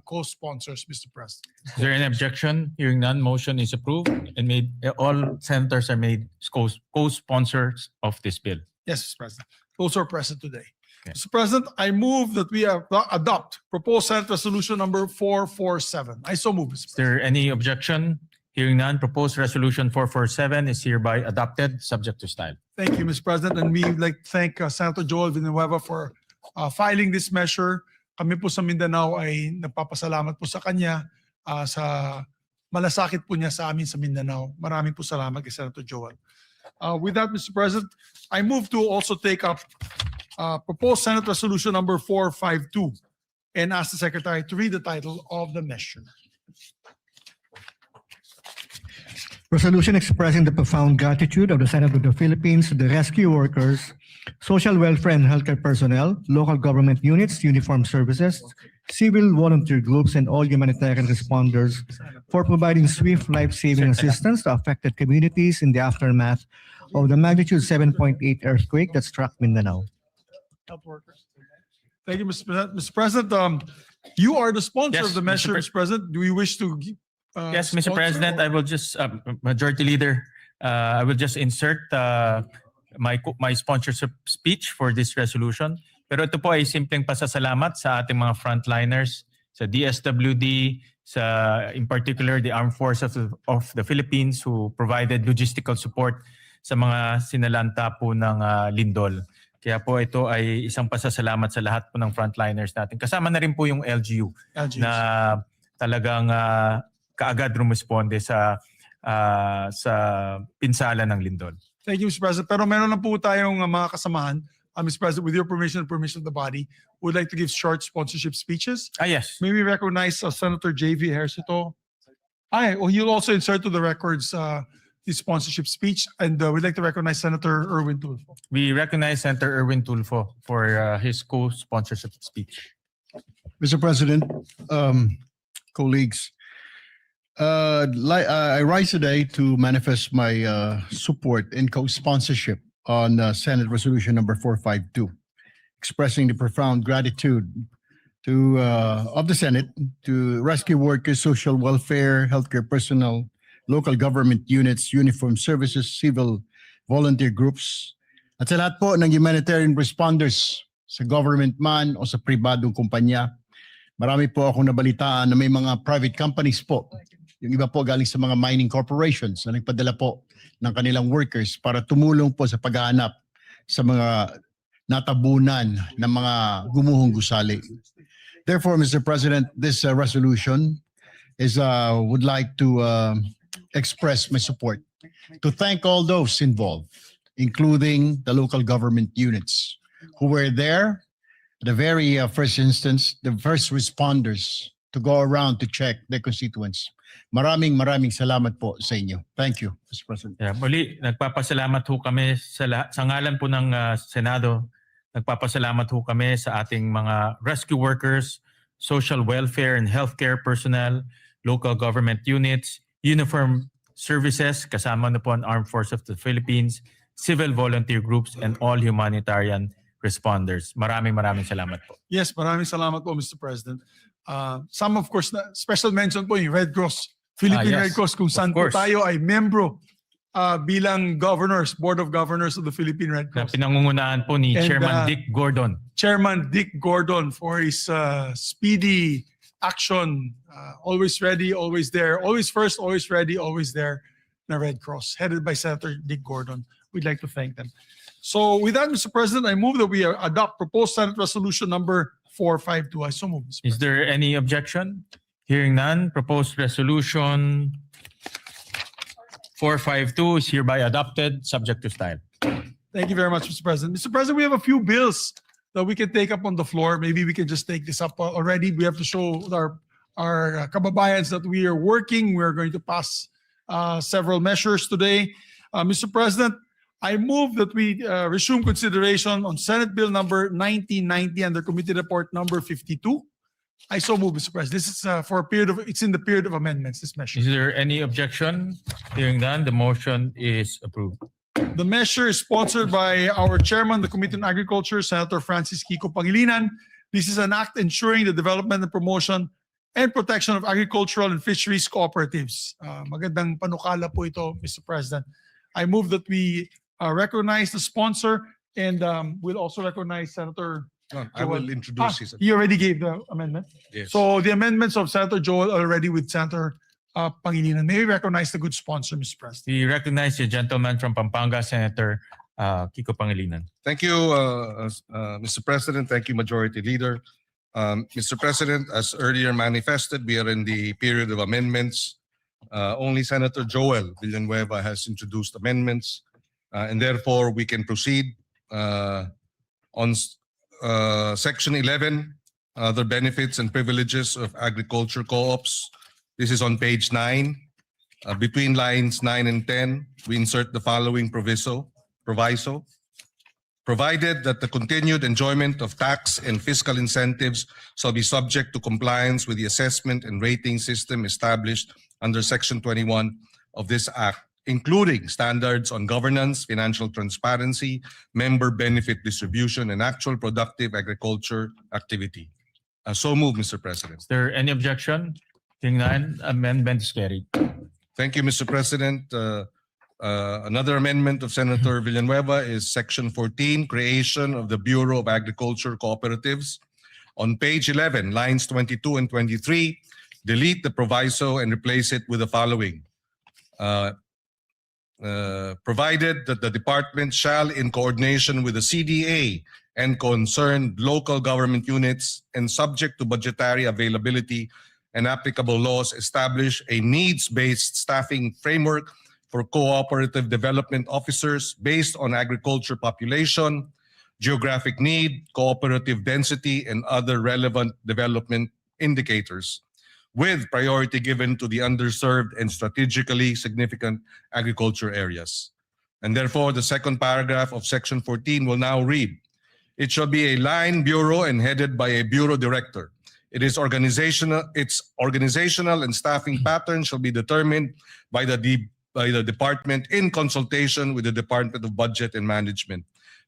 co-sponsors, Mr. President. Is there any objection? Hearing none, motion is approved and all senators are made co-sponsors of this bill. Yes, Mr. President. Those are present today. Okay. Mr. President, I move that we adopt proposed Senate Resolution number 447. I so move, Mr. Is President. there any objection? Hearing none, proposed resolution 447 is hereby adopted, subject to style. Thank you, Mr. President. And we would like to thank Senator Joel Villanueva for filing this measure. Kami po sa Mindanao ay nagpapasalamat po sa kanya sa malasakit po niya sa amin sa Mindanao. Maraming po salamat kay Senator Joel. With that, Mr. President, I move to also take up proposed Senate Resolution number 452 and ask the Secretary to read the title of the measure. Resolution expressing the profound gratitude of the Senate of the Philippines to the rescue workers, social welfare and healthcare personnel, local government units, uniformed services, civil volunteer groups, and all humanitarian responders for providing swift life-saving assistance to affected communities in the aftermath of the magnitude 7.8 earthquake that struck Mindanao. Health workers. Thank you, Mr. President. Mr. President, you are the sponsor Yes, of the Mr. measure, Mr. President. Do you wish to? Yes, Mr. sponsor President, or- I will just, Majority Leader, I will just insert my sponsorship speech for this resolution. Pero ito po ay simpleng pasasalamat sa ating mga frontliners, sa DSWD, in particular the Armed Forces of the Philippines who provided logistical support sa mga sinalanta po ng lindol. Kaya po ito ay isang pasasalamat sa lahat po ng frontliners natin. Kasama na rin po yung LGU na talagang kaagad rumisponde sa pinsala ng lindol. Thank you, Mr. President. Pero meron lang po tayong mga kasamahan. Mr. President, with your permission and permission of the body, would like to give short sponsorship speeches. Yes. May we recognize Senator J.V. Ejercito? He'll also insert to the records his sponsorship speech, and we'd like to recognize Senator Erwin Tulfo. We recognize Senator Erwin Tulfo for his co-sponsorship speech. Mr. President, colleagues, I rise today to manifest my support and co-sponsorship on Senate Resolution number 452, expressing the profound gratitude of the Senate to rescue workers, social welfare, healthcare personnel, local government units, uniformed services, civil volunteer groups, at sa lahat po ng humanitarian responders sa government man o sa pribadong kumpanya. Marami po akong nabalitaan na may mga private companies po. Yung iba po galing sa mga mining corporations na nagpadala po ng kanilang workers para tumulong po sa paghahanap sa mga natabunan ng mga gumuhong gusali. Therefore, Mr. President, this resolution would like to express my support to thank all those involved, including the local government units who were there at the very first instance, the first responders to go around to check their constituents. Maraming salamat po sa inyo. Thank you, Mr. President. Yeah, muli, nagpapasalamat ho kami sa ngalan po ng Senado. Nagpapasalamat ho kami sa ating mga rescue workers, social welfare and healthcare personnel, local government units, uniformed services, kasama na po ang Armed Forces of the Philippines, civil volunteer groups, and all humanitarian responders. Maraming salamat po. Yes, maraming salamat po, Mr. President. Some, of course, special mention po yung Red Cross, Philippine Yes, Red Cross, kung saan of po course. tayo ay membro bilang governors, Board of Governors of the Philippine Red Na Cross. pinangungunahan po ni And, Chairman Dick Gordon. Chairman Dick Gordon for his speedy action, always ready, always there, always first, always ready, always there, na Red Cross, headed by Senator Dick Gordon. We'd like to thank them. So with that, Mr. President, I move that we adopt proposed Senate Resolution number 452. I so move, Mr. Is there any objection? Hearing none, proposed resolution 452 is hereby adopted, subject to style. Thank you very much, Mr. President. Mr. President, we have a few bills that we can take up on the floor. Maybe we can just take this up already. We have to show our kababayans that we are working. We're going to pass several measures today. Mr. President, I move that we resume consideration on Senate Bill number 1990 under Committee Report number 52. I so move, Mr. President. This is for a period of, it's in the period of amendments, this measure. Is there any objection? Hearing none, the motion is approved. The measure is sponsored by our chairman, the Committee on Agriculture, Senator Francis Kiko Pangilinan. This is an act ensuring the development and promotion and protection of agricultural and fisheries cooperatives. Magandang panukala po ito, Mr. President. I move that we recognize the sponsor and we'll also recognize Senator I will introduce his. He already gave the amendment. Yes. So the amendments of Senator Joel are already with Senator Pangilinan. May we recognize the good sponsor, Mr. President? We recognize the gentleman from Pampanga, Senator Kiko Pangilinan. Thank you, Mr. President. Thank you, Majority Leader. Mr. President, as earlier manifested, we are in the period of amendments. Only Senator Joel Villanueva has introduced amendments, and therefore we can proceed on Section 11, other benefits and privileges of agriculture co-ops. This is on page 9. between lines 9 and 10, we insert the following proviso, provided that the continued enjoyment of tax and fiscal incentives shall be subject to compliance with the assessment and rating system established under Section 21 of this Act, including standards on governance, financial transparency, member benefit distribution, and actual productive agriculture activity. So moved, Mr. President. Is there any objection? Hearing none, amendment is carried. Thank you, Mr. President. Another amendment of Senator Villanueva is Section 14, creation of the Bureau of Agriculture Cooperatives. On page 11, lines 22 and 23, delete the proviso and replace it with the following. Provided that the department shall, in coordination with the CDA and concerned local government units and subject to budgetary availability and applicable laws, establish a needs-based staffing framework for cooperative development officers based on agriculture population, geographic need, cooperative density, and other relevant development indicators, with priority given to the underserved and strategically significant agriculture areas. And therefore, the second paragraph of Section 14 will now read, it shall be a line bureau and headed by a bureau director. Its organizational and staffing pattern shall be determined by the department in consultation with the Department of Budget and Management,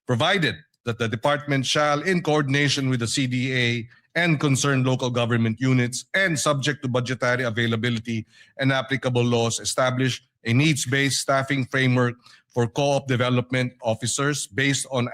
provided that the department shall, in coordination with the CDA and concerned local government units and subject to budgetary availability and applicable laws, establish a needs-based staffing framework for co-op development officers based on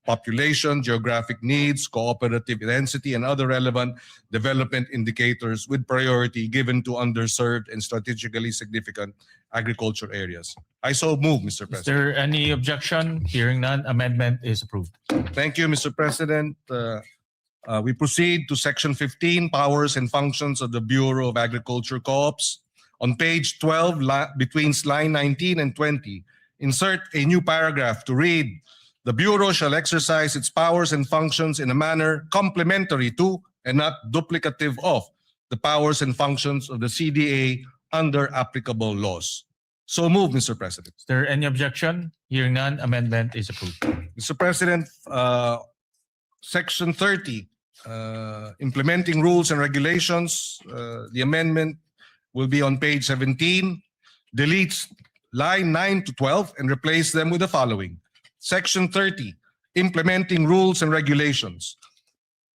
population, geographic needs, cooperative density, and other relevant development indicators with priority given to underserved and strategically significant agriculture areas. I so move, Mr. Is President. there any objection? Hearing none, amendment is approved. Thank you, Mr. President. We proceed to Section 15, Powers and Functions of the Bureau of Agriculture Co-ops. On page 12, between line 19 and 20, insert a new paragraph to read, the Bureau shall exercise its powers and functions in a manner complementary to and not duplicative of the powers and functions of the CDA under applicable laws. So move, Mr. President. Is there any objection? Hearing none, amendment is approved. Mr. President, Section 30, implementing rules and regulations, the amendment will be on page 17, deletes line 9 to 12 and replace them with the following. Section 30, implementing rules and regulations.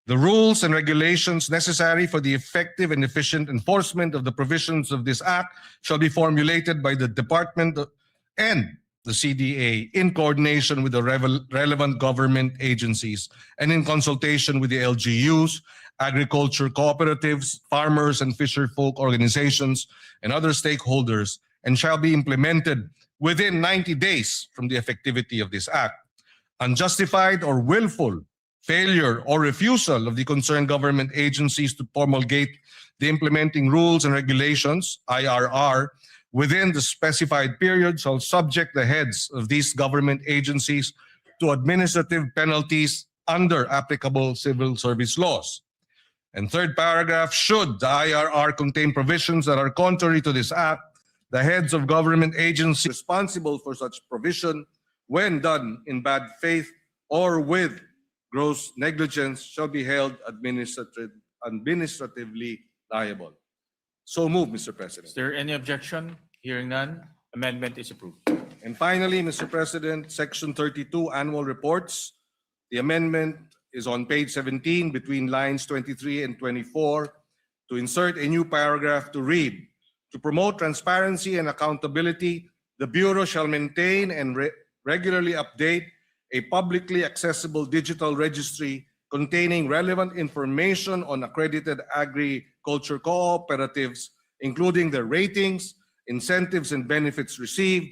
The rules and regulations necessary for the effective and efficient enforcement of the provisions of this Act shall be formulated by the Department and the CDA in coordination with the relevant government agencies and in consultation with the LGUs, agriculture cooperatives, farmers and fisherfolk organizations, and other stakeholders, and shall be implemented within 90 days from the effectivity of this Act. Unjustified or willful failure or refusal of the concerned government agencies to promulgate the implementing rules and regulations, IRR, within the specified period shall subject the heads of these government agencies to administrative penalties under applicable civil service laws. And third paragraph, should the IRR contain provisions that are contrary to this Act, the heads of government agencies responsible for such provision, when done in bad faith or with gross negligence, shall be held administratively liable. So move, Mr. President. Is there any objection? Hearing none, amendment is approved. And finally, Mr. President, Section 32, Annual Reports. The amendment is on page 17 between lines 23 and 24 to insert a new paragraph to read, to promote transparency and accountability, the Bureau shall maintain and regularly update a publicly accessible digital registry containing relevant information on accredited agriculture cooperatives, including their ratings, incentives and benefits received,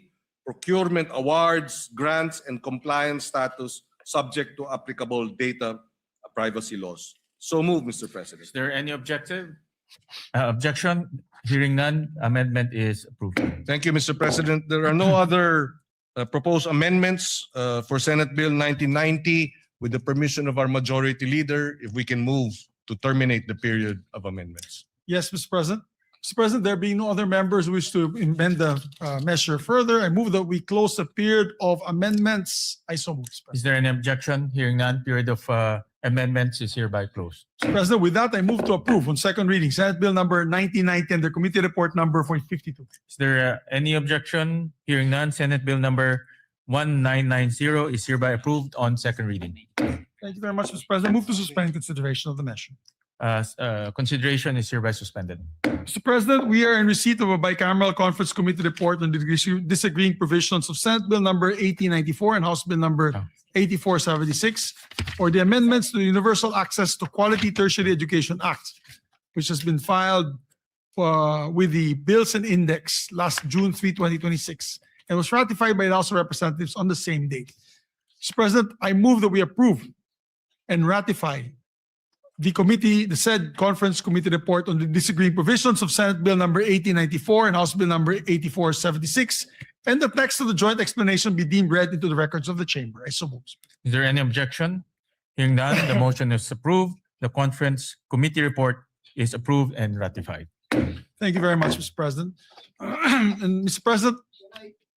procurement awards, grants, and compliance status subject to applicable data privacy laws. So move, Mr. President. Is there any objection? Hearing none, amendment is approved. Thank you, Mr. President. There are no other proposed amendments for Senate Bill 1990. With the permission of our majority leader, if we can move to terminate the period of amendments. Yes, Mr. President. Mr. President, there being no other members who wish to amend the measure further, I move that we close the period of amendments. I so move, Mr. President. Is there any objection? Hearing none, period of amendments is hereby closed. Mr. President, with that, I move to approve on second reading Senate Bill number 1990 and the committee report number 52. Is there any objection? Hearing none, Senate Bill number 1990 is hereby approved on second reading. Thank you very much, Mr. President. Move to suspend consideration of the measure. Consideration is hereby suspended. Mr. President, we are in receipt of a bicameral conference committee report on the disagreeing provisions of Senate Bill number 1894 and House Bill number 8476 or the amendments to the Universal Access to Quality Tertiary Education Act, which has been filed with the Bills and Index last June 3, 2026 and was ratified by the House of Representatives on the same date. Mr. President, I move that we approve and ratify the said conference committee report on the disagreeing provisions of Senate Bill number 1894 and House Bill number 8476, and the text of the joint explanation be deemed read into the records of the chamber. I so move. Is there any objection? Hearing none, the motion is approved. The conference committee report is approved and ratified. Thank you very much, Mr. President. And Mr. President,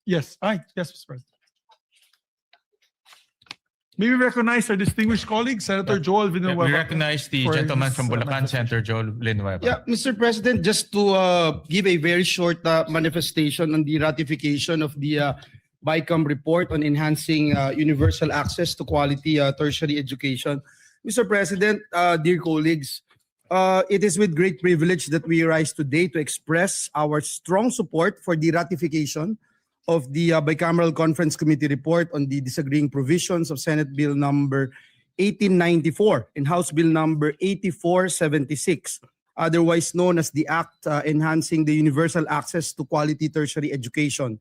yes, Mr. President. May we recognize our distinguished colleague, Senator Joel Villanueva. We recognize the for gentleman his, from Bulacan, Senator Joel Villanueva. Yeah, Mr. President, just to give a very short manifestation on the ratification of the BICAM report on enhancing universal access to quality tertiary education. Mr. President, dear colleagues, it is with great privilege that we rise today to express our strong support for the ratification of the Bicameral Conference Committee report on the disagreeing provisions of Senate Bill number 1894 and House Bill number 8476, otherwise known as the Act Enhancing the Universal Access to Quality Tertiary Education.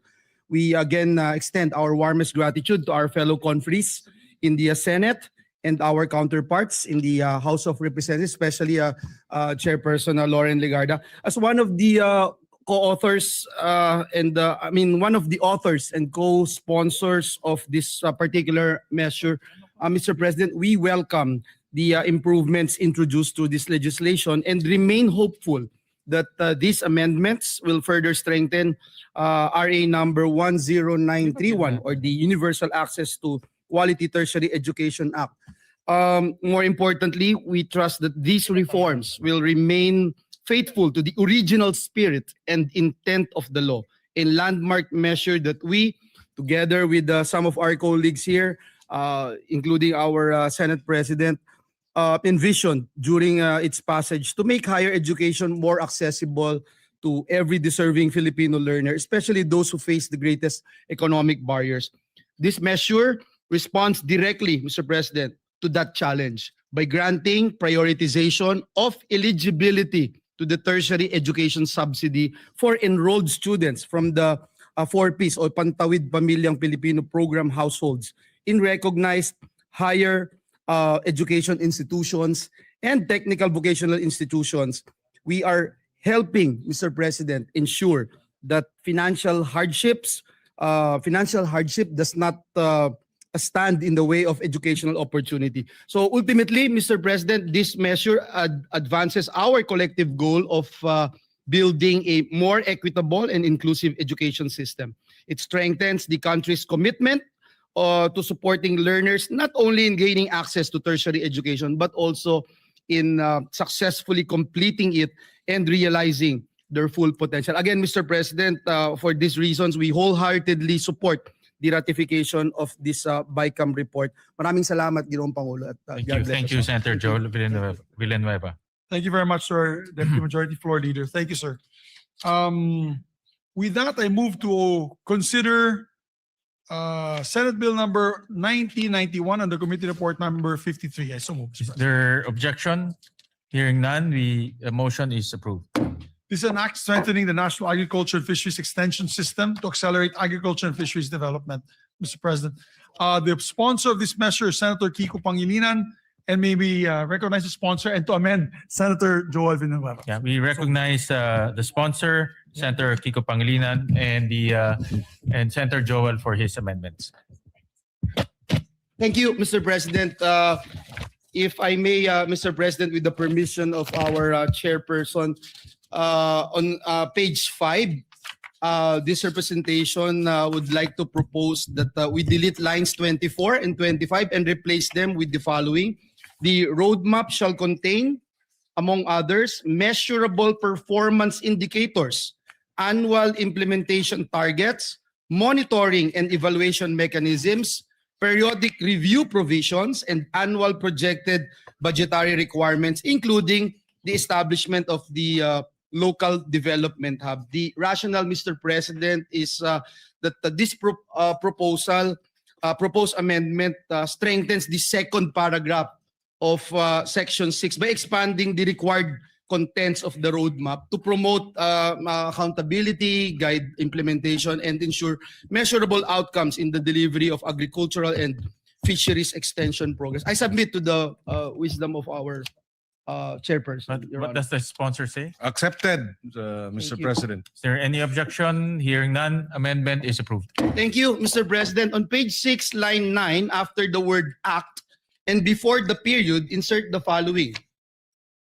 We again extend our warmest gratitude to our fellow conferees in the Senate and our counterparts in the House of Representatives, especially Chairperson Lauren Legarda, as one of the co-authors one of the authors and co-sponsors of this particular measure. Mr. President, we welcome the improvements introduced to this legislation and remain hopeful that these amendments will further strengthen RA number 10931 or the Universal Access to Quality Tertiary Education Act. More importantly, we trust that these reforms will remain faithful to the original spirit and intent of the law, a landmark measure that we, together with some of our colleagues here, including our Senate President, envisioned during its passage to make higher education more accessible to every deserving Filipino learner, especially those who face the greatest economic barriers. This measure responds directly, Mr. President, to that challenge by granting prioritization of eligibility to the tertiary education subsidy for enrolled students from the 4Ps o Pantawid Pamilyang Pilipino program households in recognized higher education institutions and technical vocational institutions. We are helping, Mr. President, ensure that financial hardship does not stand in the way of educational opportunity. So ultimately, Mr. President, this measure advances our collective goal of building a more equitable and inclusive education system. It strengthens the country's commitment to supporting learners, not only in gaining access to tertiary education, but also in successfully completing it and realizing their full potential. Again, Mr. President, for these reasons, we wholeheartedly support the ratification of this BICAM report. Maraming salamat, Ginoong Pangulo. At, Thank you, Senator Joel Villanueva. Thank you very much, sir, Deputy Majority Floor Leader. Thank you, sir. With that, I move to consider Senate Bill number 1991 and the committee report number 53. I so move. Is there objection? Hearing none, the motion is approved. This is an act strengthening the National Agriculture and Fisheries Extension System to accelerate agriculture and fisheries development, Mr. President. The sponsor of this measure is Senator Kiko Pangilinan, and may we recognize the sponsor and to amend Senator Joel Villanueva. Yeah, we recognize the sponsor, Senator Kiko Pangilinan, and Senator Joel for his amendments. Thank you, Mr. President. If I may, Mr. President, with the permission of our chairperson, on page 5, this representation would like to propose that we delete lines 24 and 25 and replace them with the following. The roadmap shall contain, among others, measurable performance indicators, annual implementation targets, monitoring and evaluation mechanisms, periodic review provisions, and annual projected budgetary requirements, including the establishment of the local development hub. The rationale, Mr. President, is that this proposed amendment strengthens the second paragraph of Section 6 by expanding the required contents of the roadmap to promote accountability, guide implementation, and ensure measurable outcomes in the delivery of agricultural and fisheries extension progress. I submit to the wisdom of our chairperson. Your What Honor. does the sponsor say? Accepted, Mr. Thank you. President. Is there any objection? Hearing none, amendment is approved. Thank you, Mr. President. On page 6, line 9, after the word act and before the period, insert the following.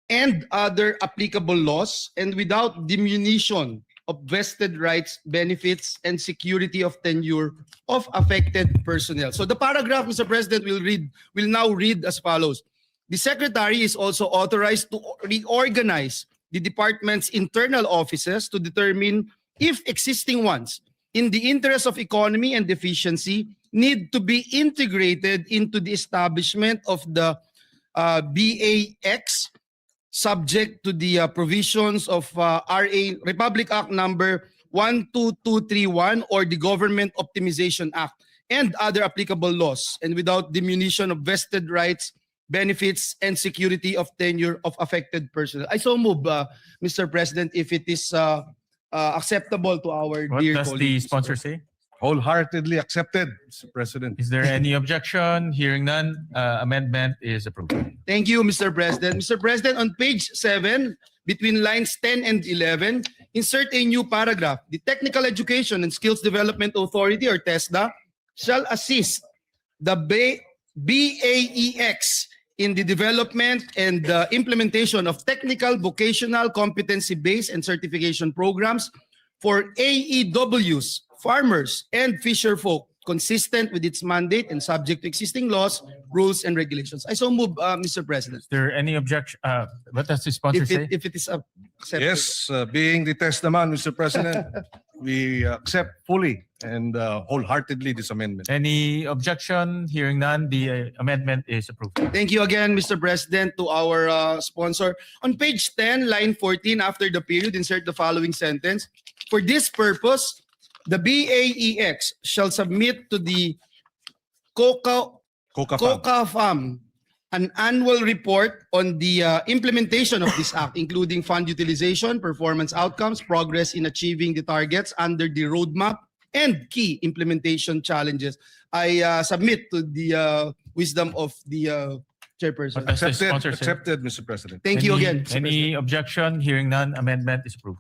And other applicable laws, and without diminution of vested rights, benefits, and security of tenure of affected personnel. So the paragraph, Mr. President, will now read as follows. The Secretary is also authorized to reorganize the department's internal offices to determine if existing ones, in the interest of economy and efficiency, need to be integrated into the establishment of the BAX, subject to the provisions of Republic Act number 12231 or the Government Optimization Act and other applicable laws, and without diminution of vested rights, benefits, and security of tenure of affected personnel. I so move, Mr. President, if it is acceptable to our What dear does the colleagues. sponsor say? Wholeheartedly accepted, Mr. President. Is there any objection? Hearing none, amendment is approved. Thank you, Mr. President. Mr. President, on page 7, between lines 10 and 11, insert a new paragraph. The Technical Education and Skills Development Authority, or TESDA, shall assist the BAEX in the development and implementation of technical, vocational, competency-based, and certification programs for AEWs, farmers, and fisherfolk, consistent with its mandate and subject to existing laws, rules, and regulations. I so move, Mr. President. Is there any objection? What does the sponsor say? If it is accepted. Yes, being the testament, Mr. President, we accept fully and wholeheartedly this amendment. Any objection? Hearing none, the amendment is approved. Thank you again, Mr. President, to our sponsor. On page 10, line 14, after the period, insert the following sentence. For this purpose, the BAEX shall submit to the COCAFAM an annual report on the implementation of this act, including fund utilization, performance outcomes, progress in achieving the targets under the roadmap, and key implementation challenges. I submit to the wisdom of the chairperson. What does the sponsor say? Accepted, Mr. President. Thank you again, Mr. Any objection? Hearing none, amendment is approved.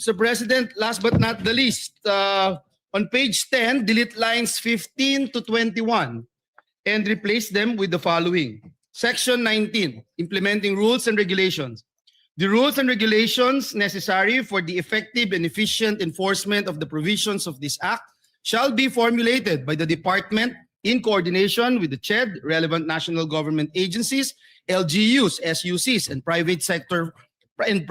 Mr. President, last but not the least, on page 10, delete lines 15 to 21 and replace them with the following. Section 19, implementing rules and regulations. The rules and regulations necessary for the effective and efficient enforcement of the provisions of this act shall be formulated by the department in coordination with the CHED, relevant national government agencies, LGUs, SUCs, and private sector, and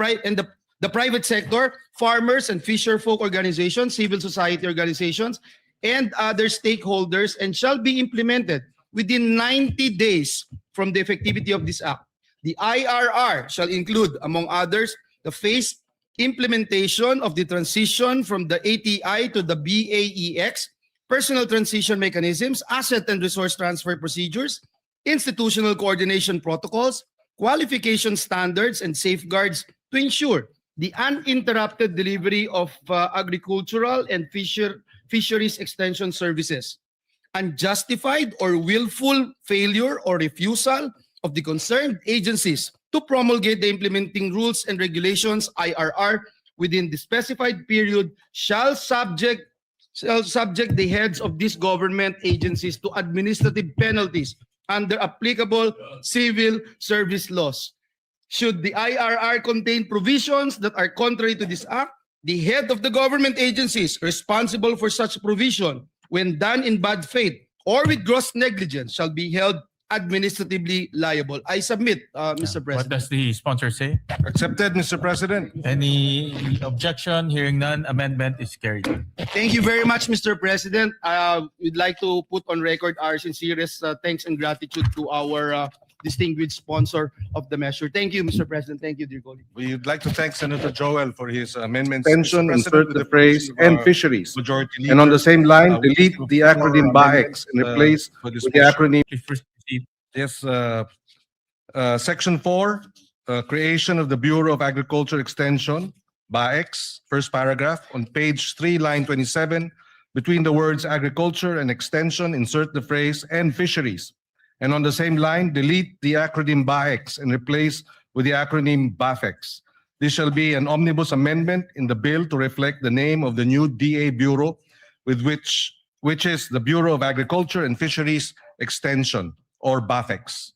the private sector, farmers and fisherfolk organizations, civil society organizations, and other stakeholders, and shall be implemented within 90 days from the effectivity of this act. The IRR shall include, among others, the phased implementation of the transition from the ATI to the BAEX, personal transition mechanisms, asset and resource transfer procedures, institutional coordination protocols, qualification standards, and safeguards to ensure the uninterrupted delivery of agricultural and fisheries extension services. Unjustified or willful failure or refusal of the concerned agencies to promulgate the implementing rules and regulations IRR within the specified period shall subject the heads of these government agencies to administrative penalties under applicable civil service laws. Should the IRR contain provisions that are contrary to this act, the head of the government agencies responsible for such provision, when done in bad faith or with gross negligence, shall be held administratively liable. I submit, Mr. What President. does the sponsor say? Accepted, Mr. President. Any objection? Hearing none, amendment is carried. Thank you very much, Mr. President. We'd like to put on record our sincerest thanks and gratitude to our distinguished sponsor of the measure. Thank you, Mr. President. Thank you, dear colleague. We'd like to thank Senator Joel for his amendments. Extension, Mr. President, insert with the phrase permission of and our fisheries. Majority And on the leader, same line, we delete move the for acronym amendments, BAEX and replace for this with the motion. acronym. Please proceed. Yes, Section 4, creation of the Bureau of Agriculture Extension, BAEX, first paragraph, on page 3, line 27, between the words agriculture and extension, insert the phrase and fisheries. And on the same line, delete the acronym BAEX and replace with the acronym BAFEX. This shall be an omnibus amendment in the bill to reflect the name of the new DA Bureau, which is the Bureau of Agriculture and Fisheries Extension, or BAFEX.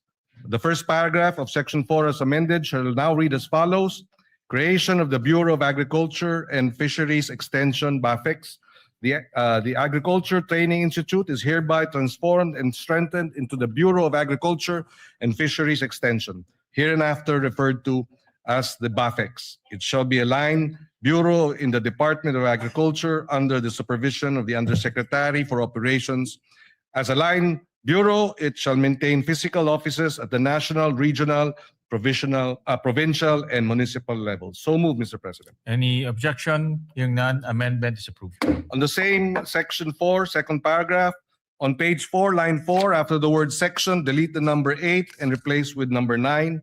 The first paragraph of Section 4 as amended shall now read as follows. Creation of the Bureau of Agriculture and Fisheries Extension, BAFEX. The Agriculture Training Institute is hereby transformed and strengthened into the Bureau of Agriculture and Fisheries Extension, hereinafter referred to as the BAFEX. It shall be a line bureau in the Department of Agriculture under the supervision of the Undersecretary for Operations. As a line bureau, it shall maintain physical offices at the national, regional, provincial, and municipal levels. So moved, Mr. President. Any objection? Hearing none, amendment is approved. On the same Section 4, second paragraph, on page 4, line 4, after the word section, delete the number 8 and replace with number 9.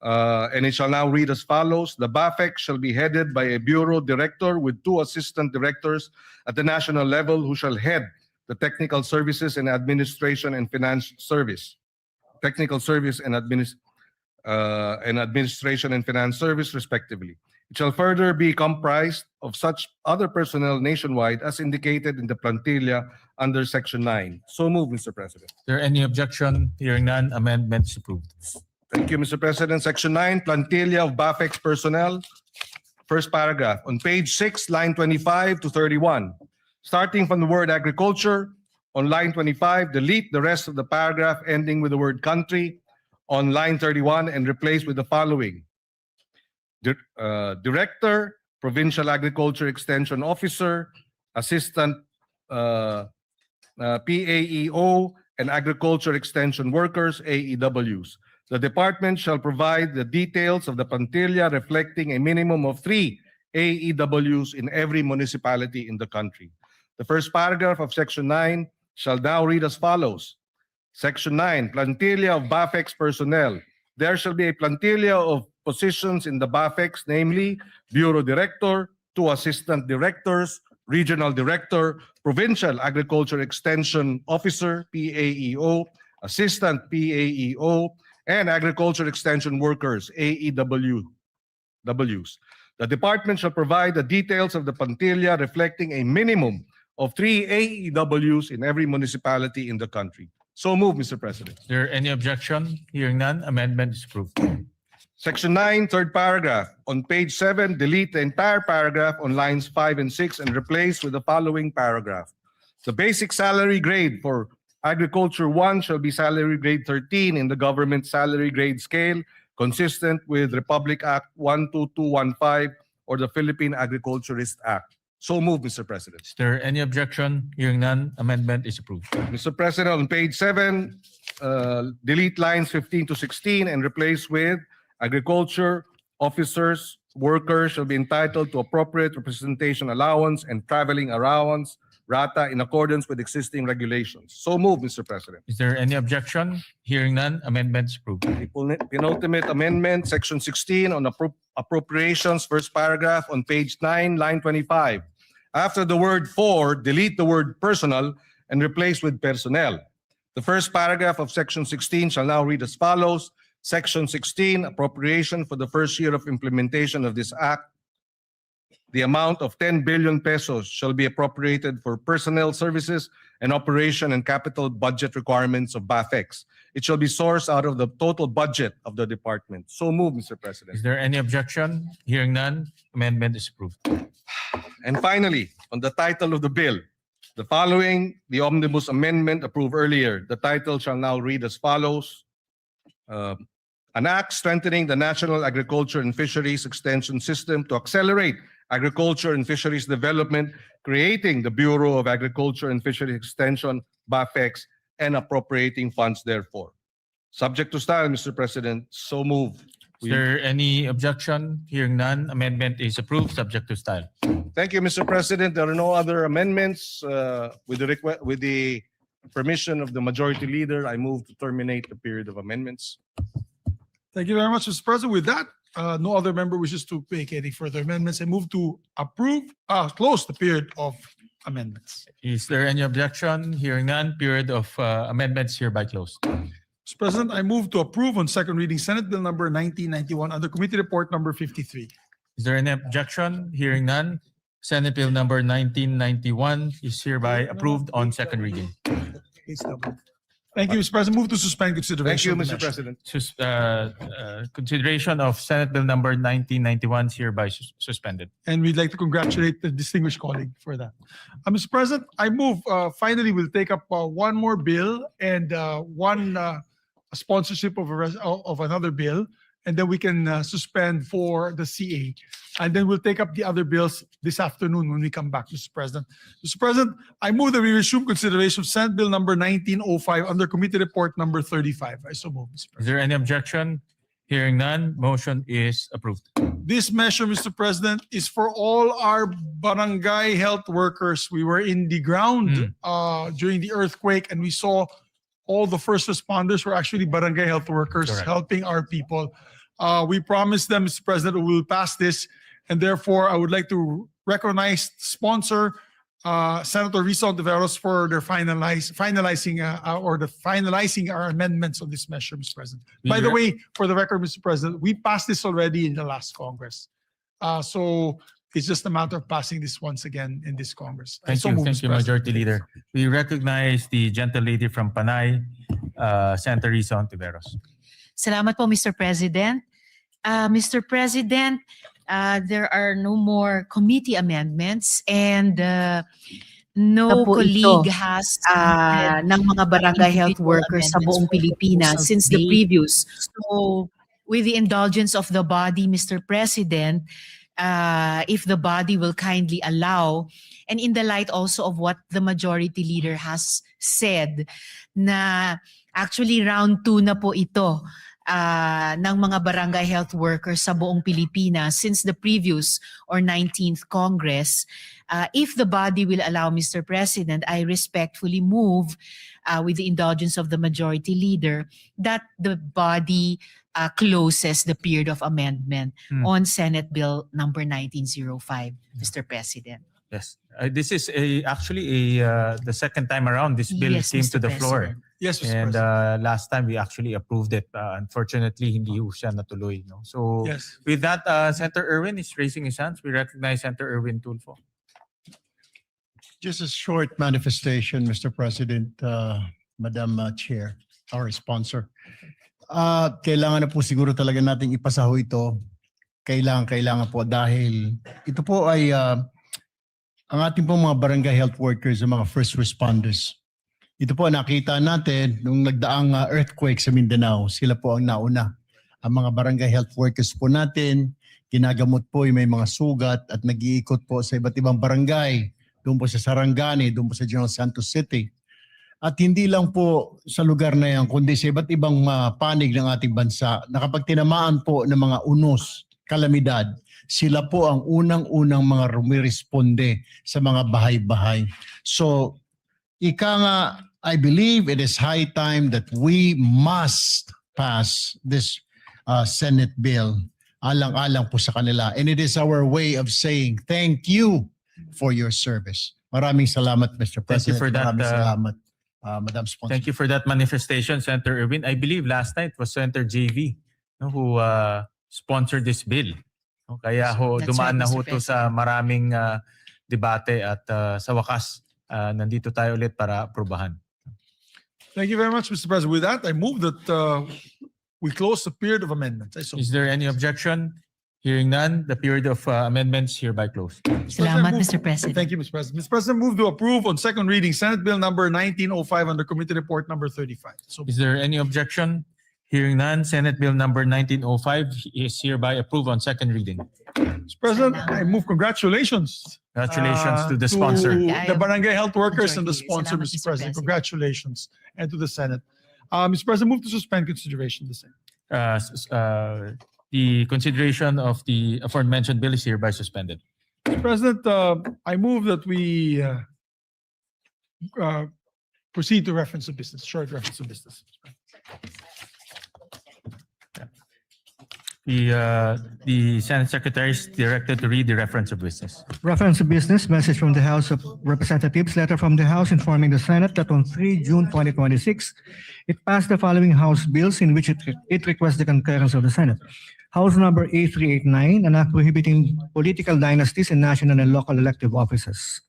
And it shall now read as follows. The BAFEX shall be headed by a bureau director with 2 assistant directors at the national level who shall head the technical services and administration and finance service. Technical service and administration and finance service, respectively. It shall further be comprised of such other personnel nationwide as indicated in the plantilla under Section 9. So moved, Mr. President. Is there any objection? Hearing none, amendment is approved. Thank you, Mr. President. Section 9, plantilla of BAFEX personnel. First paragraph. On page 6, line 25 to 31. Starting from the word agriculture, on line 25, delete the rest of the paragraph ending with the word country on line 31 and replace with the following. Director, Provincial Agriculture Extension Officer, Assistant PAEO, and Agriculture Extension Workers, AEWs. The department shall provide the details of the plantilla reflecting a minimum of 3 AEWs in every municipality in the country. The first paragraph of Section 9 shall now read as follows. Section 9, plantilla of BAFEX personnel. There shall be a plantilla of positions in the BAFEX, namely Bureau Director, 2 Assistant Directors, Regional Director, Provincial Agriculture Extension Officer, PAEO, Assistant PAEO, and Agriculture Extension Workers, AEWs. The department shall provide the details of the plantilla reflecting a minimum of 3 AEWs in every municipality in the country. So moved, Mr. President. Is there any objection? Hearing none, amendment is approved. Section 9, third paragraph. On page 7, delete the entire paragraph on lines 5 and 6 and replace with the following paragraph. The basic salary grade for Agriculture 1 shall be salary grade 13 in the government salary grade scale, consistent with Republic Act 12215 or the Philippine Agriculturist Act. So moved, Mr. President. Is there any objection? Hearing none, amendment is approved. Mr. President, on page 7, delete lines 15 to 16 and replace with agriculture officers, workers shall be entitled to appropriate representation allowance and traveling allowance, RATA, in accordance with existing regulations. So moved, Mr. President. Is there any objection? Hearing none, amendment is approved. The penultimate amendment, Section 16 on appropriations, first paragraph on page 9, line 25. After the word for, delete the word personal and replace with personnel. The first paragraph of Section 16 shall now read as follows. Section 16, appropriation for the first year of implementation of this act. The amount of 10 billion pesos shall be appropriated for personnel services and operation and capital budget requirements of BAFEX. It shall be sourced out of the total budget of the department. So move, Mr. President. Is there any objection? Hearing none, amendment is approved. And finally, on the title of the bill, the following, the omnibus amendment approved earlier. The title shall now read as follows. An act strengthening the National Agriculture and Fisheries Extension System to accelerate agriculture and fisheries development, creating the Bureau of Agriculture and Fisheries Extension, BAFEX, and appropriating funds therefore. Subject to style, Mr. President, so move. Is there any objection? Hearing none, amendment is approved, subject to style. Thank you, Mr. President. There are no other amendments. With the permission of the Majority Leader, I move to terminate the period of amendments. Thank you very much, Mr. President. With that, no other member wishes to make any further amendments. I move to close the period of amendments. Is there any objection? Hearing none, period of amendments hereby closed. Mr. President, I move to approve on second reading Senate Bill number 1991 under Committee Report number 53. Is there any objection? Hearing none, Senate Bill number 1991 is hereby approved on second reading. Thank you, Mr. President. Move to suspend Thank consideration. you, of the Mr. measure. President. Consideration of Senate Bill number 1991 is hereby suspended. And we'd like to congratulate the distinguished colleague for that. Mr. President, I move, finally, we'll take up one more bill and one sponsorship of another bill, and then we can suspend for the CA. And then we'll take up the other bills this afternoon when we come back, Mr. President. Mr. President, I move that we resume consideration of Senate Bill number 1905 under Committee Report number 35. I so move, Mr. President. Is there any objection? Hearing none, motion is approved. This measure, Mr. President, is for all our barangay health workers. We were in the ground during the earthquake, and we saw all the first responders were actually barangay health workers. Correct. Helping our people. We promised them, Mr. President, we will pass this, and therefore I would like to recognize, sponsor Senator Risa Ontiveros for their finalizing our amendments on this measure, Mr. President. By the way, for the record, Mr. President, we passed this already in the last Congress. So it's just a matter of passing this once again in this Congress. Thank you, Mr. Majority Leader. We recognize the gentle lady from Panay, Senator Risa Ontiveros. Salamat po, Mr. President. Mr. President, there are no more committee amendments and no colleague has ng mga barangay health workers sa buong Pilipinas since the previous. So, with the indulgence of the body, Mr. President, if the body will kindly allow, and in the light also of what the Majority Leader has said, na actually round 2 na po ito ng mga barangay health workers sa buong Pilipinas since the previous or 19th Congress. If the body will allow, Mr. President, I respectfully move with the indulgence of the Majority Leader that the body closes the period of amendment on Senate Bill number 1905, Mr. President. Yes. This is actually the second time around this bill Yes, came Mr. to the floor. President. Yes, Mr. And President. last time we actually approved it. Unfortunately, hindi ho siya natuloy. No? So Yes. with that, Senator Erwin is raising his hands. We recognize Senator Erwin Tulfo. Just a short manifestation, Mr. President, Madam Chair, our sponsor. Kailangan na po siguro talaga nating ipasaho ito. Kailangan po dahil ito po ay ang ating pong mga barangay health workers, ang mga first responders. Ito po nakita natin nung nagdaang earthquake sa Mindanao. Sila po ang nauna. Ang mga barangay health workers po natin, ginagamot po yung may mga sugat at nag-iikot po sa iba't ibang barangay. Doon po sa Sarangani, doon po sa General Santos City. At hindi lang po sa lugar na yan, kundi sa iba't ibang panig ng ating bansa na kapag tinamaan po ng mga unos, kalamidad, sila po ang unang-unang mga rumiresponde sa mga bahay-bahay. So, ika nga, I believe it is high time that we must pass this Senate bill alang-alang po sa kanila. And it is our way of saying thank you for your service. Maraming salamat, Mr. President. Thank you for that. Maraming salamat, Madam Sponsor. Thank you for that manifestation, Senator Erwin. I believe last night was Senator JV who sponsored this bill. Kaya ho, That's dumaan right, na ho Mr. to sa maraming debate at sa wakas nandito tayo ulit para aprubahan. Thank you very much, Mr. President. With that, I move that we close the period of amendments. Is there any objection? Hearing none, the period of amendments hereby closed. Salamat, Mr. President. Thank you, Mr. President. Mr. President, move to approve on second reading Senate Bill number 1905 under Committee Report number 35. So, Is there any objection? Hearing none, Senate Bill number 1905 is hereby approved on second reading. Mr. President, I move congratulations. Congratulations to the sponsor. The barangay health workers and the Majority. sponsor, Salamat, Mr. Mr. President. President. Congratulations. And to the Senate. Mr. President, move to suspend consideration of the same. The consideration of the aforementioned bill is hereby suspended. Mr. President, I move that we proceed to reference of business, short reference of business. The Senate Secretary is directed to read the reference of business. Reference to business, message from the House of Representatives, letter from the House informing the Senate that on 3 June 2026, it passed the following House bills in which it requests the concurrence of the Senate. House number A389, an act prohibiting political dynasties in national and local elective offices.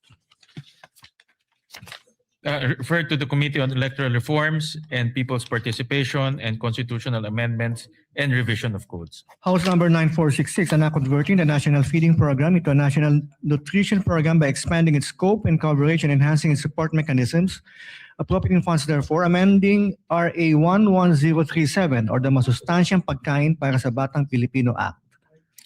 Referred to the Committee on Electoral Reforms and People's Participation and Constitutional Amendments and Revision of Codes. House number 9466, an act converting the National Feeding Program into a National Nutrition Program by expanding its scope and coverage and enhancing its support mechanisms. Appropriating funds therefore, amending RA 11037 or the Masustansyang Pagkain para sa Batang Pilipino Act.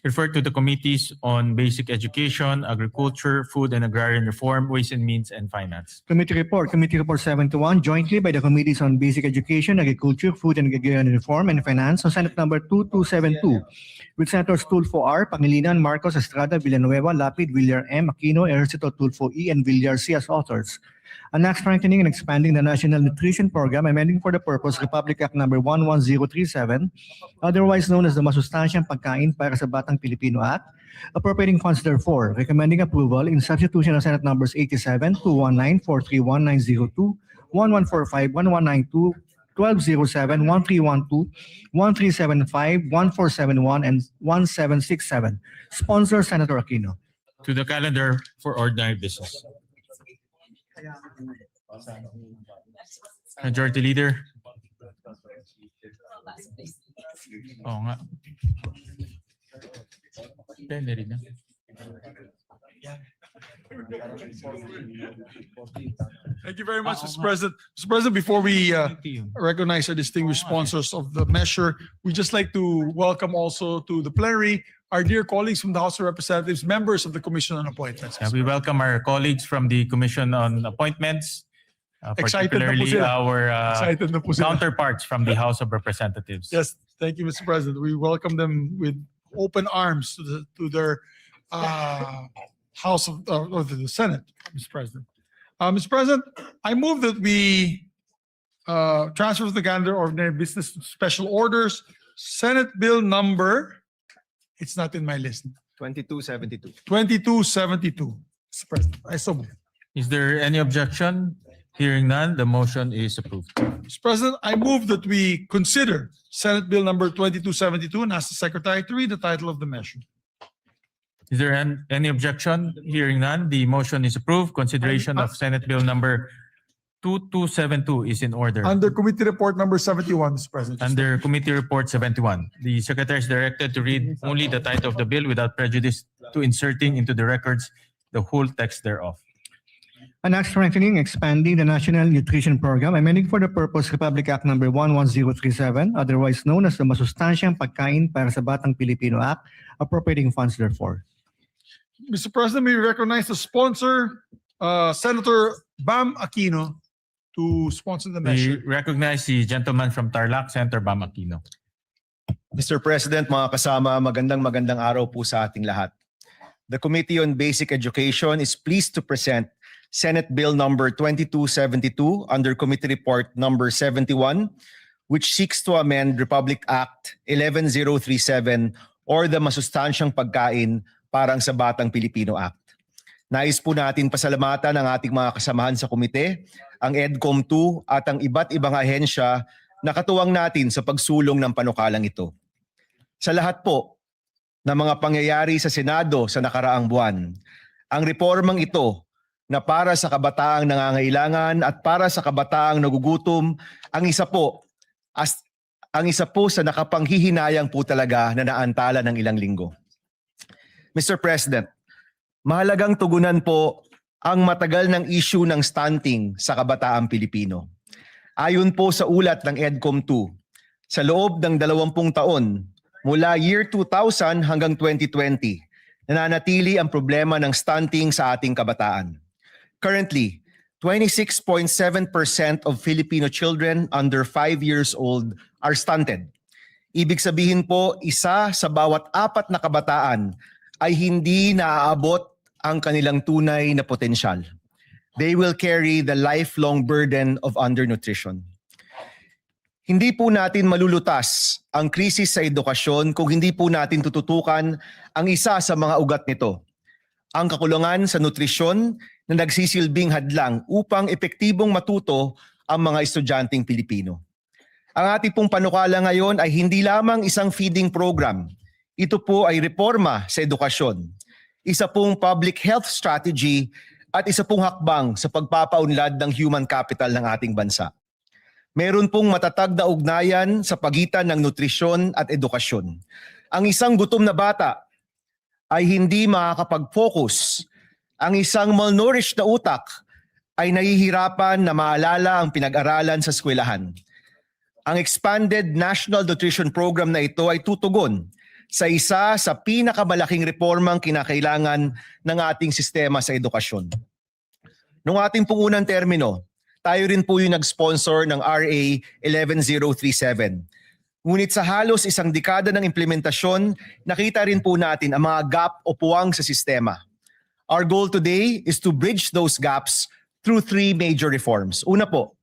Referred to the Committees on Basic Education, Agriculture, Food and Agrarian Reform, Ways and Means, and Finance. Committee Report 71, jointly by the Committees on Basic Education, Agriculture, Food and Agrarian Reform, and Finance on Senate number 2272, with Senators Tulfo R, Pangilinan, Marcos, Estrada, Villanueva, Lapid, Villar M, Aquino, Ejercito, Tulfo E, and Villar C as authors. An act strengthening and expanding the National Nutrition Program, amending for the purpose Republic Act number 11037, otherwise known as the Masustansyang Pagkain para sa Batang Pilipino Act, appropriating funds therefore, recommending approval in substitution of Senate numbers 87, 219, 431, 902, 1145, 1192, 1207, 1312, 1375, 1471, and 1767. Sponsor, Senator Aquino. To the calendar for ordinary business. Majority Leader. Oo nga. Pwede rin na. Thank you very much, Mr. President. Mr. President, before we recognize our distinguished sponsors of the measure, we just like to welcome also to the plenary our dear colleagues from the House of Representatives, members of the Commission on Appointments. We welcome our colleagues from the Commission on Appointments, Excited na po particularly sila. our Excited na po sila. counterparts from the House of Representatives. Yes, thank you, Mr. President. We welcome them with open arms to their House of the Senate, Mr. President. Mr. President, I move that we transfer to the calendar ordinary business special orders, Senate Bill number, it's not in my list, 2272. 2272. Mr. President, I so move. Is there any objection? Hearing none, the motion is approved. Mr. President, I move that we consider Senate Bill number 2272 and ask the Secretary to read the title of the measure. Is there any objection? Hearing none, the motion is approved. Consideration of Senate Bill number 2272 is in order. Under Committee Report number 71, Mr. President. Under Committee Report 71, the Secretary is directed to read only the title of the bill without prejudice to inserting into the records the whole text thereof. An act strengthening, expanding the National Nutrition Program, amending for the purpose Republic Act number 11037, otherwise known as the Masustansyang Pagkain para sa Batang Pilipino Act, appropriating funds therefore. Mr. President, may we recognize the sponsor, Senator Bam Aquino, to sponsor the We measure. recognize the gentleman from Tarlac, Senator Bam Aquino. Mr. President, mga kasama, magandang araw po sa ating lahat. The Committee on Basic Education is pleased to present Senate Bill number 2272 under Committee Report number 71, which seeks to amend Republic Act 11037 or the Masustansyang Pagkain parang sa Batang Pilipino Act. Nais po natin pasalamatan ang ating mga kasamahan sa komite, ang EDCOM2 at ang iba't ibang ahensya na katuwang natin sa pagsulong ng panukalang ito. Sa lahat po ng mga pangyayari sa Senado sa nakaraang buwan, ang reformang ito na para sa kabataang nangangailangan at para sa kabataang nagugutom ang isa po sa nakapanghihinayang po talaga na naantala ng ilang linggo. Mr. President, mahalagang tugunan po ang matagal ng issue ng stunting sa kabataang Pilipino. Ayon po sa ulat ng EDCOM 2, sa loob ng 20 taon mula year 2000 hanggang 2020, nananatili ang problema ng stunting sa ating kabataan. Currently, 26.7% of Filipino children under 5 years old are stunted. Ibig sabihin po, isa sa bawat 4 na kabataan ay hindi naaabot ang kanilang tunay na potensyal. They will carry the lifelong burden of undernutrition. Hindi po natin malulutas ang krisis sa edukasyon kung hindi po natin tututukan ang isa sa mga ugat nito, ang kakulangan sa nutrisyon na nagsisilbing hadlang upang epektibong matuto ang mga estudyanteng Pilipino. Ang ating pong panukala ngayon ay hindi lamang isang feeding program. Ito po ay reforma sa edukasyon, isa pong public health strategy at isa pong hakbang sa pagpapaunlad ng human capital ng ating bansa. Meron pong matatag na ugnayan sa pagitan ng nutrisyon at edukasyon. Ang isang gutom na bata ay hindi makakapag-focus. Ang isang malnourished na utak ay nahihirapan na maalala ang pinag-aralan sa eskwelahan. Ang expanded National Nutrition Program na ito ay tutugon sa isa sa pinakamalaking reformang kinakailangan ng ating sistema sa edukasyon. Noong ating pong unang termino, tayo rin po yung nag-sponsor ng RA 11037. Ngunit sa halos isang dekada ng implementasyon, nakita rin po natin ang mga gap o puwang sa sistema. Our goal today is to bridge those gaps through 3 major reforms. Una po,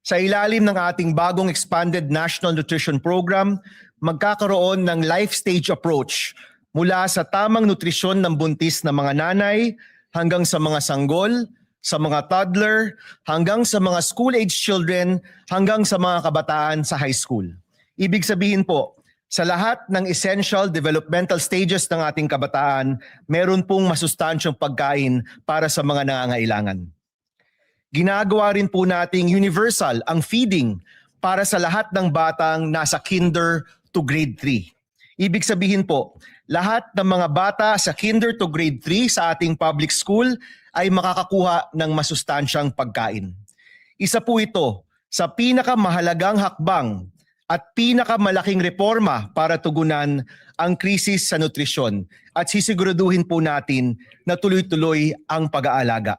sa ilalim ng ating bagong expanded National Nutrition Program, magkakaroon ng life stage approach mula sa tamang nutrisyon ng buntis na mga nanay hanggang sa mga sanggol, sa mga toddler, hanggang sa mga school-age children, hanggang sa mga kabataan sa high school. Ibig sabihin po, sa lahat ng essential developmental stages ng ating kabataan, meron pong masustansyong pagkain para sa mga nangangailangan. Ginagawa rin po nating universal ang feeding para sa lahat ng batang nasa kinder to grade 3. Ibig sabihin po, lahat ng mga bata sa kinder to grade 3 sa ating public school ay makakakuha ng masustansyang pagkain. Isa po ito sa pinakamahalagang hakbang at pinakamalaking reforma para tugunan ang krisis sa nutrisyon at sisiguraduhin po natin na tuloy-tuloy ang pag-aalaga.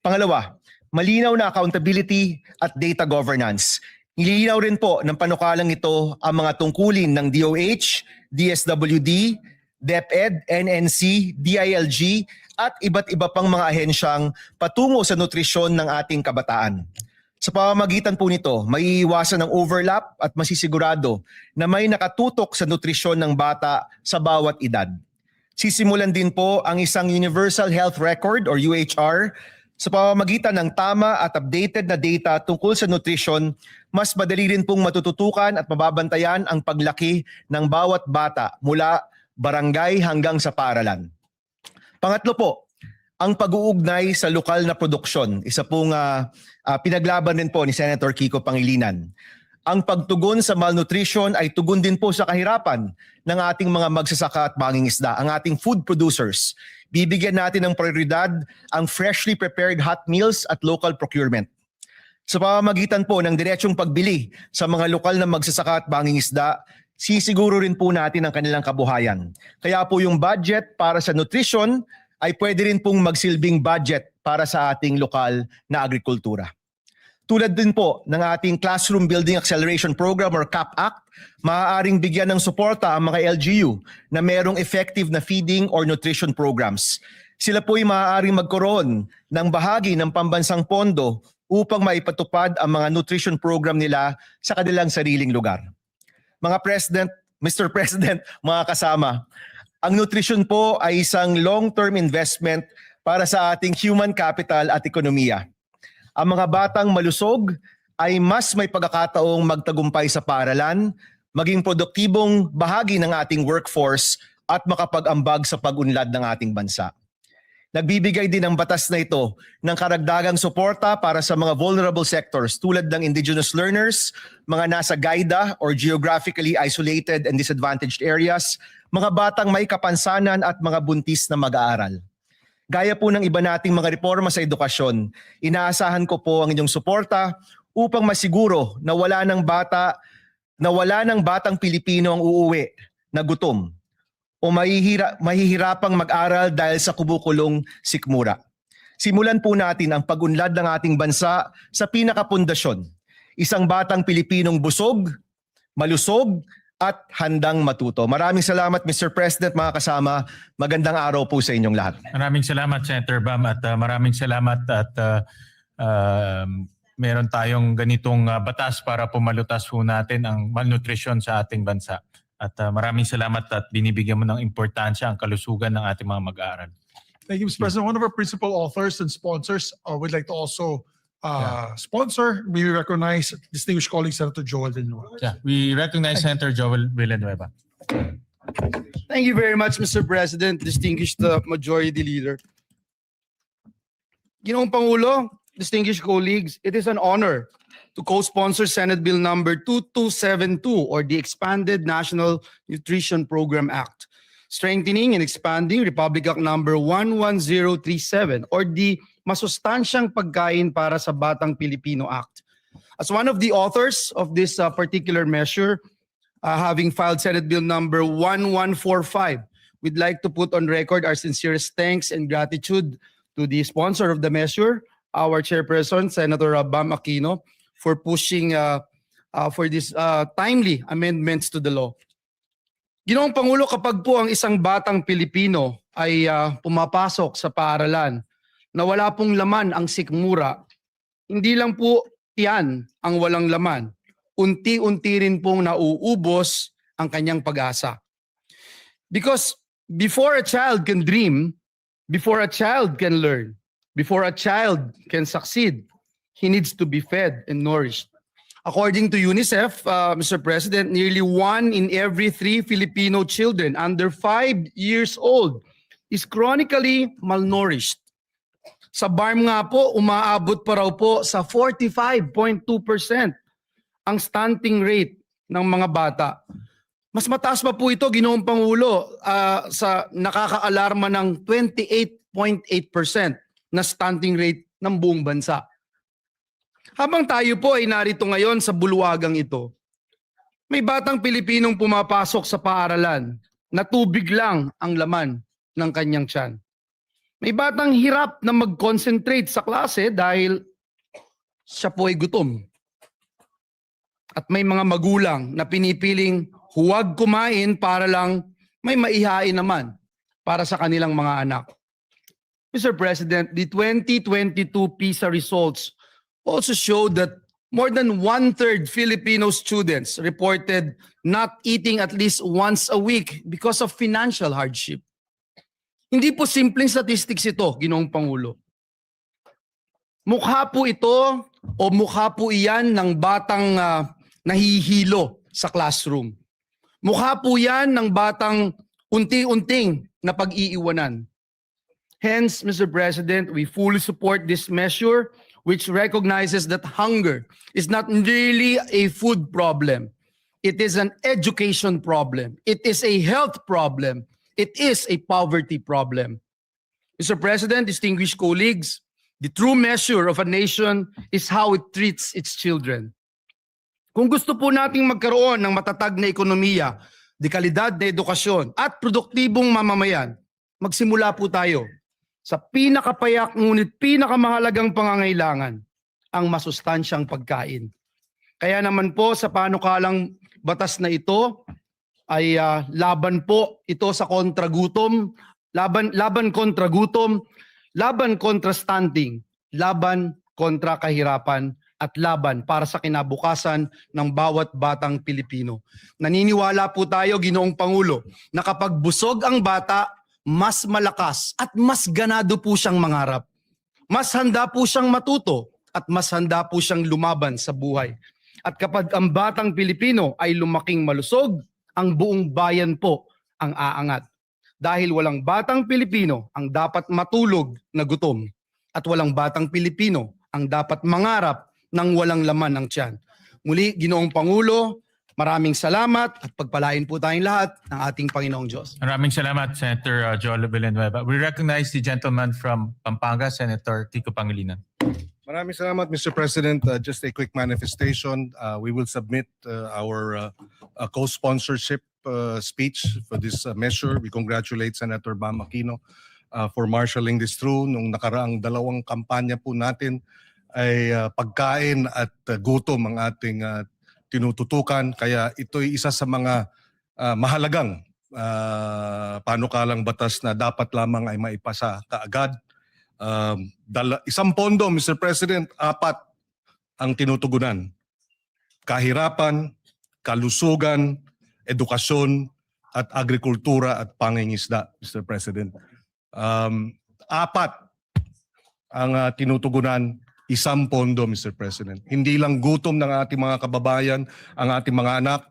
Pangalawa, malinaw na accountability at data governance. Nilinaw rin po ng panukalang ito ang mga tungkulin ng DOH, DSWD, DepEd, NNC, DILG at iba't iba pang mga ahensyang patungo sa nutrisyon ng ating kabataan. Sa pamamagitan po nito, maiiwasan ang overlap at masisigurado na may nakatutok sa nutrisyon ng bata sa bawat edad. Sisimulan din po ang isang Universal Health Record or UHR. Sa pamamagitan ng tama at updated na data tungkol sa nutrisyon, mas madali rin pong matututukan at mababantayan ang paglaki ng bawat bata mula barangay hanggang sa paaralan. Pangatlo po, ang pag-uugnay sa lokal na produksyon. Isa pong pinaglaban din po ni Senator Kiko Pangilinan. Ang pagtugon sa malnutrition ay tugon din po sa kahirapan ng ating mga magsasaka at mangingisda, ang ating food producers. Bibigyan natin ng prioridad ang freshly prepared hot meals at local procurement. Sa pamamagitan po ng diretsong pagbili sa mga lokal na magsasaka at mangingisda, sisiguro rin po natin ang kanilang kabuhayan. Kaya po yung budget para sa nutrition ay pwede rin pong magsilbing budget para sa ating lokal na agrikultura. Tulad din po ng ating Classroom Building Acceleration Program or CAP-ACT, maaaring bigyan ng suporta ang mga LGU na merong effective na feeding or nutrition programs. Sila po ay maaaring magkaroon ng bahagi ng pambansang pondo upang maipatupad ang mga nutrition program nila sa kanilang sariling lugar. Mga President, Mr. President, mga kasama, ang nutrition po ay isang long-term investment para sa ating human capital at ekonomiya. Ang mga batang malusog ay mas may pagkakataong magtagumpay sa paaralan, maging produktibong bahagi ng ating workforce at makapag-ambag sa pag-unlad ng ating bansa. Nagbibigay din ang batas na ito ng karagdagang suporta para sa mga vulnerable sectors tulad ng indigenous learners, mga nasa GAIDA or geographically isolated and disadvantaged areas, mga batang may kapansanan at mga buntis na mag-aaral. Gaya po ng iba nating mga reforma sa edukasyon, inaasahan ko po ang inyong suporta upang masiguro na wala ng batang Pilipino ang uuwi na gutom o mahihirapang mag-aral dahil sa kumukulong sikmura. Simulan po natin ang pag-unlad ng ating bansa sa pinakapundasyon, isang batang Pilipinong busog, malusog, at handang matuto. Maraming salamat, Mr. President, mga kasama. Magandang araw po sa inyong lahat. Maraming salamat, Senator Bam, at maraming salamat at meron tayong ganitong batas para pumalutas po natin ang malnutrition sa ating bansa. At maraming salamat at binibigyan mo ng importansya ang kalusugan ng ating mga mag-aaral. Thank you, Mr. President. One of our principal authors and sponsors would like to also sponsor. We recognize distinguished colleague Senator Joel Villanueva. Yeah, we recognize Senator Joel Villanueva. Thank you very much, Mr. President, distinguished Majority Leader. Ginoong Pangulo, distinguished colleagues, it is an honor to co-sponsor Senate Bill number 2272 or the Expanded National Nutrition Program Act, strengthening and expanding Republic Act number 11037 or the Masustansyang Pagkain para sa Batang Pilipino Act. As one of the authors of this particular measure, having filed Senate Bill number 1145, we'd like to put on record our sincerest thanks and gratitude to the sponsor of the measure, our chairperson, Senator Bam Aquino, for pushing for this timely amendments to the law. Ginoong Pangulo, kapag po ang isang batang Pilipino ay pumapasok sa paaralan na wala pong laman ang sikmura, hindi lang po yan ang walang laman. Unti-unti rin pong nauubos ang kanyang pag-asa. Because before a child can dream, before a child can learn, before a child can succeed, he needs to be fed and nourished. According to UNICEF, Mr. President, nearly 1 in every 3 Filipino children under 5 years old is chronically malnourished. Sa BARM nga po, umaabot pa raw po sa 45.2% ang stunting rate ng mga bata. Mas mataas pa po ito, Ginoong Pangulo, sa nakakaalarma ng 28.8% na stunting rate ng buong bansa. Habang tayo po ay narito ngayon sa bulwagang ito, may batang Pilipinong pumapasok sa paaralan na tubig lang ang laman ng kanyang tiyan. May batang hirap na mag-concentrate sa klase dahil siya po ay gutom. At may mga magulang na pinipiling huwag kumain para lang may maihain naman para sa kanilang mga anak. Mr. President, the 2022 PISA results also showed that more than 1/3 Filipino students reported not eating at least once a week because of financial hardship. Hindi po simpleng statistics ito, Ginoong Pangulo. Mukha po ito o mukha po iyan ng batang nahihilo sa classroom. Mukha po yan ng batang unti-unting na pag-iiwanan. Hence, Mr. President, we fully support this measure which recognizes that hunger is not really a food problem. It is an education problem. It is a health problem. It is a poverty problem. Mr. President, distinguished colleagues, the true measure of a nation is how it treats its children. Kung gusto po nating magkaroon ng matatag na ekonomiya, dekalidad na edukasyon at produktibong mamamayan, magsimula po tayo sa pinakapayak ngunit pinakamahalagang pangangailangan, ang masustansyang pagkain. Kaya naman po sa panukalang batas na ito ay laban po ito sa kontragutom, laban kontra gutom, laban kontra stunting, laban kontra kahirapan at laban para sa kinabukasan ng bawat batang Pilipino. Naniniwala po tayo, Ginoong Pangulo, na kapag busog ang bata, mas malakas at mas ganado po siyang mangarap. Mas handa po siyang matuto at mas handa po siyang lumaban sa buhay. At kapag ang batang Pilipino ay lumaking malusog, ang buong bayan po ang aangat. dahil walang batang Pilipino ang dapat matulog na gutom at walang batang Pilipino ang dapat mangarap ng walang laman ng tiyan. Muli, Ginoong Pangulo, maraming salamat at pagpalain po tayong lahat ng ating Panginoong Diyos. Maraming salamat, Senator Joel Villanueva. We recognize the gentleman from Pampanga, Senator Kiko Pangilinan. Maraming salamat, Mr. President. Just a quick manifestation. We will submit our co-sponsorship speech for this measure. We congratulate Senator Bam Aquino for marshalling this through. Nung nakaraang dalawang kampanya po natin ay pagkain at gutom ang ating tinututukan. Kaya ito'y isa sa mga mahalagang panukalang batas na dapat lamang ay maipasa kaagad. Isang pondo, Mr. President, 4 ang tinutugunan. Kahirapan, kalusugan, edukasyon, at agrikultura at pangingisda, Mr. President. 4 ang tinutugunan, 1 pondo, Mr. President. Hindi lang gutom ng ating mga kababayan, ang ating mga anak,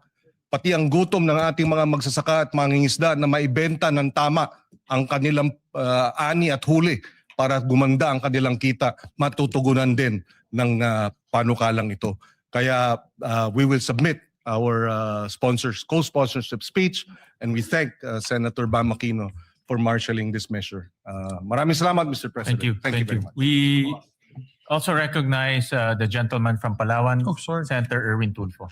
pati ang gutom ng ating mga magsasaka at mangingisda na maibenta ng tama ang kanilang ani at huli para gumanda ang kanilang kita, matutugunan din ng panukalang ito. Kaya we will submit our co-sponsorship speech, and we thank Senator Bam Aquino for marshalling this measure. Maraming salamat, Mr. President. Thank you. very much. We also recognize the gentleman from Palawan, Senator Erwin Tulfo.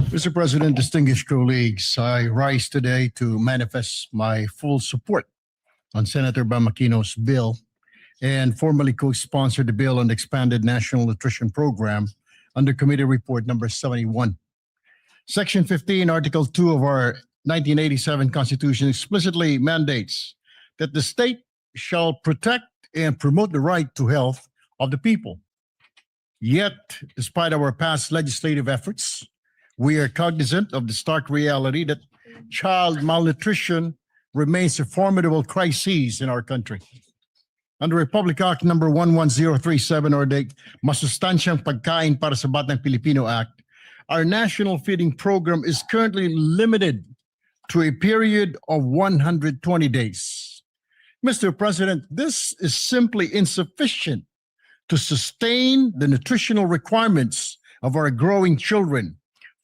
Mr. President, distinguished colleagues, I rise today to manifest my full support on Senator Bam Aquino's bill and formally co-sponsor the bill on the expanded National Nutrition Program under Committee Report number 71. Section 15, Article 2 of our 1987 Constitution explicitly mandates that the state shall protect and promote the right to health of the people. Yet, despite our past legislative efforts, we are cognizant of the stark reality that child malnutrition remains a formidable crisis in our country. Under Republic Act number 11037 or the Masustansyang Pagkain para sa Batang Pilipino Act, our national feeding program is currently limited to a period of 120 days. Mr. President, this is simply insufficient to sustain the nutritional requirements of our growing children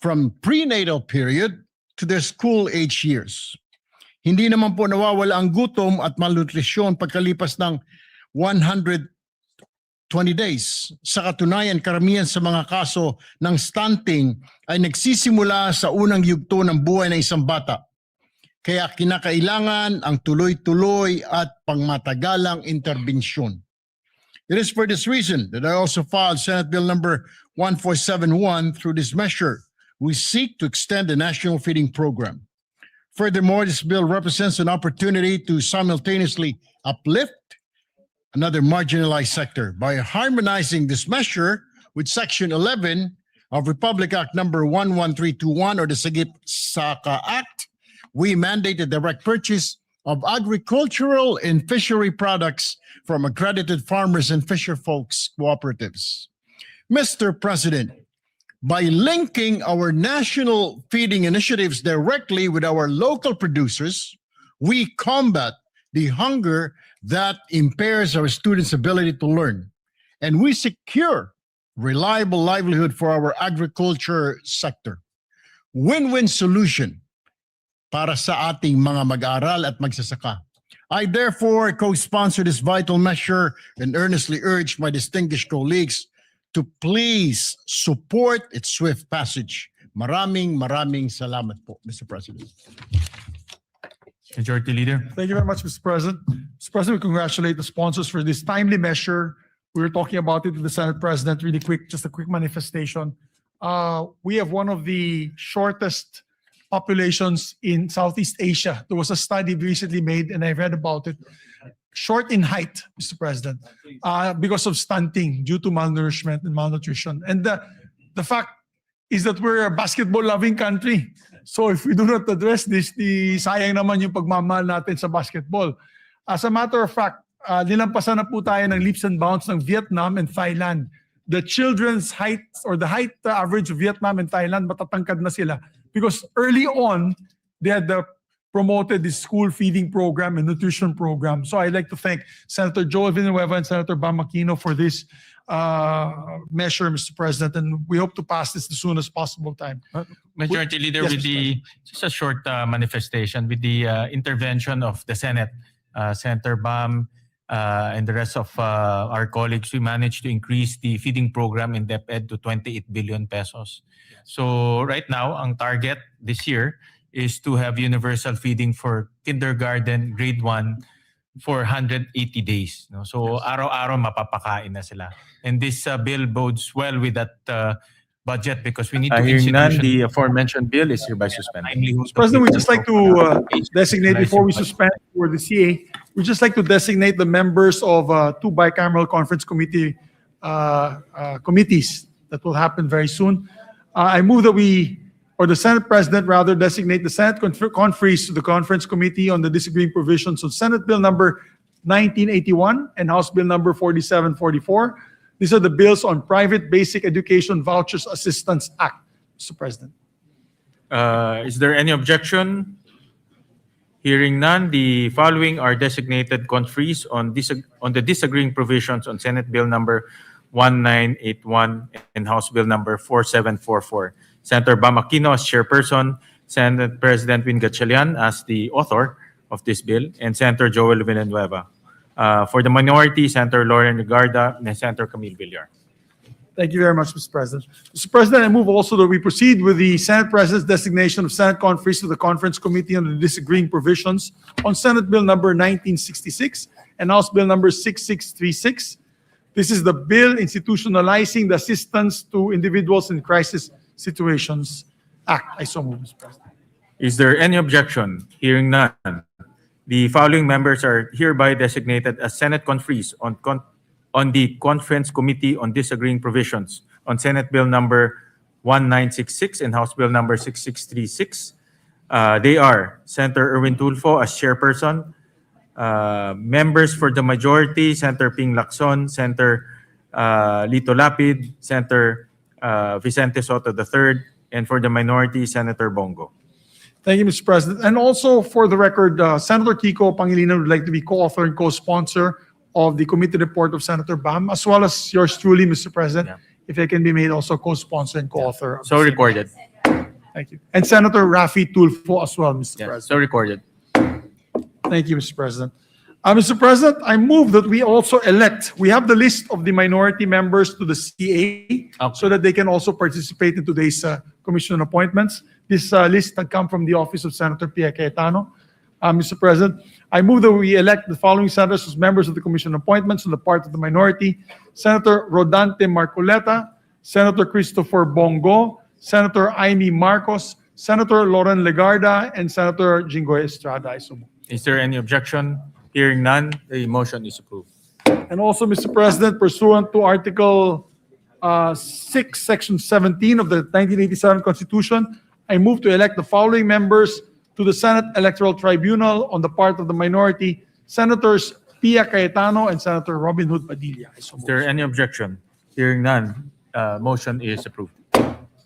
from prenatal period to their school age years. Hindi naman po nawawala ang gutom at malnutrisyon pagkalipas ng 120 days. Sa katunayan, karamihan sa mga kaso ng stunting ay nagsisimula sa unang yugto ng buhay ng isang bata. Kaya kinakailangan ang tuloy-tuloy at pangmatagalang interbensyon. It is for this reason that I also filed Senate Bill number 1471. Through this measure, we seek to extend the national feeding program. Furthermore, this bill represents an opportunity to simultaneously uplift another marginalized sector by harmonizing this measure with Section 11 of Republic Act number 11321 or the Sagip Saka Act. We mandate the direct purchase of agricultural and fishery products from accredited farmers and fisher folks cooperatives. Mr. President, by linking our national feeding initiatives directly with our local producers, we combat the hunger that impairs our students' ability to learn, and we secure reliable livelihood for our agriculture sector. Win-win solution para sa ating mga mag-aaral at magsasaka. I therefore co-sponsor this vital measure and earnestly urge my distinguished colleagues to please support its swift passage. Maraming salamat po, Mr. President. Majority Leader. Thank you very much, Mr. President. Mr. President, we congratulate the sponsors for this timely measure. We were talking about it with the Senate President really quick, just a quick manifestation. We have one of the shortest populations in Southeast Asia. There was a study recently made, and I read about it. Short in height, Mr. President, because of stunting due to malnourishment and malnutrition. And the fact is that we're a basketball-loving country. So if we do not address this, sayang naman yung pagmamahal natin sa basketball. As a matter of fact, nilampasan na po tayo ng leaps and bounds ng Vietnam and Thailand. The children's height or the height average of Vietnam and Thailand, matatangkad na sila. Because early on, they had the promoted the school feeding program and nutrition program. So I'd like to thank Senator Joel Villanueva and Senator Bam Aquino for this measure, Mr. President, and we hope to pass this as soon as possible time. Majority Leader, Yes, with the just a short manifestation with the intervention of the Senate, Senator Bam, and the rest of our colleagues, we managed to increase the feeding program in DepEd to 28 billion pesos. So right now, ang target this year is to have universal feeding for kindergarten, grade 1 for 180 days. No? So araw-araw mapapakain na sila. And this bill bodes well with that budget because we need to Hearing none, institution the aforementioned bill is hereby suspended. President, we'd just like to designate, before we suspend for the CA, we'd just like to designate the members of two bicameral conference committees that will happen very soon. I move that the Senate President rather designate the Senate conferees to the Conference Committee on the Disagreeing Provisions of Senate Bill number 1981 and House Bill number 4744. These are the bills on Private Basic Education Vouchers Assistance Act, Mr. President. Is there any objection? Hearing none, the following are designated conferees on the disagreeing provisions on Senate Bill number 1981 and House Bill number 4744. Senator Bam Aquino as chairperson, Senate President Win Gatchalian as the author of this bill, and Senator Joel Villanueva. For the minority, Senator Lauren Legarda and Senator Camille Villar. Thank you very much, Mr. President. Mr. President, I move also that we proceed with the Senate President's designation of Senate conferees to the Conference Committee on the Disagreeing Provisions on Senate Bill number 1966 and House Bill number 6636. This is the bill institutionalizing the Assistance to Individuals in Crisis Situations Act. I so move, Mr. President. Is there any objection? Hearing none, the following members are hereby designated as Senate conferees on the Conference Committee on Disagreeing Provisions on Senate Bill number 1966 and House Bill number 6636. They are Senator Erwin Tulfo as chairperson, members for the majority, Senator Ping Lacson, Senator Lito Lapid, Senator Vicente Soto III, and for the minority, Senator Bongo. Thank you, Mr. President. And also for the record, Senator Kiko Pangilinan would like to be co-author and co-sponsor of the committee report of Senator Bam, as well as yours truly, Mr. President, if I can be made also co-sponsor and co-author. So recorded. Thank you. And Senator Rafi Tulfo as well, Mr. President. So recorded. Thank you, Mr. President. Mr. President, I move that we also elect, we have the list of the minority members to the CA so that they can also participate in today's commission appointments. This list had come from the office of Senator Pia Cayetano. Mr. President, I move that we elect the following senators as members of the commission appointments on the part of the minority: Senator Rodante Marcoleta, Senator Christopher Bongo, Senator Amy Marcos, Senator Lauren Legarda, and Senator Jinggoy Estrada. I so move. Is there any objection? Hearing none, the motion is approved. And also, Mr. President, pursuant to Article 6, Section 17 of the 1987 Constitution, I move to elect the following members to the Senate Electoral Tribunal on the part of the minority: Senators Pia Cayetano and Senator Robin Hood Padilla. Is there any objection? Hearing none, motion is approved.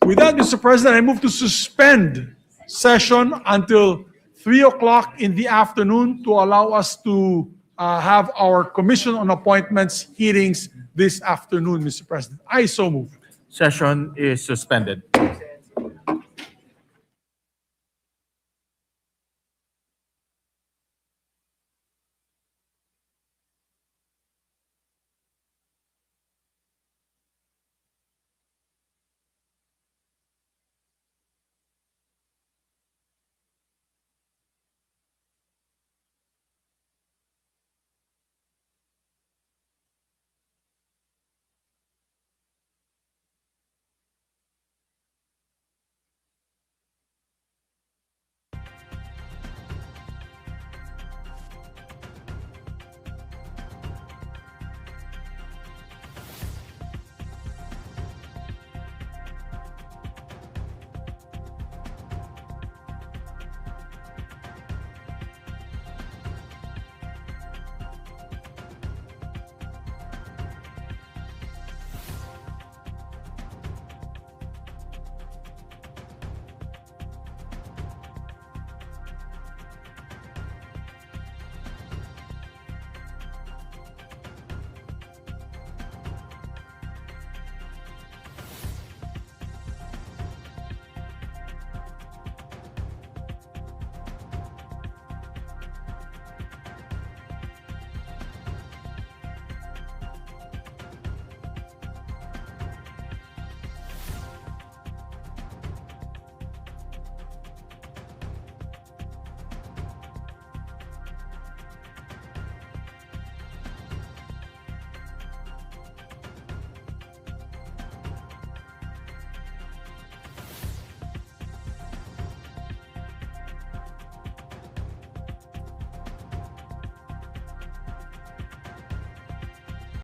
With that, Mr. President, I move to suspend session until 3 o'clock in the afternoon to allow us to have our Commission on Appointments hearings this afternoon, Mr. President. I so move. Session is suspended.